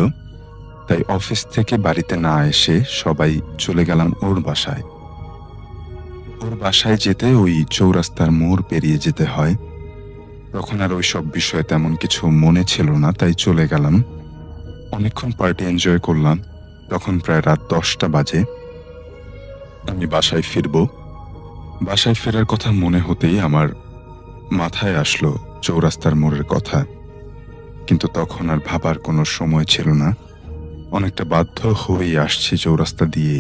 তাই অফিস থেকে বাড়িতে না এসে সবাই চলে গেলাম ওর বাসায়। ওর বাসায় যেতে ওই চৌরাস্তার মোড় পেরিয়ে যেতে হয়। তখন আর ওই সব বিষয়ে তেমন কিছু মনে ছিল না, তাই চলে গেলাম। অনেকক্ষণ পার্টি এনজয় করলাম। তখন প্রায় রাত 10টা বাজে। আমি বাসায় ফিরব। বাসায় ফেরার কথা মনে হতেই আমার মাথায় আসলো চৌরাস্তার মোড়ের কথা, কিন্তু তখন আর ভাবার কোনো সময় ছিল না। অনেকটা বাধ্য হয়েই আসছি চৌরাস্তা দিয়ে।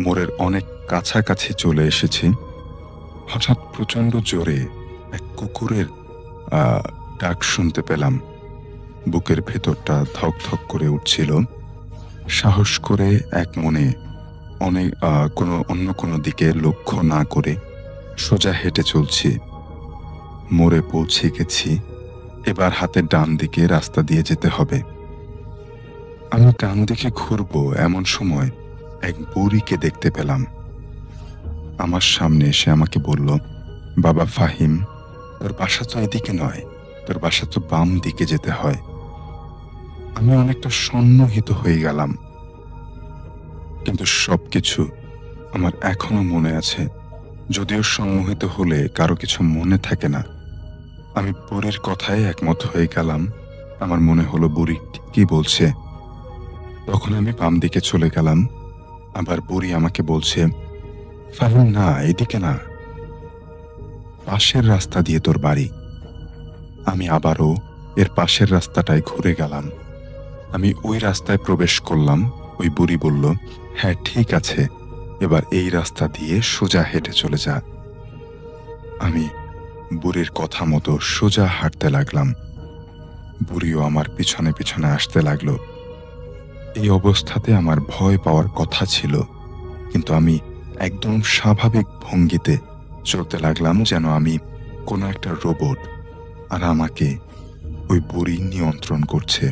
মোড়ের অনেক কাছাকাছি চলে এসেছি। হঠাৎ প্রচন্ড জোরে এক কুকুরের ডাক শুনতে পেলাম। বুকের ভেতরটা ধক ধক করে উঠছিল। সাহস করে এক মনে অন্য কোনো দিকে লক্ষ্য না করে সোজা হেঁটে চলছি। মোড়ে পৌঁছে গেছি। এবার হাতের ডান দিকে রাস্তা দিয়ে যেতে হবে। আমি ডান দিকে ঘুরবো এমন সময় এক বুড়িকে দেখতে পেলাম। আমার সামনে এসে আমাকে বলল, বাবা ফাহিম, তোর বাসা তো এদিকে নয়, তোর বাসা তো বাম দিকে যেতে হয়। আমি অনেকটা সম্মোহিত হয়ে গেলাম, কিন্তু সবকিছু আমার এখনো মনে আছে। যদিও সম্মোহিত হলে কারো কিছু মনে থাকে না। আমি বুড়ির কথায় একমত হয়ে গেলাম। আমার মনে হলো বুড়ি কি বলছে। তখন আমি বাম দিকে চলে গেলাম। আবার বুড়ি আমাকে বলছে, ফাহিম না, এদিকে না, পাশের রাস্তা দিয়ে তোর বাড়ি। আমি আবারও এর পাশের রাস্তাটায় ঘুরে গেলাম। আমি ওই রাস্তায় প্রবেশ করলাম। ওই বুড়ি বলল, হ্যাঁ ঠিক আছে, এবার এই রাস্তা দিয়ে সোজা হেঁটে চলে যা। আমি বুড়ির কথা মতো সোজা হাঁটতে লাগলাম। বুড়িও আমার পিছনে পিছনে আসতে লাগলো। এই অবস্থাতে আমার ভয় পাওয়ার কথা ছিল, কিন্তু আমি একদম স্বাভাবিক ভঙ্গিতে চলতে লাগলাম, যেন আমি কোনো একটা রোবট আর আমাকে ওই বুড়ি নিয়ন্ত্রণ করছে।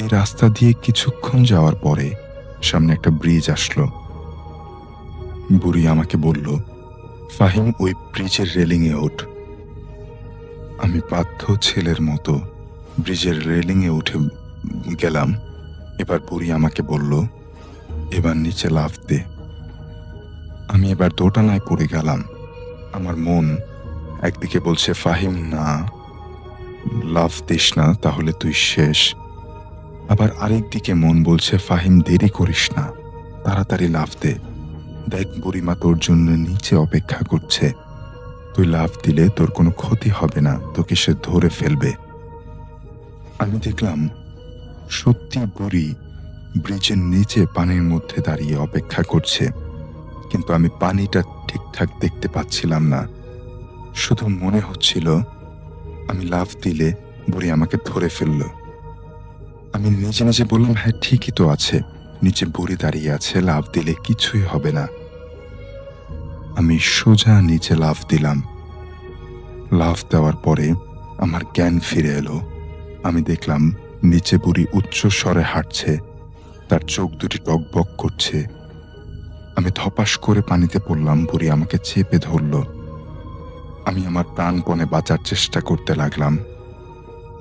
এই রাস্তা দিয়ে কিছুক্ষণ যাওয়ার পরে সামনে একটা ব্রিজ আসলো। বুড়ি আমাকে বলল, ফাহিম ওই ব্রিজের রেলিংয়ে ওঠ। আমি বাধ্য ছেলের মতো ব্রিজের রেলিংয়ে উঠে গেলাম। এবার বুড়ি আমাকে বলল, এবার নিচে লাফ দে। আমি এবার দোটানায় পড়ে গেলাম। আমার মন একদিকে বলছে, ফাহিম না, লাফ দিস না, তাহলে তুই শেষ। আবার আরেক দিকে মন বলছে, ফাহিম দেরি করিস না, তাড়াতাড়ি লাফ দে। দেখ বুড়িমা তোর জন্য নিচে অপেক্ষা করছে। তুই লাফ দিলে তোর কোনো ক্ষতি হবে না, তোকে সে ধরে ফেলবে। আমি দেখলাম সত্যি বুড়ি ব্রিজের নিচে পানির মধ্যে দাঁড়িয়ে অপেক্ষা করছে, কিন্তু আমি পানিটা ঠিকঠাক দেখতে পাচ্ছিলাম না। শুধু মনে হচ্ছিল আমি লাফ দিলে বুড়ি আমাকে ধরে ফেলল। আমি নিজে নিজে বললাম, হ্যাঁ ঠিকই তো আছে, নিচে বুড়ি দাঁড়িয়ে আছে, লাফ দিলে কিছুই হবে না। আমি সোজা নিচে লাফ দিলাম। লাফ দেওয়ার পরে আমার জ্ঞান ফিরে এলো। আমি দেখলাম নিচে বুড়ি উচ্চ স্বরে হাঁটছে, তার চোখ দুটি টকবক করছে। আমি ধপাস করে পানিতে পড়লাম। বুড়ি আমাকে চেপে ধরল। আমি আমার প্রাণপণে বাঁচার চেষ্টা করতে লাগলাম।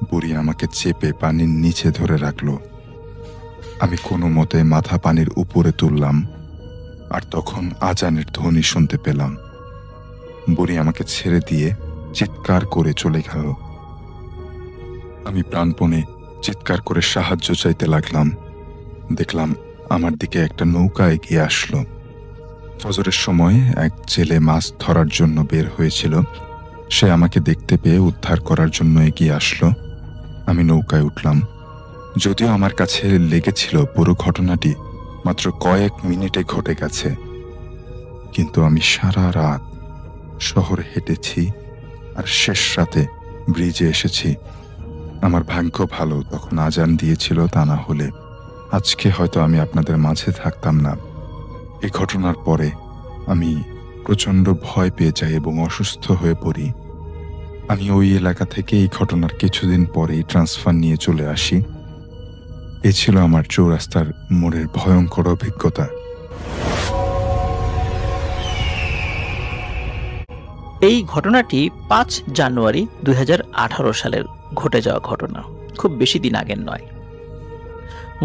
বুড়ি আমাকে চেপে পানির নিচে ধরে রাখলো। আমি কোনো মতে মাথা পানির উপরে তুললাম, আর তখন আজানের ধ্বনি শুনতে পেলাম। বুড়ি আমাকে ছেড়ে দিয়ে চিৎকার করে চলে গেল। আমি প্রাণপণে চিৎকার করে সাহায্য চাইতে লাগলাম। দেখলাম আমার দিকে একটা নৌকা এগিয়ে আসলো। ফজরের সময় এক ছেলে মাছ ধরার জন্য বের হয়েছিল। সে আমাকে দেখতে পেয়ে উদ্ধার করার জন্য এগিয়ে আসলো। আমি নৌকায় উঠলাম। যদিও আমার কাছে লেগেছিল পুরো ঘটনাটি মাত্র কয়েক মিনিটে ঘটে গেছে, কিন্তু আমি সারা রাত শহরে হেঁটেছি আর শেষ রাতে ব্রিজে এসেছি। আমার ভাগ্য ভালো তখন আজান দিয়েছিল, তা না হলে আজকে হয়তো আমি আপনাদের মাঝে থাকতাম না। এই ঘটনার পরে আমি প্রচণ্ড ভয় পেয়ে যাই এবং অসুস্থ হয়ে পড়ি। আমি ওই এলাকা থেকে এই ঘটনার কিছুদিন পরেই ট্রান্সফার নিয়ে চলে আসি। এ ছিল আমার চৌরাস্তার মোড়ের ভয়ঙ্কর অভিজ্ঞতা। এই ঘটনাটি 5 জানুয়ারি 2018 সালের ঘটে যাওয়া ঘটনা, খুব বেশি দিন আগের নয়।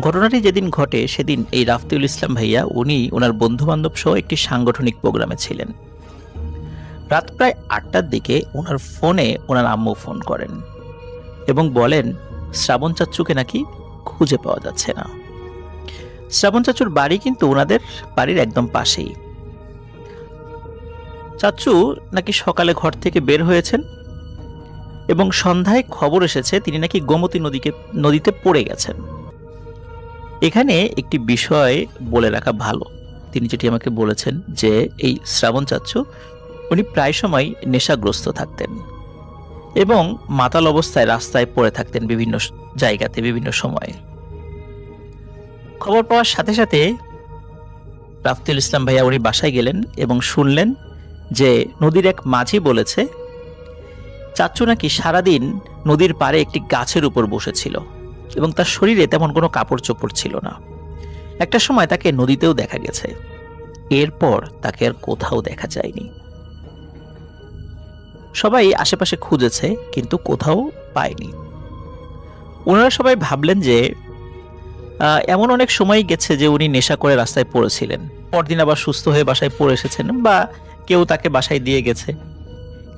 ঘটনাটি যেদিন ঘটে সেদিন এই রাফতিউল ইসলাম ভাইয়া উনি ওনার বন্ধু বান্ধব সহ একটি সাংগঠনিক প্রোগ্রামে ছিলেন। রাত প্রায় 8টার দিকে ওনার ফোনে ওনার আম্মু ফোন করেন এবং বলেন শ্রাবণ চাচ্চুকে নাকি খুঁজে পাওয়া যাচ্ছে না। শ্রাবণ চাচ্চুর বাড়ি কিন্তু ওনাদের বাড়ির একদম পাশেই। চাচ্চু নাকি সকালে ঘর থেকে বের হয়েছেন এবং সন্ধ্যায় খবর এসেছে তিনি নাকি গোমতী নদীতে পড়ে গেছেন। এখানে একটি বিষয় বলে রাখা ভালো, তিনি যেটি আমাকে বলেছেন যে এই শ্রাবণ চাচ্চু উনি প্রায় সময় নেশাগ্রস্ত থাকতেন এবং মাতাল অবস্থায় রাস্তায় পড়ে থাকতেন বিভিন্ন জায়গাতে বিভিন্ন সময়ে। খবর পাওয়ার সাথে সাথে রাফতিউল ইসলাম ভাইয়া উনি বাসায় গেলেন এবং শুনলেন যে নদীর এক মাঝি বলেছে চাচ্চু নাকি সারাদিন নদীর পাড়ে একটি গাছের উপর বসেছিল এবং তার শরীরে তেমন কোনো কাপড় চোপড় ছিল না। একটা সময় তাকে নদীতেও দেখা গেছে, এরপর তাকে আর কোথাও দেখা যায়নি। সবাই আশেপাশে খুঁজেছে কিন্তু কোথাও পায়নি। ওনারা সবাই ভাবলেন যে এমন অনেক সময় গেছে যে উনি নেশা করে রাস্তায় পড়েছিলেন, পরদিন আবার সুস্থ হয়ে বাসায় পড়ে এসেছেন বা কেউ তাকে বাসায় দিয়ে গেছে।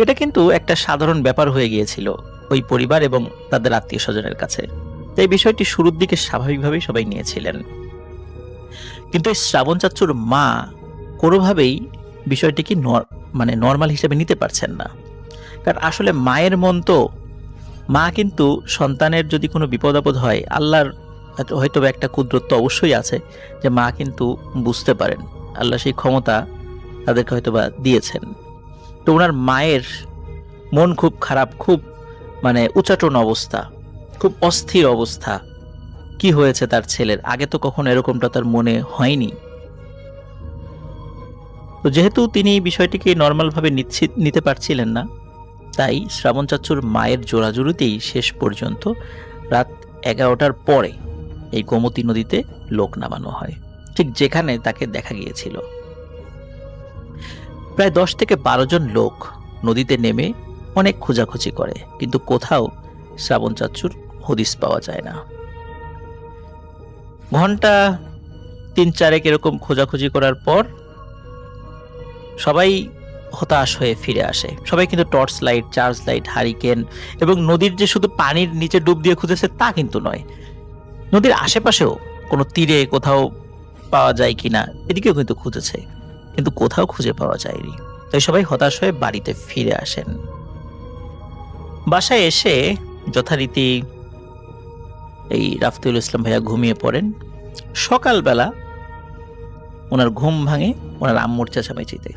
এটা কিন্তু একটা সাধারণ ব্যাপার হয়ে গিয়েছিল ওই পরিবার এবং তাদের আত্মীয় স্বজনের কাছে। এই বিষয়টি শুরুর দিকে স্বাভাবিকভাবেই সবাই নিয়েছিলেন, কিন্তু এই শ্রাবণ চাচ্চুর মা কোনোভাবেই বিষয়টিকে নর্মাল হিসেবে নিতে পারছেন না। কারণ আসলে মায়ের মন তো, মা কিন্তু সন্তানের যদি কোনো বিপদ আপদ হয়, আল্লাহর হয়তো একটা কুদরত তো অবশ্যই আছে যে মা কিন্তু বুঝতে পারেন, আল্লাহ সেই ক্ষমতা তাদেরকে হয়তো বা দিয়েছেন। তো ওনার মায়ের মন খুব খারাপ, খুব উচাটন অবস্থা, খুব অস্থির অবস্থা। কি হয়েছে তার ছেলের, আগে তো কখনো এরকমটা তার মনে হয়নি। তো যেহেতু তিনি বিষয়টিকে নর্মালভাবে নিতে পারছিলেন না, তাই শ্রাবণ চাচ্চুর মায়ের জোরাজুরিতেই শেষ পর্যন্ত রাত 11টার পরে এই গোমতী নদীতে লোক নামানো হয়, ঠিক যেখানে তাকে দেখা গিয়েছিল। প্রায় 10 থেকে 12 জন লোক নদীতে নেমে অনেক খোঁজাখুঁজি করে, কিন্তু কোথাও শ্রাবণ চাচ্চুর হদিস পাওয়া যায় না। ঘন্টা 3-4 এরকম খোঁজাখুঁজি করার পর সবাই হতাশ হয়ে ফিরে আসে। সবাই কিন্তু torch light, charge light, hurricane এবং নদীর যে শুধু পানির নিচে ডুব দিয়ে খুঁজেছে তা কিন্তু নয়, নদীর আশেপাশেও কোনো তীরে কোথাও পাওয়া যায় কিনা এদিকেও কিন্তু খুঁজেছে, কিন্তু কোথাও খুঁজে পাওয়া যায়নি। তাই সবাই হতাশ হয়ে বাড়িতে ফিরে আসেন। বাসায় এসে যথারীতি এই রাফতিউল ইসলাম ভাইয়া ঘুমিয়ে পড়েন। সকালবেলা ওনার ঘুম ভাঙে ওনার আম্মুর চেঁচামেচিতে।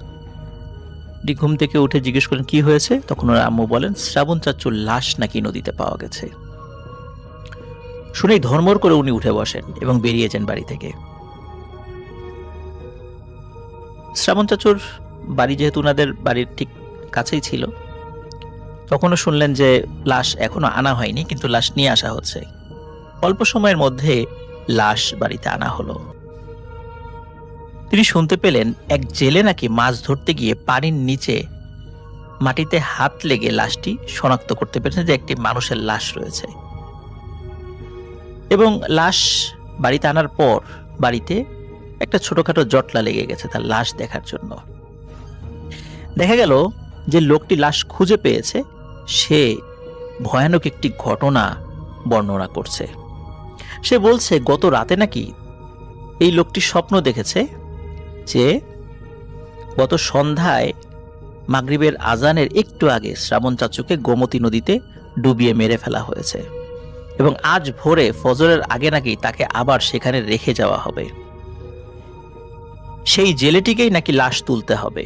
ঘুম থেকে উঠে জিজ্ঞেস করেন কি হয়েছে, তখন ওনার আম্মু বলেন শ্রাবণ চাচ্চুর লাশ নাকি নদীতে পাওয়া গেছে। শুনেই ধর্মর করে উনি উঠে বসেন এবং বেরিয়ে যান বাড়ি থেকে। শ্রাবণ চাচ্চুর বাড়ি যেহেতু ওনাদের বাড়ির ঠিক কাছেই ছিল, তখনও শুনলেন যে লাশ এখনো আনা হয়নি, কিন্তু লাশ নিয়ে আসা হচ্ছে। অল্প সময়ের মধ্যে লাশ বাড়িতে আনা হলো। তিনি শুনতে পেলেন এক জেলে নাকি মাছ ধরতে গিয়ে পানির নিচে মাটিতে হাত লেগে লাশটি শনাক্ত করতে পেরেছেন যে একটি মানুষের লাশ রয়েছে। এবং লাশ বাড়িতে আনার পর বাড়িতে একটা ছোটখাটো জটলা লেগে গেছে তার লাশ দেখার জন্য। দেখা গেল যে লোকটি লাশ খুঁজে পেয়েছে সে ভয়ানক একটি ঘটনা বর্ণনা করছে। সে বলছে গত রাতে নাকি এই লোকটি স্বপ্ন দেখেছে যে গত সন্ধ্যায় মাগরিবের আজানের একটু আগে শ্রাবণ চাচুকে গোমতী নদীতে ডুবিয়ে মেরে ফেলা হয়েছে এবং আজ ভোরে ফজরের আগে নাকি তাকে আবার সেখানে রেখে যাওয়া হবে। সেই জেলেটিকেই নাকি লাশ তুলতে হবে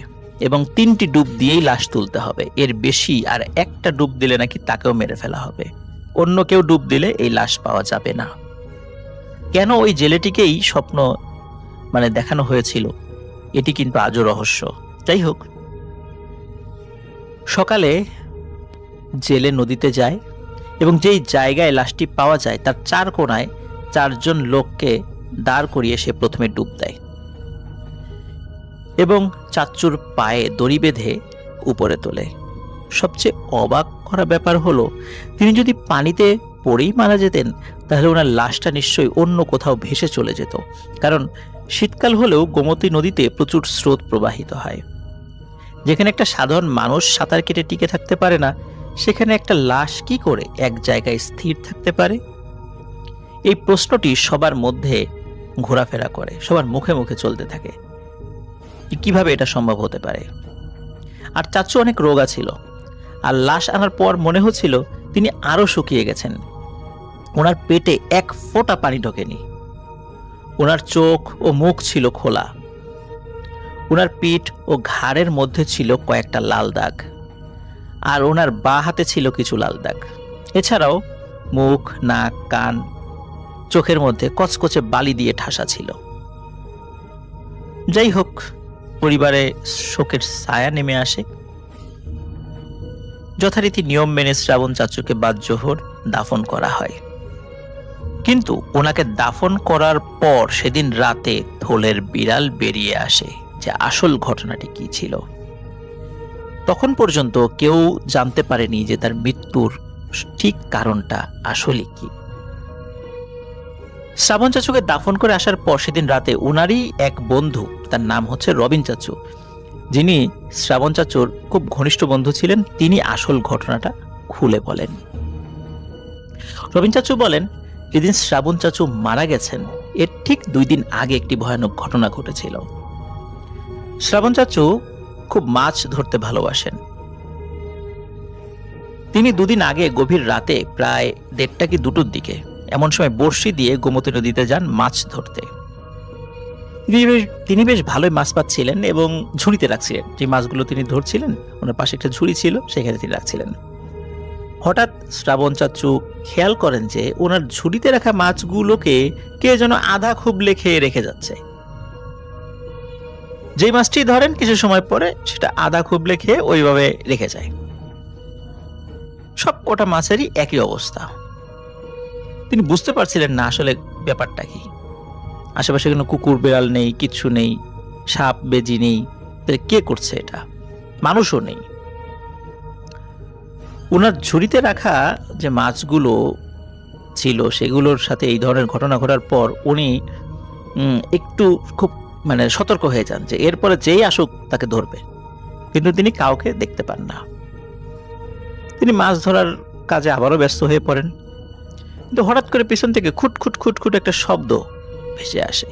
এবং 3টি ডুব দিয়েই লাশ তুলতে হবে, এর বেশি আর একটা ডুব দিলে নাকি তাকেও মেরে ফেলা হবে, অন্য কেউ ডুব দিলে এই লাশ পাওয়া যাবে না। কেন ওই জেলেটিকেই স্বপ্ন দেখানো হয়েছিল এটি কিন্তু আজও রহস্য। যাই হোক, সকালে জেলে নদীতে যায় এবং যেই জায়গায় লাশটি পাওয়া যায় তার 4 কোণায় 4 জন লোককে দাঁড় করিয়ে সে প্রথমে ডুব দেয় এবং চাচ্চুর পায়ে দড়ি বেঁধে উপরে তোলে। সবচেয়ে অবাক করা ব্যাপার হলো, তিনি যদি পানিতে পড়েই মারা যেতেন তাহলে ওনার লাশটা নিশ্চয়ই অন্য কোথাও ভেসে চলে যেত, কারণ শীতকাল হলেও গোমতী নদীতে প্রচুর স্রোত প্রবাহিত হয়। যেখানে একটা সাধারণ মানুষ সাঁতার কেটে টিকে থাকতে পারে না, সেখানে একটা লাশ কি করে এক জায়গায় স্থির থাকতে পারে? এই প্রশ্নটি সবার মধ্যে ঘোরাফেরা করে, সবার মুখে মুখে চলতে থাকে, কিভাবে এটা সম্ভব হতে পারে। আর চাচু অনেক রোগা ছিল, আর লাশ আনার পর মনে হচ্ছিল তিনি আরো শুকিয়ে গেছেন। ওনার পেটে 1 ফোঁটা পানি ঢোকেনি, ওনার চোখ ও মুখ ছিল খোলা, ওনার পিঠ ও ঘাড়ের মধ্যে ছিল কয়েকটা লাল দাগ, আর ওনার বাঁ হাতে ছিল কিছু লাল দাগ। এছাড়াও মুখ, নাক, কান, চোখের মধ্যে কচকচে বালি দিয়ে ঠাসা ছিল। যাই হোক, পরিবারে শোকের ছায়া নেমে আসে। যথারীতি নিয়ম মেনে শ্রাবণ চাচুকে বাদ জোহর দাফন করা হয়, কিন্তু ওনাকে দাফন করার পর সেদিন রাতে থলের বিড়াল বেরিয়ে আসে যে আসল ঘটনাটি কি ছিল। তখন পর্যন্ত কেউ জানতে পারেনি যে তার মৃত্যুর ঠিক কারণটা আসলে কি। শ্রাবণ চাচুকে দাফন করে আসার পর সেদিন রাতে ওনারই এক বন্ধু, তার নাম হচ্ছে রবিন চাচু, যিনি শ্রাবণ চাচুর খুব ঘনিষ্ঠ বন্ধু ছিলেন, তিনি আসল ঘটনাটা খুলে বলেন। রবিন চাচু বলেন, যেদিন শ্রাবণ চাচু মারা গেছেন এর ঠিক 2 দিন আগে একটি ভয়ানক ঘটনা ঘটেছিল। শ্রাবণ চাচু খুব মাছ ধরতে ভালোবাসেন। তিনি 2 দিন আগে গভীর রাতে প্রায় 1:30 কি 2টোর দিকে এমন সময় বড়শি দিয়ে গোমতী নদীতে যান মাছ ধরতে। তিনি বেশ ভালোই মাছ পাচ্ছিলেন এবং ঝুড়িতে রাখছিলেন। যে মাছগুলো তিনি ধরছিলেন ওনার পাশে একটা ঝুড়ি ছিল, সেখানে তিনি রাখছিলেন। হঠাৎ শ্রাবণ চাচু খেয়াল করেন যে ওনার ঝুড়িতে রাখা মাছগুলোকে কে যেন আধা খুবলে খেয়ে রেখে যাচ্ছে। যে মাছটি ধরেন কিছু সময় পরে সেটা আধা খুবলে খেয়ে ওইভাবে রেখে যায়। সব কটা মাছেরই একই অবস্থা। তিনি বুঝতে পারছিলেন না আসলে ব্যাপারটা কি। আশেপাশে কোনো কুকুর বিড়াল নেই, কিচ্ছু নেই, সাপ বেজি নেই, কে করছে এটা? মানুষও নেই। ওনার ঝুড়িতে রাখা যে মাছগুলো ছিল সেগুলোর সাথে এই ধরনের ঘটনা ঘটার পর উনি একটু খুব সতর্ক হয়ে যান যে এরপরে যেই আসুক তাকে ধরবে, কিন্তু তিনি কাউকে দেখতে পান না। তিনি মাছ ধরার কাজে আবারও ব্যস্ত হয়ে পড়েন, কিন্তু হঠাৎ করে পিছন থেকে খুটখুট খুটখুট একটা শব্দ ভেসে আসে।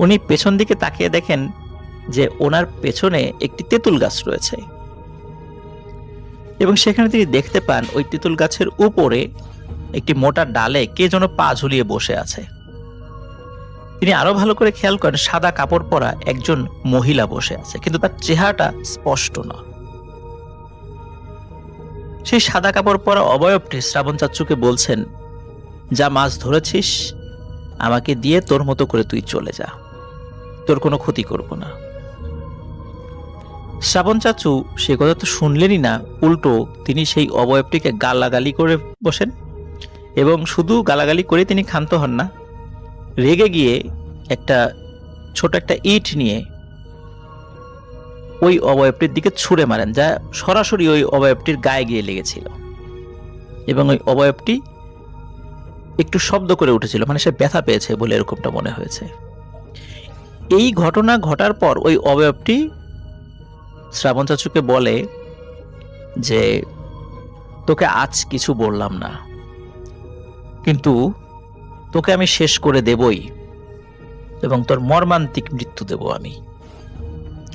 উনি পেছন দিকে তাকিয়ে দেখেন যে ওনার পেছনে একটি তেঁতুল গাছ রয়েছে এবং সেখানে তিনি দেখতে পান ওই তেঁতুল গাছের উপরে একটি মোটা ডালে কে যেন পা ঝুলিয়ে বসে আছে। তিনি আরো ভালো করে খেয়াল করেন সাদা কাপড় পরা একজন মহিলা বসে আছে, কিন্তু তার চেহারাটা স্পষ্ট না। সেই সাদা কাপড় পরা অবয়বটি শ্রাবণ চাচুকে বলছেন, যা মাছ ধরেছিস আমাকে দিয়ে তোর মতো করে তুই চলে যা, তোর কোনো ক্ষতি করব না। শ্রাবণ চাচু সে কথা তো শুনলেনই না, উল্টো তিনি সেই অবয়বটিকে গালাগালি করে বসেন এবং শুধু গালাগালি করে তিনি ক্ষান্ত হন না, রেগে গিয়ে ছোট একটা ইট নিয়ে ওই অবয়বটির দিকে ছুঁড়ে মারেন, যা সরাসরি ওই অবয়বটির গায়ে গিয়ে লেগেছিল এবং ওই অবয়বটি একটু শব্দ করে উঠেছিল, সে ব্যথা পেয়েছে বলে এরকমটা মনে হয়েছে। এই ঘটনা ঘটার পর ওই অবয়বটি শ্রাবণ চাচুকে বলে যে তোকে আজ কিছু বললাম না, কিন্তু তোকে আমি শেষ করে দেবই এবং তোর মর্মান্তিক মৃত্যু দেব, আমি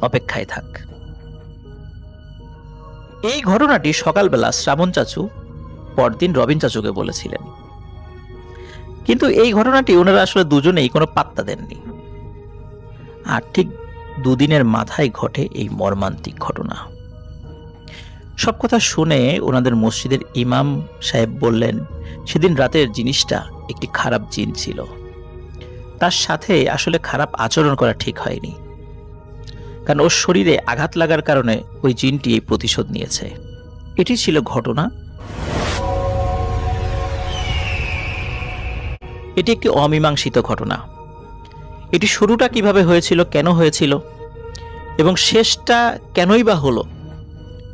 অপেক্ষায় থাক। এই ঘটনাটি সকালবেলা শ্রাবণ চাচু পরদিন রবিন চাচুকে বলেছিলেন, কিন্তু এই ঘটনাটি ওনারা আসলে দুজনেই কোনো পাত্তা দেননি। আর ঠিক দুদিনের মাথায় ঘটে এই মর্মান্তিক ঘটনা। সব কথা শুনে ওনাদের মসজিদের ইমাম সাহেব বললেন, সেদিন রাতের জিনিসটা একটি খারাপ জিন ছিল, তার সাথে আসলে খারাপ আচরণ করা ঠিক হয়নি, কারণ ওর শরীরে আঘাত লাগার কারণে ওই জিনটি এই প্রতিশোধ নিয়েছে। এটি ছিল ঘটনা। এটি একটি অমীমাংসিত ঘটনা। এটি শুরুটা কিভাবে হয়েছিল, কেন হয়েছিল এবং শেষটা কেনই বা হলো,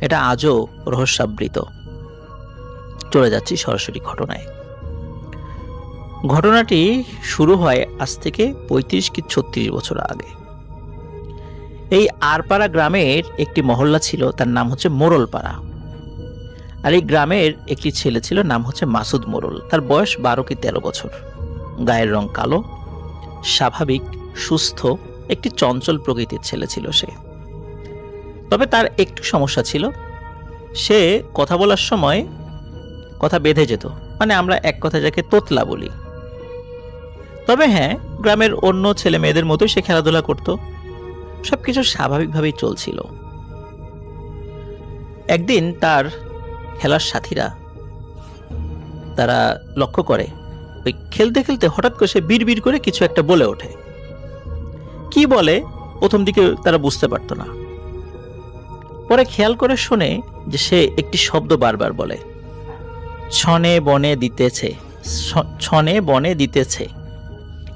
এটা আজও রহস্যাবৃত। চলে যাচ্ছি সরাসরি ঘটনায়। ঘটনাটি শুরু হয় আজ থেকে 35 কি 36 বছর আগে। এই আরপাড়া গ্রামের একটি মহল্লা ছিল, তার নাম হচ্ছে মোড়লপাড়া। আর এই গ্রামের একটি ছেলে ছিল, নাম হচ্ছে মাসুদ মোড়ল। তার বয়স 12 কি 13 বছর। গায়ের রং কালো, স্বাভাবিক, সুস্থ, একটি চঞ্চল প্রকৃতির ছেলে ছিল সে। তবে তার একটু সমস্যা ছিল, সে কথা বলার সময় কথা বেঁধে যেত, মানে আমরা এক কথা যাকে তোতলা বলি। তবে হ্যাঁ, গ্রামের অন্য ছেলে মেয়েদের মতো সে খেলাধুলা করত, সবকিছু স্বাভাবিকভাবেই চলছিল। একদিন তার খেলার সাথীরা তারা লক্ষ্য করে, ওই খেলতে খেলতে হঠাৎ করে সে বিড়বিড় করে কিছু একটা বলে ওঠে। কি বলে প্রথম দিকে তারা বুঝতে পারত না, পরে খেয়াল করে শুনে যে সে একটি শব্দ বারবার বলে, ছনে বনে দিতেছে, ছনে বনে দিতেছে।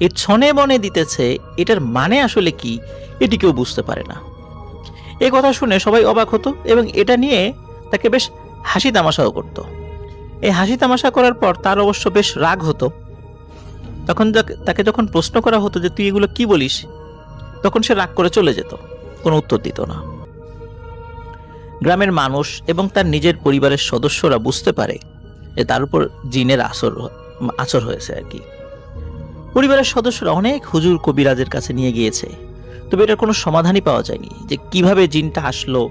এই ছনে বনে দিতেছে এটার মানে আসলে কি, এটি কেউ বুঝতে পারে না। এই কথা শুনে সবাই অবাক হতো এবং এটা নিয়ে তাকে বেশ হাসি তামাশাও করত। এই হাসি তামাশা করার পর তার অবশ্য বেশ রাগ হতো। তখন তাকে যখন প্রশ্ন করা হতো যে তুই এগুলো কি বলিস, তখন সে রাগ করে চলে যেত, কোনো উত্তর দিত না। গ্রামের মানুষ এবং তার নিজের পরিবারের সদস্যরা বুঝতে পারে যে তার উপর জিনের আচর হয়েছে আর কি। পরিবারের সদস্যরা অনেক হুজুর কবিরাজের কাছে নিয়ে গিয়েছে, তবে এটার কোনো সমাধানই পাওয়া যায়নি যে কিভাবে জিনটা আসলো,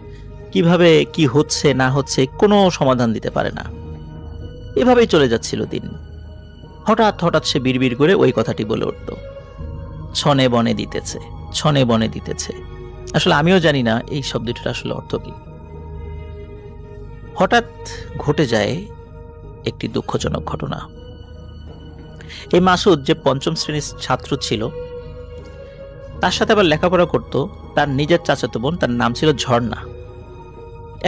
কিভাবে কি হচ্ছে না হচ্ছে, কোনো সমাধান দিতে পারে না। এভাবেই চলে যাচ্ছিল দিন। হঠাৎ হঠাৎ সে বিড়বিড় করে ওই কথাটি বলে উঠত, ছনে বনে দিতেছে, ছনে বনে দিতেছে। আসলে আমিও জানি না এই শব্দটির আসলে অর্থ কি। হঠাৎ ঘটে যায় একটি দুঃখজনক ঘটনা। এই মাসুদ যে 5ম শ্রেণীর ছাত্র ছিল, তার সাথে আবার লেখাপড়া করত তার নিজের চাচাতো বোন, তার নাম ছিল ঝর্ণা।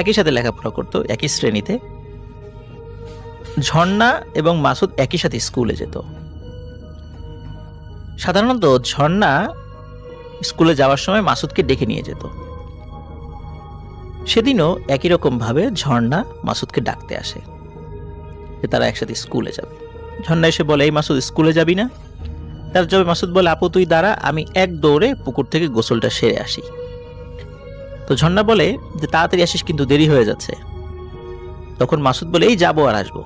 একই সাথে লেখাপড়া করত, একই শ্রেণীতে। ঝর্ণা এবং মাসুদ একই সাথে স্কুলে যেত। সাধারণত ঝর্ণা স্কুলে যাওয়ার সময় মাসুদকে ডেকে নিয়ে যেত। সেদিনও একই রকম ভাবে ঝর্ণা মাসুদকে ডাকতে আসে যে তারা একসাথে স্কুলে যাবে। ঝর্ণা এসে বলে, এই মাসুদ স্কুলে যাবি না? তার জবাবে মাসুদ বলে, আপু তুই দাঁড়া, আমি এক দৌড়ে পুকুর থেকে গোসলটা সেরে আসি। তো ঝর্ণা বলে যে তাড়াতাড়ি আসিস, কিন্তু দেরি হয়ে যাচ্ছে। তখন মাসুদ বলে, এই যাবো আর আসবো।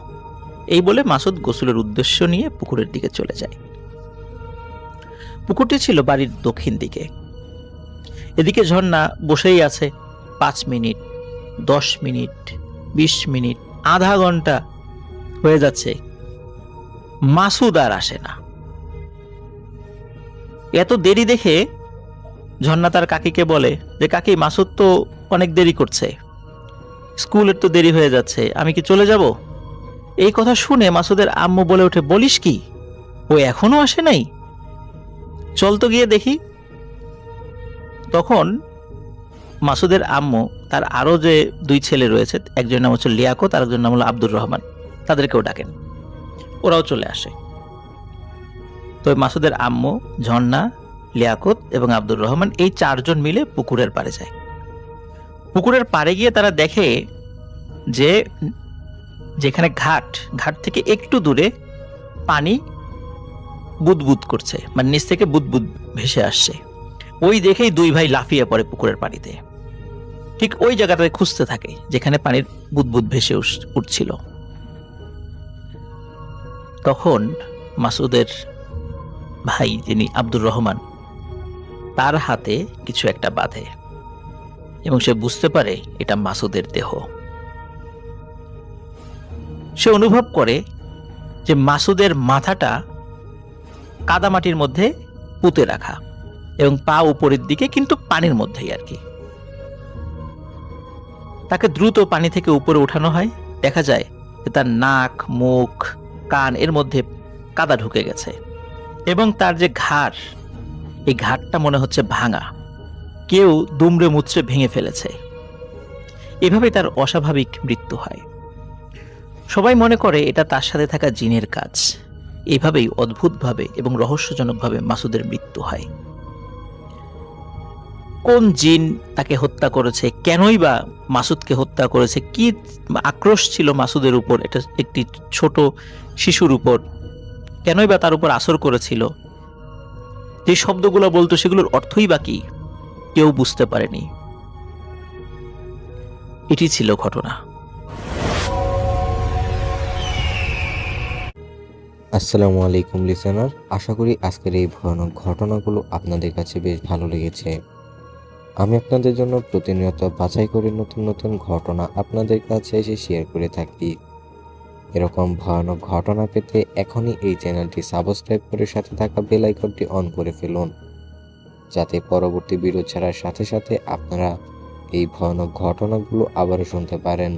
এই বলে মাসুদ গোসলের উদ্দেশ্য নিয়ে পুকুরের দিকে চলে যায়। পুকুরটি ছিল বাড়ির দক্ষিণ দিকে। এদিকে ঝর্ণা বসেই আছে। 5 মিনিট, 10 মিনিট, 20 মিনিট, আধা ঘন্টা হয়ে যাচ্ছে, মাসুদ আর আসে না। এত দেরি দেখে ঝর্ণা তার কাকিকে বলে যে, কাকি মাসুদ তো অনেক দেরি করছে, স্কুলের তো দেরি হয়ে যাচ্ছে, আমি কি চলে যাব? এই কথা শুনে মাসুদের আম্মু বলে ওঠে, বলিস কি, ও এখনো আসে নাই? চল তো গিয়ে দেখি। তখন মাসুদের আম্মু তার আরো যে 2 ছেলে রয়েছে, একজনের নাম হচ্ছে লিয়াকত আর একজনের নাম হলো আব্দুর রহমান, তাদেরকেও ডাকেন। ওরাও চলে আসে। তো মাসুদের আম্মু, ঝর্ণা, লিয়াকত এবং আব্দুর রহমান এই 4 জন মিলে পুকুরের পাড়ে যায়। পুকুরের পাড়ে গিয়ে তারা দেখে যে যেখানে ঘাট থেকে একটু দূরে পানি বুদবুদ করছে, মানে নিচ থেকে বুদবুদ ভেসে আসছে। ওই দেখেই 2 ভাই লাফিয়ে পড়ে পুকুরের পানিতে। ঠিক ওই জায়গাটায় খুঁজতে থাকে যেখানে পানির বুদবুদ ভেসে উঠছিল। তখন মাসুদের ভাই যিনি আব্দুর রহমান, তার হাতে কিছু একটা বাঁধে এবং সে বুঝতে পারে এটা মাসুদের দেহ। সে অনুভব করে যে মাসুদের মাথাটা কাদামাটির মধ্যে পুঁতে রাখা এবং পা উপরের দিকে, কিন্তু পানির মধ্যেই আর কি। তাকে দ্রুত পানি থেকে উপরে উঠানো হয়। দেখা যায় যে তার নাক, মুখ, কান এর মধ্যে কাদা ঢুকে গেছে এবং তার যে ঘাড়, এই ঘাড়টা মনে হচ্ছে ভাঙা, কেউ দুমড়ে মুচড়ে ভেঙে ফেলেছে। এভাবেই তার অস্বাভাবিক মৃত্যু হয়। সবাই মনে করে এটা তার সাথে থাকা জিনের কাজ। এভাবেই অদ্ভুতভাবে এবং রহস্যজনকভাবে মাসুদের মৃত্যু হয়। কোন জিন তাকে হত্যা করেছে, কেনই বা মাসুদকে হত্যা করেছে, কি আক্রোশ ছিল মাসুদের উপর, এটা একটি ছোট শিশুর উপর, কেনই বা তার উপর আসর করেছিল, যে শব্দগুলো বলতো সেগুলোর অর্থই বা কি, কেউ বুঝতে পারেনি। এটি ছিল ঘটনা। আসসালামু আলাইকুম লিসেনার, আশা করি আজকের এই ভয়ানক ঘটনাগুলো আপনাদের কাছে বেশ ভালো লেগেছে। আমি আপনাদের জন্য প্রতিনিয়ত বাছাই করে নতুন নতুন ঘটনা আপনাদের কাছে এসে শেয়ার করে থাকি। এরকম ভয়ানক ঘটনা পেতে এখনই এই চ্যানেলটি সাবস্ক্রাইব করে সাথে থাকা বেল আইকনটি অন করে ফেলুন, যাতে পরবর্তী ভিডিও ছাড়ার সাথে সাথে আপনারা এই ভয়ানক ঘটনাগুলো আবারও শুনতে পারেন।